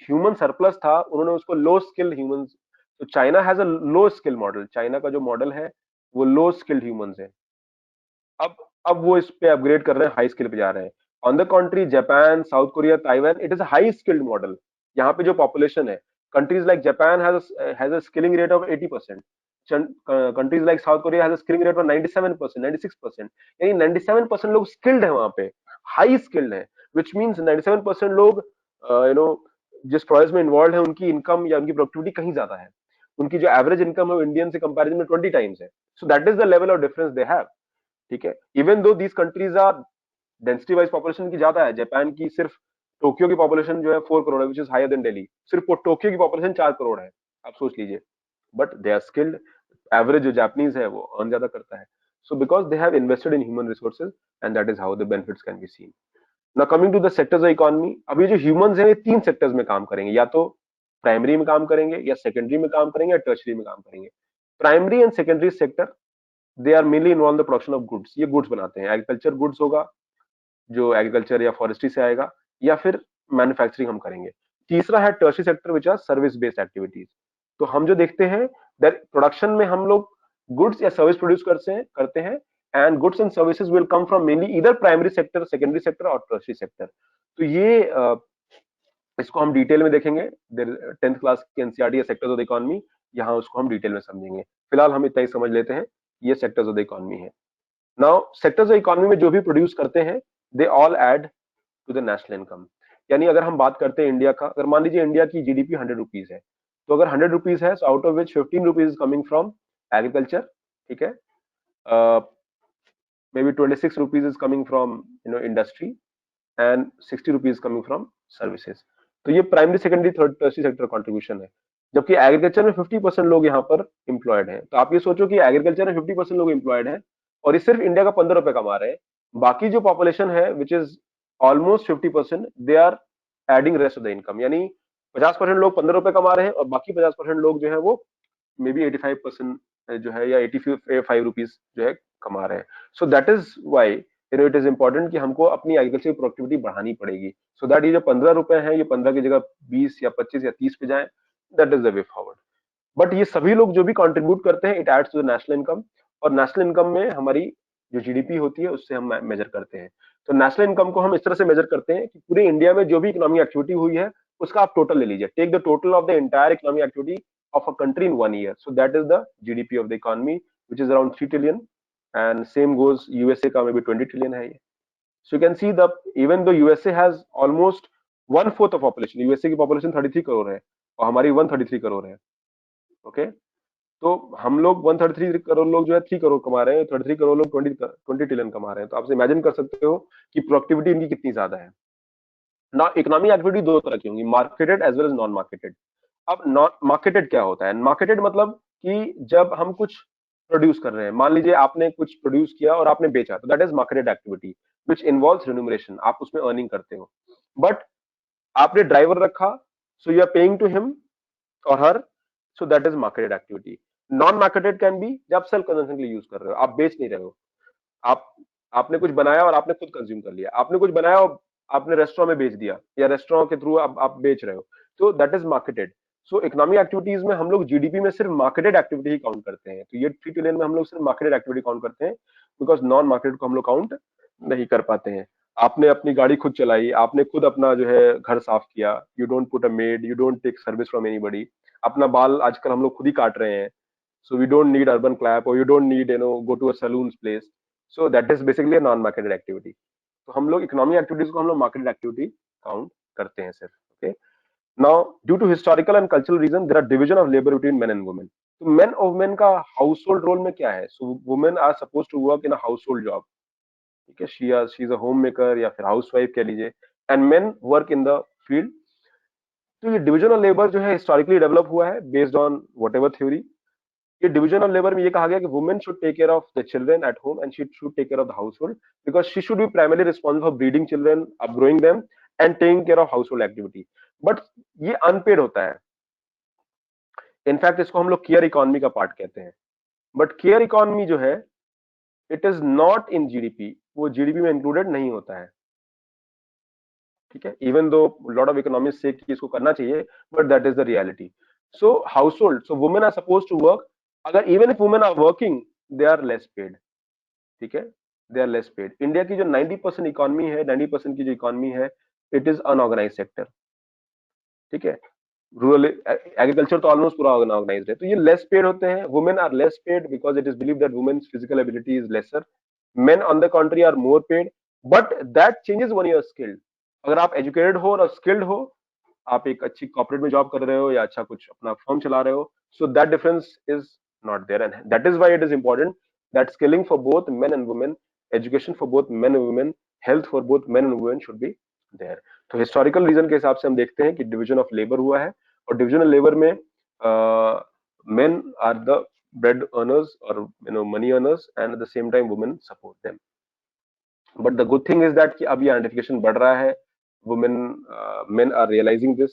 ह्यूमन सरप्लस था, उन्होंने उसको लो स्किल्ड ह्यूमन, तो China has a low skill model. China का जो मॉडल है वो लो स्किल्ड ह्यूमंस है। अब अब वो इस पे अपग्रेड कर रहे हैं, हाई स्किल पे जा रहे हैं। On the country Japan, South Korea, Taiwan, it is a high skilled model. यहाँ पे जो पॉपुलेशन है, countries like Japan has a skilling rate of 80%। Countries like south Korea has a skilling rate of 97%, 96%। यानी 97% लोग skilled है वहां पे, high skilled है, विच मीन्स 97% लोग जिस प्रोसेस में इन्वॉल्व है, उनकी इनकम या उनकी प्रोडक्टिविटी कहीं ज्यादा है। उनकी जो एवरेज इनकम है वो इंडियन से कंपेरिजन में 20 टाइम्स है। So that is the level of difference they have. ठीक है, even though these countries are density wise population की ज्यादा है। जापान की सिर्फ टोक्यो की पॉपुलेशन जो है 4 करोड़ है, which is higher than Delhi. सिर्फ टोक्यो की पॉपुलेशन 4 करोड़ है, आप सोच लीजिए। But they are skilled. Average जो जापानीज है वो अर्न ज्यादा करता है। So because they have invested in human resources, and that is how the benefits can be seen. Now coming to the sectors of economy, अब ये जो humans हैं ये 3 सेक्टर्स में काम करेंगे, या तो प्राइमरी में काम करेंगे, या सेकेंडरी में काम करेंगे, या टर्शरी में काम करेंगे। Primary and secondary sector, they are mainly involve the production of goods. ये गुड्स बनाते हैं, एग्रीकल्चर गुड्स होगा जो एग्रीकल्चर या फॉरेस्ट्री से आएगा, या फिर मैन्युफैक्चरिंग हम करेंगे। तीसरा है tertiary sector, which are service based activities. तो हम जो देखते हैं दैट प्रोडक्शन में हम लोग गुड्स या सर्विस प्रोड्यूस करते हैं, and goods and services will come from mainly इधर प्राइमरी सेक्टर, सेकेंडरी सेक्टर और टर्शरी सेक्टर। तो ये इसको हम डिटेल में देखेंगे 10th क्लास की एनसीईआरटी या सेक्टर्स ऑफ द इकोनॉमी, यहाँ उसको हम डिटेल में समझेंगे। फिलहाल हम इतना ही समझ लेते हैं, ये सेक्टर्स ऑफ द इकोनॉमी है। नाउ सेक्टर्स ऑफ इकोनॉमी में जो भी प्रोड्यूस करते हैं, they all add to the national income. यानी अगर हम बात करते हैं इंडिया का, अगर मान लीजिए इंडिया की जीडीपी 100 रुपीज है, तो अगर 100 रुपीज है, out of which 15 rupees coming from agriculture, ठीक है, may be 26 rupees is coming from industry, and 60 rupees coming from services. तो ये primary, secondary, third, tertiary sector contribution है। जबकि एग्रीकल्चर में 50% लोग यहाँ पर इंप्लॉयड हैं। तो आप ये सोचो कि एग्रीकल्चर में 50% लोग इंप्लॉयड हैं, और ये सिर्फ इंडिया का 15 रुपए कमा रहे हैं। बाकी जो पॉपुलेशन है which is almost 50%, they are adding rest of the income. यानी 50% लोग 15 रुपए कमा रहे हैं, और बाकी 50% लोग जो है वो मे बी 85% जो है, या 85 रुपीज जो है कमा रहे हैं। So that is why it is important कि हमको अपनी एग्रीकल्चर प्रोडक्टिविटी बढ़ानी पड़ेगी, सो दैट ये जो 15 रुपए है, ये 15 की जगह 20 या 25 या 30 पे जाए। That is the way forward. But ये सभी लोग जो भी कंट्रीब्यूट करते हैं, it adds to the national income. और नेशनल इनकम में हमारी जो जीडीपी होती है उससे हम मेजर करते हैं। तो नेशनल इनकम को हम इस तरह से मेजर करते हैं कि पूरे इंडिया में जो भी इकोनॉमिक एक्टिविटी हुई है, उसका आप टोटल ले लीजिए, take the total of the entire economic activity of a country in 1 year, so that is the GDP of the economy, which is around 3 trillion, and same goes USA का maybe 20 trillion है ये. So you can see the, even though USA has almost 1/4 of population, USA की population 33 crore है और हमारी 133 करोड़ है. Okay तो हम लोग 133 करोड़ लोग जो है 3 करोड़ कमा रहे हैं, 33 करोड़ लोग 20 ट्रिलियन कमा रहे हैं. तो आप इमेजिन कर सकते हो कि प्रोडक्टिविटी इनकी कितनी ज्यादा है ना. इकोनॉमिक एक्टिविटी दो तरह की होंगी, marketed as well as non marketed. अब नॉन मार्केटेड क्या होता है? मार्केटेड मतलब कि जब हम कुछ प्रोड्यूस कर रहे हैं, मान लीजिए आपने कुछ प्रोड्यूस किया और आपने बेचा, तो that is marketed activity which involves remuneration, आप उसमें अर्निंग करते हो. बट आपने ड्राइवर रखा, so you are paying to him और her, so that is marketed activity. Non marketed can be जब सेल्फ कंजम्पशन के लिए यूज कर रहे हो, आप बेच नहीं रहे हो, आप आपने कुछ बनाया और आपने खुद कंज्यूम कर लिया, आपने कुछ बनाया और आपने रेस्टोरेंट में बेच दिया या रेस्टोरेंट के थ्रू आप बेच रहे हो, तो that is marketed. So economic activities में हम लोग जीडीपी में सिर्फ मार्केटेड एक्टिविटी ही काउंट करते हैं. तो ये 3 ट्रिलियन में हम लोग सिर्फ मार्केटेड एक्टिविटी काउंट करते हैं, बिकॉज नॉन मार्केटेड को हम लोग काउंट नहीं कर पाते हैं. आपने अपनी गाड़ी खुद चलाई, आपने खुद अपना जो है घर साफ किया, you don't put a maid, you don't take service from anybody. अपना बाल आजकल हम लोग खुद ही काट रहे हैं, so we don't need urban clap or you don't need go to a saloon's place, so that is basically a non marketed activity. तो हम लोग इकोनॉमिक एक्टिविटीज को हम लोग मार्केटेड एक्टिविटी काउंट करते हैं सिर्फ. Okay now due to historical and cultural reason there are division of labour between men and women. तो मेन और वुमेन का हाउस होल्ड रोल में क्या है? So women are suppose to work in a household job. ठीक है, she is a homemaker या फिर हाउस वाइफ कह लीजिए, and men work in the field. तो ये डिवीजन ऑफ लेबर जो है हिस्टोरिकली डेवलप हुआ है based on whatever theory. ये डिवीजन ऑफ लेबर में ये कहा गया कि women should take care of the children at home and she should take care of the household, because she should be primarily responsible for breeding children, upgrowing them and taking care of household activity. But ये unpaid होता है. In fact इसको हम लोग care economy का part कहते हैं. But care economy जो है it is not in GDP, वो जीडीपी में इंक्लूडेड नहीं होता है. ठीक है, इवन दो लॉट ऑफ इकोनॉमिस्ट से कि इसको करना चाहिए, but that is the reality. So household, so women are suppose to work. अगर even if women are working, they are less paid. ठीक है, they are less paid. India की जो 90% इकोनॉमी है, 90% की जो इकोनॉमी है, इट इज अनऑर्गेनाइज सेक्टर. ठीक है, रूरल एग्रीकल्चर तो ऑलमोस्ट पूरा ऑर्गेनाइज्ड है. तो ये लेस पेड होते हैं. Women are less paid because it is believe that women's physical ability is lesser. Men on the country are more paid, but that changes when you are skilled. अगर आप educated हो और skilled हो, आप एक अच्छी कॉर्पोरेट में job कर रहे हो या अच्छा कुछ अपना फर्म चला रहे हो, so that difference is not there. And that is why it is important that skilling for both men and women, education for both men and women, health for both men and women should be there. तो historical reason के हिसाब से हम देखते हैं कि division of labour हुआ है, और डिवीजन ऑफ लेबर में men are the bread earners और money earners, and at the same time women support them. But the good thing is that कि अब ये आइडेंटिफिकेशन बढ़ रहा है. Women men are realizing this.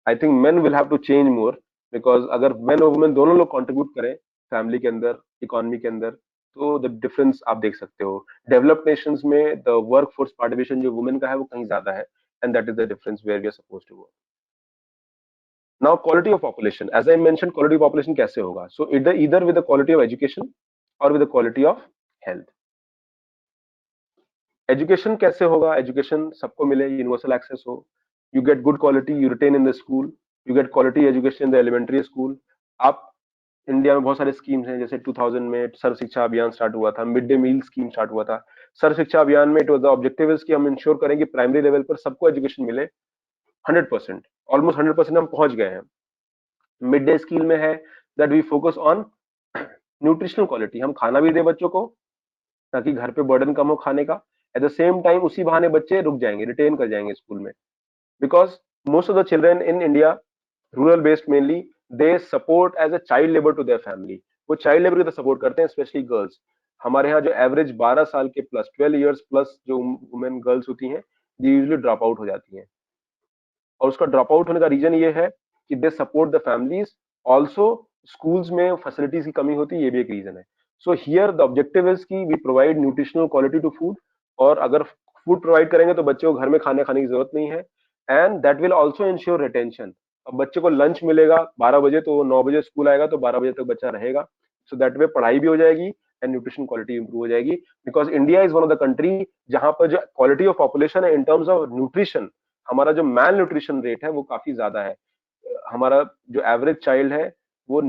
I think men will have to change more, because अगर men और women दोनों लोग कंट्रीब्यूट करें फैमिली के अंदर, इकोनॉमी के अंदर, तो द डिफरेंस आप देख सकते हो. डेवलप्ड नेशंस में द वर्क फोर्स पार्टिसिपेशन जो वुमेन का है वो कहीं ज्यादा है, and that is the difference where we are suppose to work. Now quality of population, as I mention, quality of population कैसे होगा? सो इधर with the quality of education और with the quality of health. Education कैसे होगा? Education सबको मिले, universal access हो, you get good quality, you retain in the school, you get quality education in the elementary school. आप India में बहुत सारे स्कीम्स हैं, जैसे 2000 में सर्व शिक्षा अभियान स्टार्ट हुआ था, mid day meal scheme start हुआ था. सर्व शिक्षा अभियान में it was the objective is कि हम इंश्योर करें कि प्राइमरी लेवल पर सबको एजुकेशन मिले 100%. ऑलमोस्ट 100% हम पहुंच गए हैं. मिड डे स्कीम में है that we focus on nutritional quality, हम खाना भी दे बच्चों को ताकि घर पे बर्डन कम हो खाने का. एट द सेम टाइम उसी बहाने बच्चे रुक जाएंगे, रिटेन कर जाएंगे स्कूल में, because most of the children in India, rural based mainly, they support as a child labour to their family. वो चाइल्ड लेबर की तरह सपोर्ट करते हैं, स्पेशली गर्ल्स. हमारे यहाँ जो एवरेज 12 साल के प्लस 12 ईयर्स प्लस जो वुमेन गर्ल्स होती हैं, ये यूजुअली ड्रॉप आउट हो जाती हैं. और उसका ड्रॉप आउट होने का रीजन ये है कि they support the families. Also schools में फैसिलिटीज की कमी होती है, ये भी एक रीजन है. So here the objective is कि we provide nutritional quality to food, और अगर फूड प्रोवाइड करेंगे तो बच्चों को घर में खाने की जरूरत नहीं है, and that will also ensure retention. अब बच्चे को लंच मिलेगा 12 बजे, तो 9 बजे स्कूल आएगा तो 12 बजे तक बच्चा रहेगा. सो दैट वे पढ़ाई भी हो जाएगी एंड न्यूट्रिशन क्वालिटी इंप्रूव हो जाएगी, because India is one of the country जहां पर जो क्वालिटी ऑफ पॉपुलेशन है इन टर्म्स ऑफ न्यूट्रिशन, हमारा जो मैल न्यूट्रिशन रेट है वो काफी ज्यादा है। हमारा जो एवरेज चाइल्ड है वो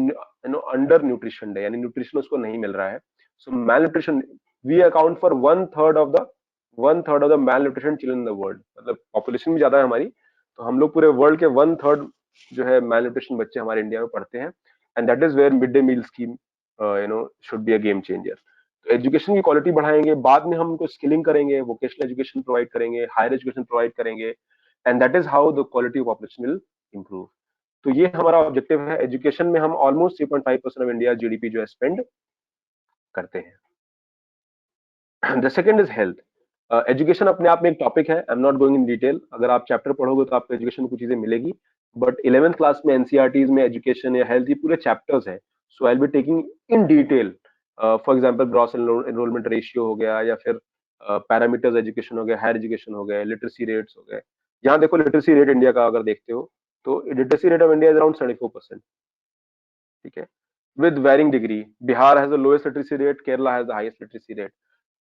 अंडर न्यूट्रिशन है, यानी न्यूट्रिशन उसको नहीं मिल रहा है। So malnutrition, we account for one third of the malnutrition children in the world. मतलब पॉपुलेशन भी ज्यादा है हमारी, तो हम लोग पूरे वर्ल्ड के वन थर्ड जो है मैल न्यूट्रिशन बच्चे हमारे इंडिया में पढ़ते हैं। And that is where mid day meal scheme should be a game changer. तो एजुकेशन की क्वालिटी बढ़ाएंगे, बाद में हम उनको स्किलिंग करेंगे, वोकेशनल एजुकेशन प्रोवाइड करेंगे, हायर एजुकेशन प्रोवाइड करेंगे, and that is how the quality of population will improve। तो ये हमारा ऑब्जेक्टिव है। एजुकेशन में हम ऑलमोस्ट 3.5% ऑफ इंडिया जीडीपी जो है स्पेंड करते हैं। The second is health. Education अपने आप में एक टॉपिक है, I am not going in detail. अगर आप चैप्टर पढ़ोगे तो आपको एजुकेशन में कुछ चीजें मिलेगी, बट 11th क्लास में एनसीईआरटीज में एजुकेशन या हेल्थ ये पूरे चैप्टर्स है। So I will be taking in detail, for example gross enrolment ratio हो गया, या फिर पैरामीटर्स एजुकेशन हो गया, हायर एजुकेशन हो गया, लिटरेसी रेट्स हो गए। यहाँ देखो लिटरेसी रेट इंडिया का अगर देखते हो तो literacy rate of India is around 74%। ठीक है, with varying degree. Bihar has the lowest literacy rate, Kerala has the highest literacy rate.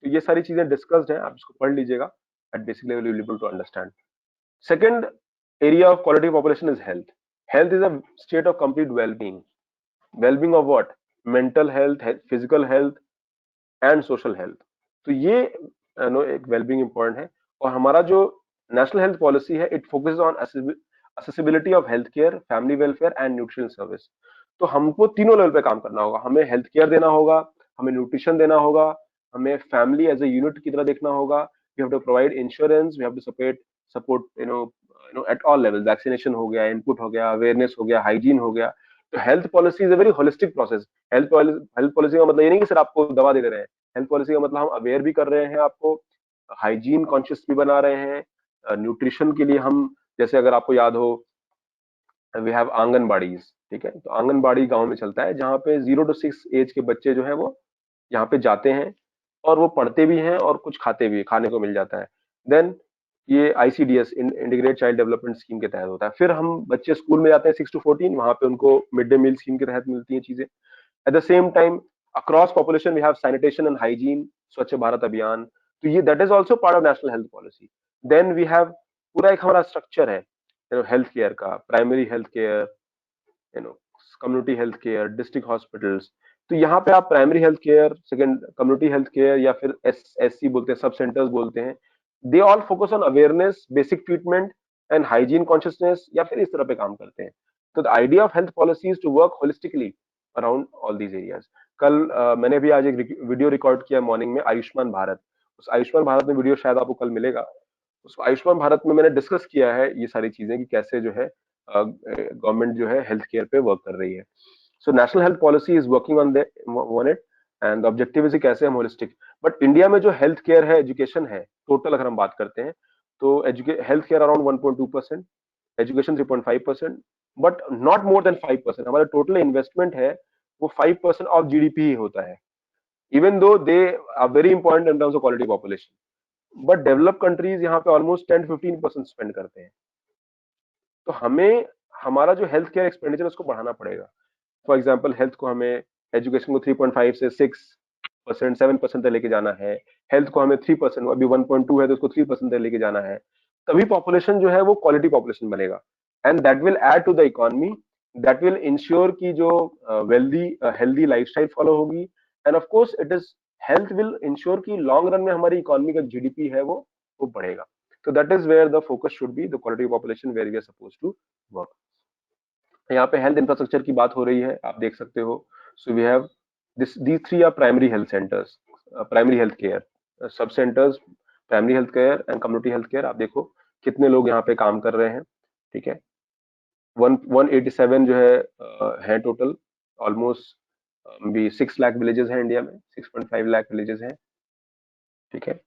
तो ये सारी चीजें डिस्कस्ड हैं, आप इसको पढ़ लीजिएगा। At basic level you will able to understand. Second area of quality of population is health. Health is a state of complete well-being. Well-being of what? Mental health, physical health and social health. तो ये एक well-being important है। और हमारा जो national health policy है, it focuses on accessibility of health care, family welfare and nutrition service। तो हमको तीनों लेवल पे काम करना होगा। हमें हेल्थ केयर देना होगा, हमें न्यूट्रिशन देना होगा, हमें फैमिली एज ए यूनिट की तरह देखना होगा। We have to provide insurance, we have to support at all level. Vaccination हो गया, इनपुट हो गया, अवेयरनेस हो गया, हाइजीन हो गया। तो health policy is a very holistic process. Health policy का मतलब ये नहीं कि सिर्फ आपको दवा दे रहे हैं। हेल्थ पॉलिसी का मतलब हम अवेयर भी कर रहे हैं, आपको हाइजीन कॉन्शियस भी बना रहे हैं। न्यूट्रिशन के लिए हम, जैसे अगर आपको याद हो, वी हैव आंगनबाड़ीज। ठीक है, तो आंगनबाड़ी गांव में चलता है, जहाँ पे 0 to 6 एज के बच्चे जो है वो यहाँ पे जाते हैं, और वो पढ़ते भी हैं और कुछ खाते भी, खाने को मिल जाता है। देन ये ICDS, integrated child development scheme के तहत होता है। फिर हम बच्चे स्कूल में जाते हैं 6 to 14, वहां पे उनको मिड डे मील स्कीम के तहत मिलती हैं चीजें। At the same time across population we have sanitation and hygiene, Swachh Bharat Abhiyan. तो ये that is also part of national health policy. Then we have पूरा एक हमारा स्ट्रक्चर है हेल्थ केयर का, primary health care, you know community health care, district hospitals. तो यहाँ पे आप primary health care, second community health care, या फिर एससी बोलते हैं, सब सेंटर्स बोलते हैं। They all focus on awareness, basic treatment and hygiene consciousness, या फिर इस तरह पे काम करते हैं। तो the idea of health policy is to work holistically around all these areas. कल मैंने भी आज एक वीडियो रिकॉर्ड किया मॉर्निंग में, आयुष्मान भारत। उस आयुष्मान भारत में वीडियो शायद आपको कल मिलेगा। उस आयुष्मान भारत में मैंने डिस्कस किया है ये सारी चीजें कि कैसे जो है गवर्नमेंट जो है हेल्थ केयर पे वर्क कर रही है। So national health policy is working on it, and objective is कैसे हम होलिस्टिक। बट इंडिया में जो हेल्थ केयर है, एजुकेशन है, टोटल अगर हम बात करते हैं तो health care around 1.2%, education 3.5%, but not more than 5%। हमारा टोटल इन्वेस्टमेंट है वो 5% ऑफ जीडीपी ही होता है, even though they are very important in terms of quality population. But develop countries यहाँ पे ऑलमोस्ट 10 to 15% स्पेंड करते हैं। तो हमें हमारा जो हेल्थ केयर एक्सपेंडिचर उसको बढ़ाना पड़ेगा। फॉर एग्जाम्पल हेल्थ को हमें, एजुकेशन को 3.5 से 6%, 7% तक लेके जाना है। हेल्थ को हमें 3%, अभी 1.2 है तो उसको 3% तक लेके जाना है। तभी पॉपुलेशन जो है वो क्वालिटी पॉपुलेशन बनेगा, and that will add to the economy, that will ensure की जो वेल्दी हेल्दी लाइफस्टाइल फॉलो होगी। And of course it is, health will ensure की लॉन्ग रन में हमारी इकोनॉमी का जीडीपी है वो बढ़ेगा। तो that is where the focus should be, the quality population where we are suppose to work. यहाँ पे हेल्थ इंफ्रास्ट्रक्चर की बात हो रही है, आप देख सकते हो। So we have these three are primary health centers, primary health care, सब centres, primary health care and community health care. आप देखो कितने लोग यहाँ पे काम कर रहे हैं। ठीक है, 187 जो है टोटल, ऑलमोस्ट भी 6 लाख विलेजेस हैं इंडिया में, 6.5 लाख विलेजेस हैं। ठीक है,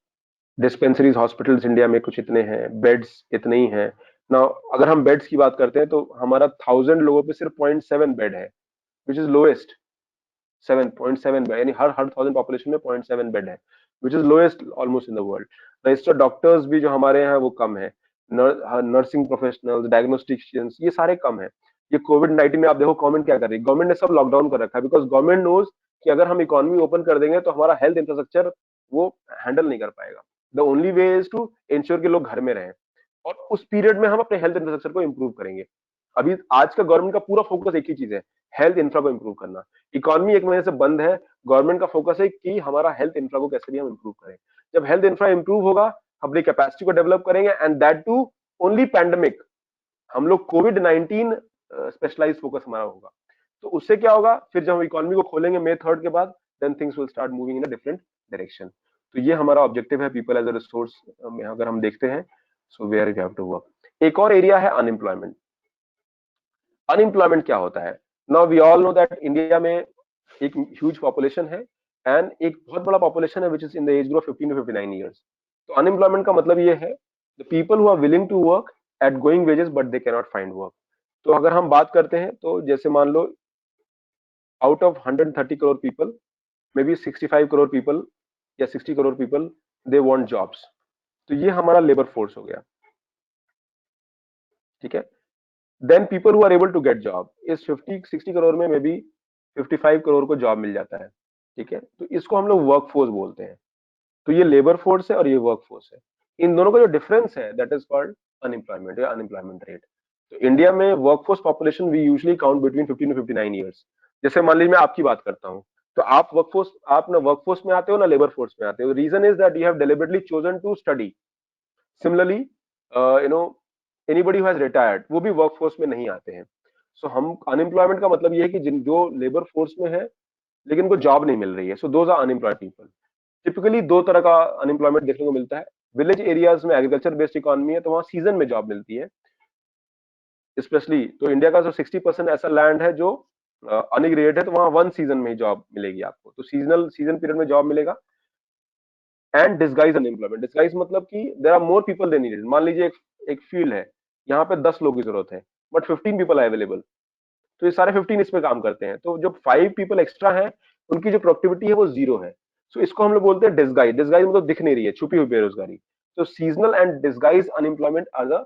डिस्पेंसरीज, हॉस्पिटल्स इंडिया में कुछ इतने हैं, बेड्स इतने ही हैं ना। अगर हम बेड्स की बात करते हैं तो हमारा 1000 लोगों पे सिर्फ 0.7 बेड है, विच इज लोएस्ट। 7.7 बेड, यानी हर 1000 पॉपुलेशन में 0.7 बेड है, which is lowest almost in the world. Registered doctors भी जो हमारे हैं वो कम है, नर्सिंग प्रोफेशनल्स, डायग्नोस्टिशियंस, ये सारे कम है। ये कोविड-19 में आप देखो गवर्नमेंट क्या कर रही है, गवर्नमेंट ने सब लॉकडाउन कर रखा है, बिकॉज गवर्नमेंट नोज कि अगर हम इकोनॉमी ओपन कर देंगे तो हमारा हेल्थ इंफ्रास्ट्रक्चर वो हैंडल नहीं कर पाएगा। The only way is to ensure कि लोग घर में रहें। और उस पीरियड में हम अपने हेल्थ इंफ्रास्ट्रक्चर को इंप्रूव करेंगे। अभी आज का गवर्नमेंट का पूरा फोकस एक ही चीज है, हेल्थ इंफ्रा को इंप्रूव करना। इकोनॉमी एक महीने से बंद है, गवर्नमेंट का फोकस है कि हमारा हेल्थ इंफ्रा को कैसे भी हम इंप्रूव करें। जब हेल्थ इंफ्रा इंप्रूव होगा, अपनी कैपेसिटी को डेवलप करेंगे, and that too only pandemic, हम लोग कोविड-19 स्पेशलाइज फोकस हमारा होगा। तो उससे क्या होगा, फिर जब हम इकोनॉमी को खोलेंगे मई 3 के बाद, then things will start moving in a different direction. तो ये हमारा ऑब्जेक्टिव है पीपल एज अ रिसोर्स में अगर हम देखते हैं, so where we have to work. एक और एरिया है अनएम्प्लॉयमेंट। अनएम्प्लॉयमेंट क्या होता है? Now we all know that India में एक ह्यूज पॉपुलेशन है, एंड एक बहुत बड़ा पॉपुलेशन है which is in the age group 15 to 59 years. तो अनएम्प्लॉयमेंट का मतलब ये है the people who are willing to work at going wages but they can not find work. तो अगर हम बात करते हैं, तो जैसे मान लो out of 130 crore people, maybe 65 crore people या 60 crore people they want jobs. तो ये हमारा लेबर फोर्स हो गया, ठीक है। Then people who are able to get job, इस 50-60 करोड़ में मे बी 55 करोड़ को जॉब मिल जाता है, ठीक है। तो इसको हम लोग वर्क फोर्स बोलते हैं। तो ये लेबर फोर्स है और ये वर्क फोर्स है। इन दोनों का जो डिफरेंस है दैट इज कॉल्ड अनएम्प्लॉयमेंट या अनएम्प्लॉयमेंट रेट। तो इंडिया में workforce population we usually count between 15 to 59 years. जैसे मान लीजिए मैं आपकी बात करता हूँ, तो आप ना वर्कफोर्स में आते हो ना लेबर फोर्स में आते हो। Reason is that you have deliberately chosen to study. Similarly you know anybody who has retired, वो भी वर्कफोर्स में नहीं आते हैं। सो हम अनएम्प्लॉयमेंट का मतलब ये है कि जिन जो लेबर फोर्स में है लेकिन उनको जॉब नहीं मिल रही है, so those are unemployed people. Typically दो तरह का अनएम्प्लॉयमेंट देखने को मिलता है। विलेज एरियाज में एग्रीकल्चर बेस्ड इकोनॉमी है, तो वहां सीजन में जॉब मिलती है स्पेशली। तो इंडिया का जो 60% ऐसा लैंड है जो अनइरिगेटेड है, तो वहां वन सीजन में ही जॉब मिलेगी आपको। तो सीजन पीरियड में जॉब मिलेगा। एंड डिस्गाइज अनएम्प्लॉयमेंट, डिस्गाइज मतलब कि there are more people than needed. मान लीजिए एक फील्ड है, यहाँ पे 10 लोग की जरूरत है, बट 15 पीपल है अवेलेबल। तो ये सारे 15 इस पे काम करते हैं, तो जो 5 पीपल एक्स्ट्रा है उनकी जो प्रोडक्टिविटी है वो जीरो है। सो इसको हम लोग बोलते हैं डिस्गाइज। डिस्गाइज मतलब दिख नहीं रही है, छुपी हुई बेरोजगारी। तो seasonal and disguise unemployment are the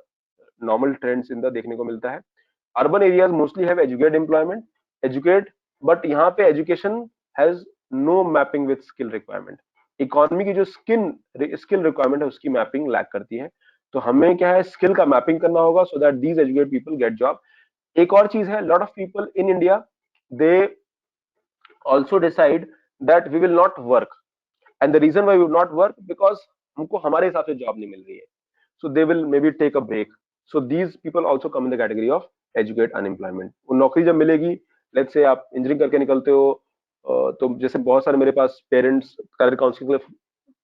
normal trends in the देखने को मिलता है। Urban areas mostly have educate employment, educate, but यहाँ पे education has no mapping with skill requirement. Economy की जो स्किल रिक्वायरमेंट है उसकी मैपिंग लैक करती है। तो हमें क्या है, स्किल का मैपिंग करना होगा so that these educate people get job. एक और चीज है, lot of people in India they also decide that we will not work, and the reason why we will not work because हमको हमारे हिसाब से जॉब नहीं मिल रही है, so they will maybe take a break. So these people also come in the category of educate unemployment. वो नौकरी जब मिलेगी, let's say आप इंजीनियरिंग करके निकलते हो, तो जैसे बहुत सारे मेरे पास पेरेंट्स करियर काउंसलिंग के लिए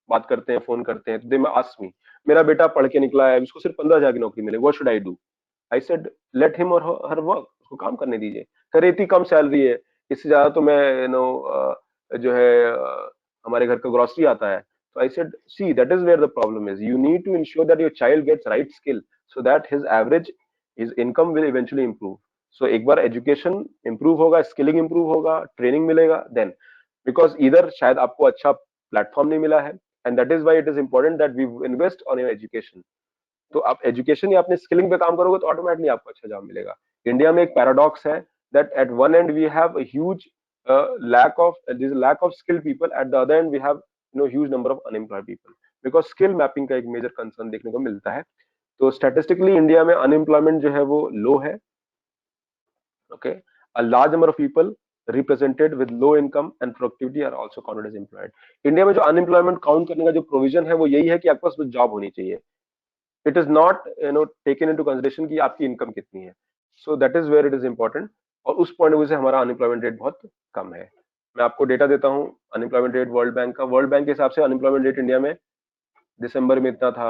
बात करते हैं, फोन करते हैं, तो दे आस्क मी, मेरा बेटा पढ़ के निकला है, उसको सिर्फ 15,000 की नौकरी मिले, what should I do? I said let him और हर वर्क, उसको काम करने दीजिए। कह रहे इतनी कम सैलरी है, इससे ज्यादा तो मैं जो है हमारे घर का ग्रोसरी आता है। तो I said see that is where the problem is, you need to ensure that your child gets right skill so that his average his income will eventually improve. सो एक बार एजुकेशन इंप्रूव होगा, skilling improve होगा, training मिलेगा, then because इधर शायद आपको अच्छा प्लेटफॉर्म नहीं मिला है, and that is why it is important that we invest on your education. तो आप एजुकेशन या अपने स्किलिंग पे काम करोगे तो ऑटोमेटिकली आपको अच्छा जॉब मिलेगा। इंडिया में एक पैराडॉक्स है that at one end we have a huge lack of skilled people, at the other end we have huge number of unemployed people, because skill mapping का एक मेजर कंसर्न देखने को मिलता है। तो स्टैटिस्टिकली इंडिया में unemployment जो है वो लो है, okay. A large number of people represented with low income and productivity are also counted as employed. India में जो अनएम्प्लॉयमेंट काउंट करने का जो प्रोविजन है वो यही है कि आपके पास जॉब होनी चाहिए। It is not taken into consideration कि आपकी इनकम कितनी है। So that is where it is important, और उस पॉइंट ऑफ व्यू से हमारा अनएम्प्लॉयमेंट रेट बहुत कम है। मैं आपको डेटा देता हूँ अनएम्प्लॉयमेंट रेट वर्ल्ड बैंक का। वर्ल्ड बैंक के हिसाब से अनएम्प्लॉयमेंट रेट इंडिया में दिसंबर में इतना था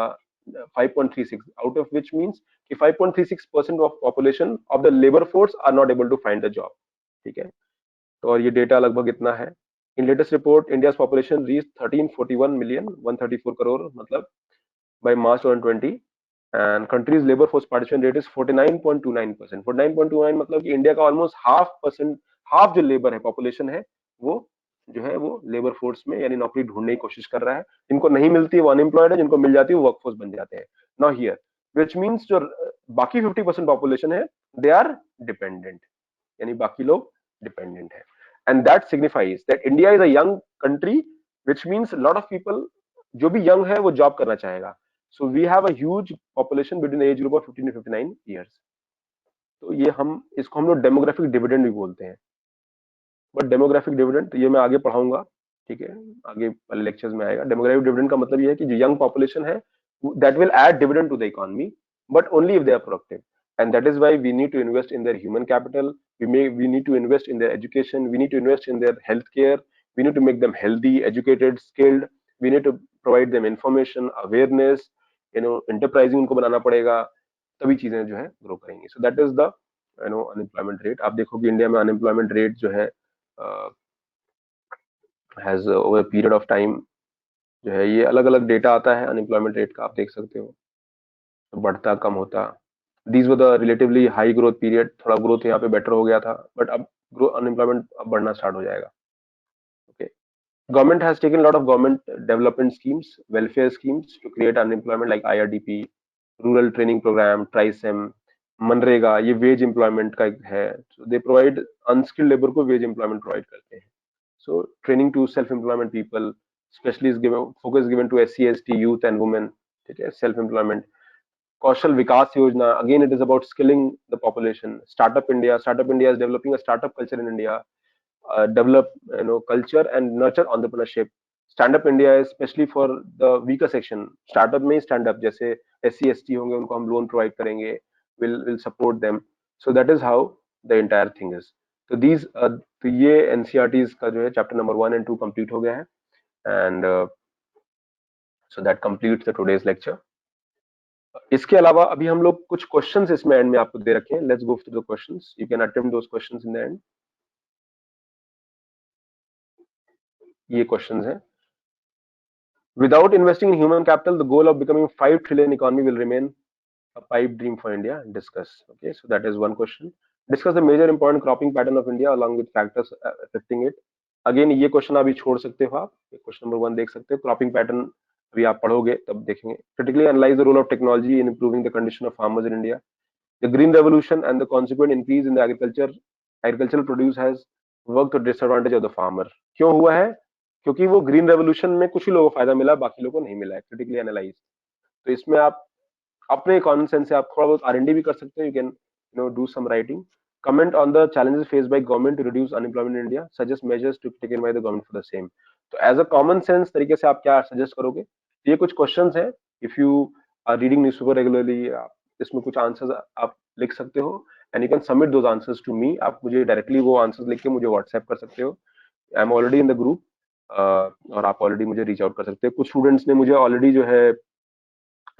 5.36, आउट ऑफ विच मीन्स कि 5.36% of population of the labour force are not able to find the job, ठीक है। तो और ये डेटा लगभग इतना है। In latest report India population reach 1341 million, 134 crore मतलब by March 2020, and country's labor force participation rate is 49.29%। 49.29 मतलब कि इंडिया का ऑलमोस्ट हाफ जो लेबर है, पॉपुलेशन है, वो जो है वो लेबर फोर्स में यानी नौकरी ढूंढने की कोशिश कर रहा है। जिनको नहीं मिलती वो अनएम्प्लॉयड है, जिनको मिल जाती है वो वर्कफोर्स बन जाते हैं। नाउ हियर विच मीन्स जो बाकी 50% पॉपुलेशन है दे आर डिपेंडेंट, यानी बाकी लोग डिपेंडेंट है। And that signifies that India is a young country, which means lot of people जो भी यंग है वो जॉब करना चाहेगा। So we have a huge population between the age group of 15 to 59 years. तो ये इसको हम लोग डेमोग्राफिक डिविडेंड भी बोलते हैं. बट डेमोग्राफिक डिविडेंड ये मैं आगे पढ़ाऊंगा, ठीक है, आगे वाले लेक्चर्स में आएगा. डेमोग्राफिक डिविडेंड का मतलब ये है कि जो यंग पॉपुलेशन है that will add dividend to the economy, but only if they are productive. And that is why we need to invest in their human capital. We need to invest in their education. We need to invest in their healthcare. We need to make them healthy, educated, skilled. We need to provide them information, awareness. Enterprising उनको बनाना पड़ेगा, तभी चीजें जो है grow करेंगी. So that is the unemployment rate. आप देखोगे India में अनएम्प्लॉयमेंट रेट जो है has over period of time जो है, ये अलग अलग डेटा आता है अनएम्प्लॉयमेंट रेट का, आप देख सकते हो, तो बढ़ता कम होता. These were the relatively high growth period. थोड़ा ग्रोथ यहाँ पे बेटर हो गया था, बट अब अनएम्प्लॉयमेंट अब बढ़ना स्टार्ट हो जाएगा. Okay. Government has taken a lot of government development schemes, welfare schemes to create unemployment like IRDP, Rural Training Program, TRISEM, MNREGA. ये वेज एम्प्लॉयमेंट का है. So they provide unskilled labour को veg employment provide करते हैं. So training to self-employment people, especially is given focus given to SC, ST, youth and women. ठीक है, self-employment. कौशल विकास योजना, again it is about skilling the population. Startup India is developing a startup culture in India. Develop culture and nurture entrepreneurship. Stand up India is especially for the weaker section. Startup में stand up, जैसे SC ST होंगे उनको हम loan provide करेंगे, will support them. So that is how the entire thing is. तो these तो ये NCERTs का जो है चैप्टर नंबर 1 and 2 कंप्लीट हो गया है. And so that completes the today's lecture. इसके अलावा अभी हम लोग कुछ क्वेश्चंस इसमें एंड में आपको दे रखे हैं. Let's go through the questions. You can attempt those questions in the end. ये क्वेश्चंस हैं. Without investing in human capital, the goal of becoming 5 trillion economy will remain a pipe dream for India. Discuss. Okay, so that is one question. Discuss the major important cropping pattern of India along with factors affecting it. Again, ये question अभी छोड़ सकते हो आप. Question number 1 देख सकते हो. Cropping pattern अभी आप पढ़ोगे तब देखेंगे. Critically analyze the role of technology in improving the condition of farmers in India. The green revolution and the consequent increase in the agricultural produce has worked to disadvantage of the farmer. क्यों हुआ है? क्योंकि वो green revolution में कुछ ही लोगों को फायदा मिला, बाकी लोगों को नहीं मिला है. Critically analyse. तो इसमें आप अपने कॉमन सेंस से आप थोड़ा बहुत R&D भी कर सकते हो. You can do some writing. Comment on the challenges faced by government to reduce unemployment in India. Suggest measures to taken by the government for the same. तो एज अ कॉमन सेंस तरीके से आप क्या suggest करोगे? ये कुछ questions हैं. If you are reading newspaper regularly, इसमें कुछ आंसर्स आप लिख सकते हो and you can submit those answers to me. आप मुझे डायरेक्टली वो आंसर्स लिख के मुझे व्हाट्सएप कर सकते हो. I am already in the group और आप ऑलरेडी मुझे रीच आउट कर सकते हैं. कुछ स्टूडेंट्स ने मुझे ऑलरेडी जो है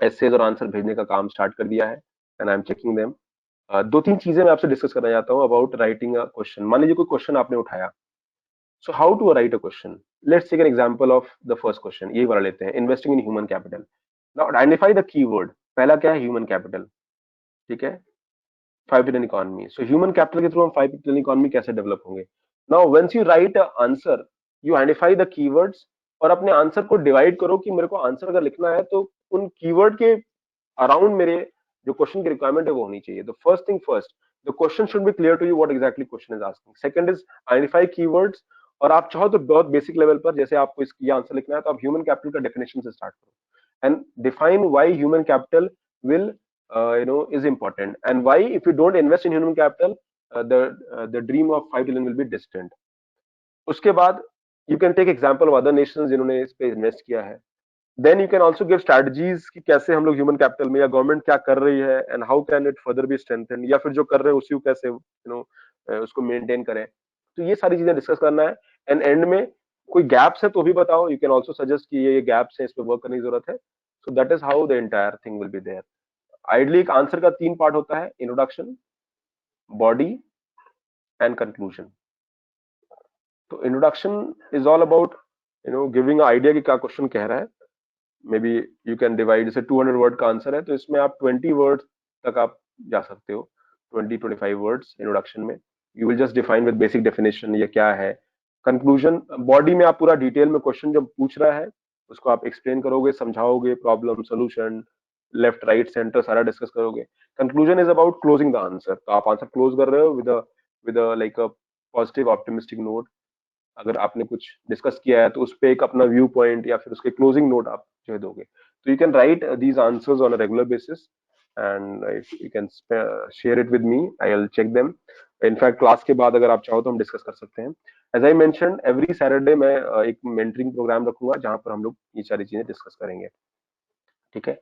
एसेज और आंसर भेजने का काम स्टार्ट कर दिया है and I am checking them. 2-3 चीजें मैं आपसे डिस्कस करना चाहता हूँ अबाउट राइटिंग अ क्वेश्चन. मान लीजिए कोई क्वेश्चन आपने उठाया. So how to write a question? Let's take an example of the first question. ये वाला लेते हैं, investing in human capital. Now identify the keyword. पहला क्या है? Human capital. ठीक है, 5 trillion economy. So human capital के थ्रू हम 5 ट्रिलियन इकोनॉमी कैसे डेवलप होंगे? Now whence you write a answer, you identify the keywords और अपने आंसर को डिवाइड करो कि मेरे को आंसर अगर लिखना है तो उन कीवर्ड के अराउंड मेरे जो क्वेश्चन की रिक्वायरमेंट है वो होनी चाहिए. The first thing first, the question should be clear to you what exactly question is asking. Second is identify keywords. और आप चाहो तो बहुत बेसिक लेवल पर, जैसे आपको ये आंसर लिखना है तो आप ह्यूमन कैपिटल का डेफिनेशन से स्टार्ट करो and define why human capital will is important and why if you don't invest in human capital the dream of 5 trillion will be distant. उसके बाद you can take example of other nations जिन्होंने इस पे invest किया है. Then you can also give strategies कि कैसे हम लोग ह्यूमन कैपिटल में या गवर्नमेंट क्या कर रही है and how can it further be strengthened, या फिर जो कर रहे हैं उसी को कैसे उसको मेंटेन करें. तो ये सारी चीजें डिस्कस करना है. एंड एंड में कोई गैप्स है तो भी बताओ. यू कैन ऑल्सो सजेस्ट कि ये गैप्स है, इस पे वर्क करने की जरूरत है. So that is how the entire thing will be there. Ideally एक आंसर का 3 पार्ट होता है: इंट्रोडक्शन, बॉडी एंड कंक्लूजन. तो introduction is all about giving idea कि क्या क्वेश्चन कह रहा है. Maybe you can divide. जैसे 200 वर्ड का आंसर है तो इसमें आप 20 वर्ड तक आप जा सकते हो. 20-25 वर्ड्स इंट्रोडक्शन में. You will just define with basic definition ये क्या है. कंक्लूजन, बॉडी में आप पूरा डिटेल में क्वेश्चन जब पूछ रहा है उसको आप एक्सप्लेन करोगे, समझाओगे, problem, solution, left right centre सारा डिस्कस करोगे. Conclusion is about closing the answer. तो आप आंसर क्लोज कर रहे हो with like a positive optimistic note. अगर आपने कुछ डिस्कस किया है तो उस पे एक अपना व्यू पॉइंट या फिर उसके क्लोजिंग नोट आप जो है दोगे. So you can write these answers on a regular basis, and if you can share it with me, I'll check them. In fact, class के बाद अगर आप चाहो तो हम डिस्कस कर सकते हैं. As I mentioned, every Saturday मैं एक मेंटरिंग प्रोग्राम रखूंगा जहां पर हम लोग ये सारी चीजें डिस्कस करेंगे. ठीक है.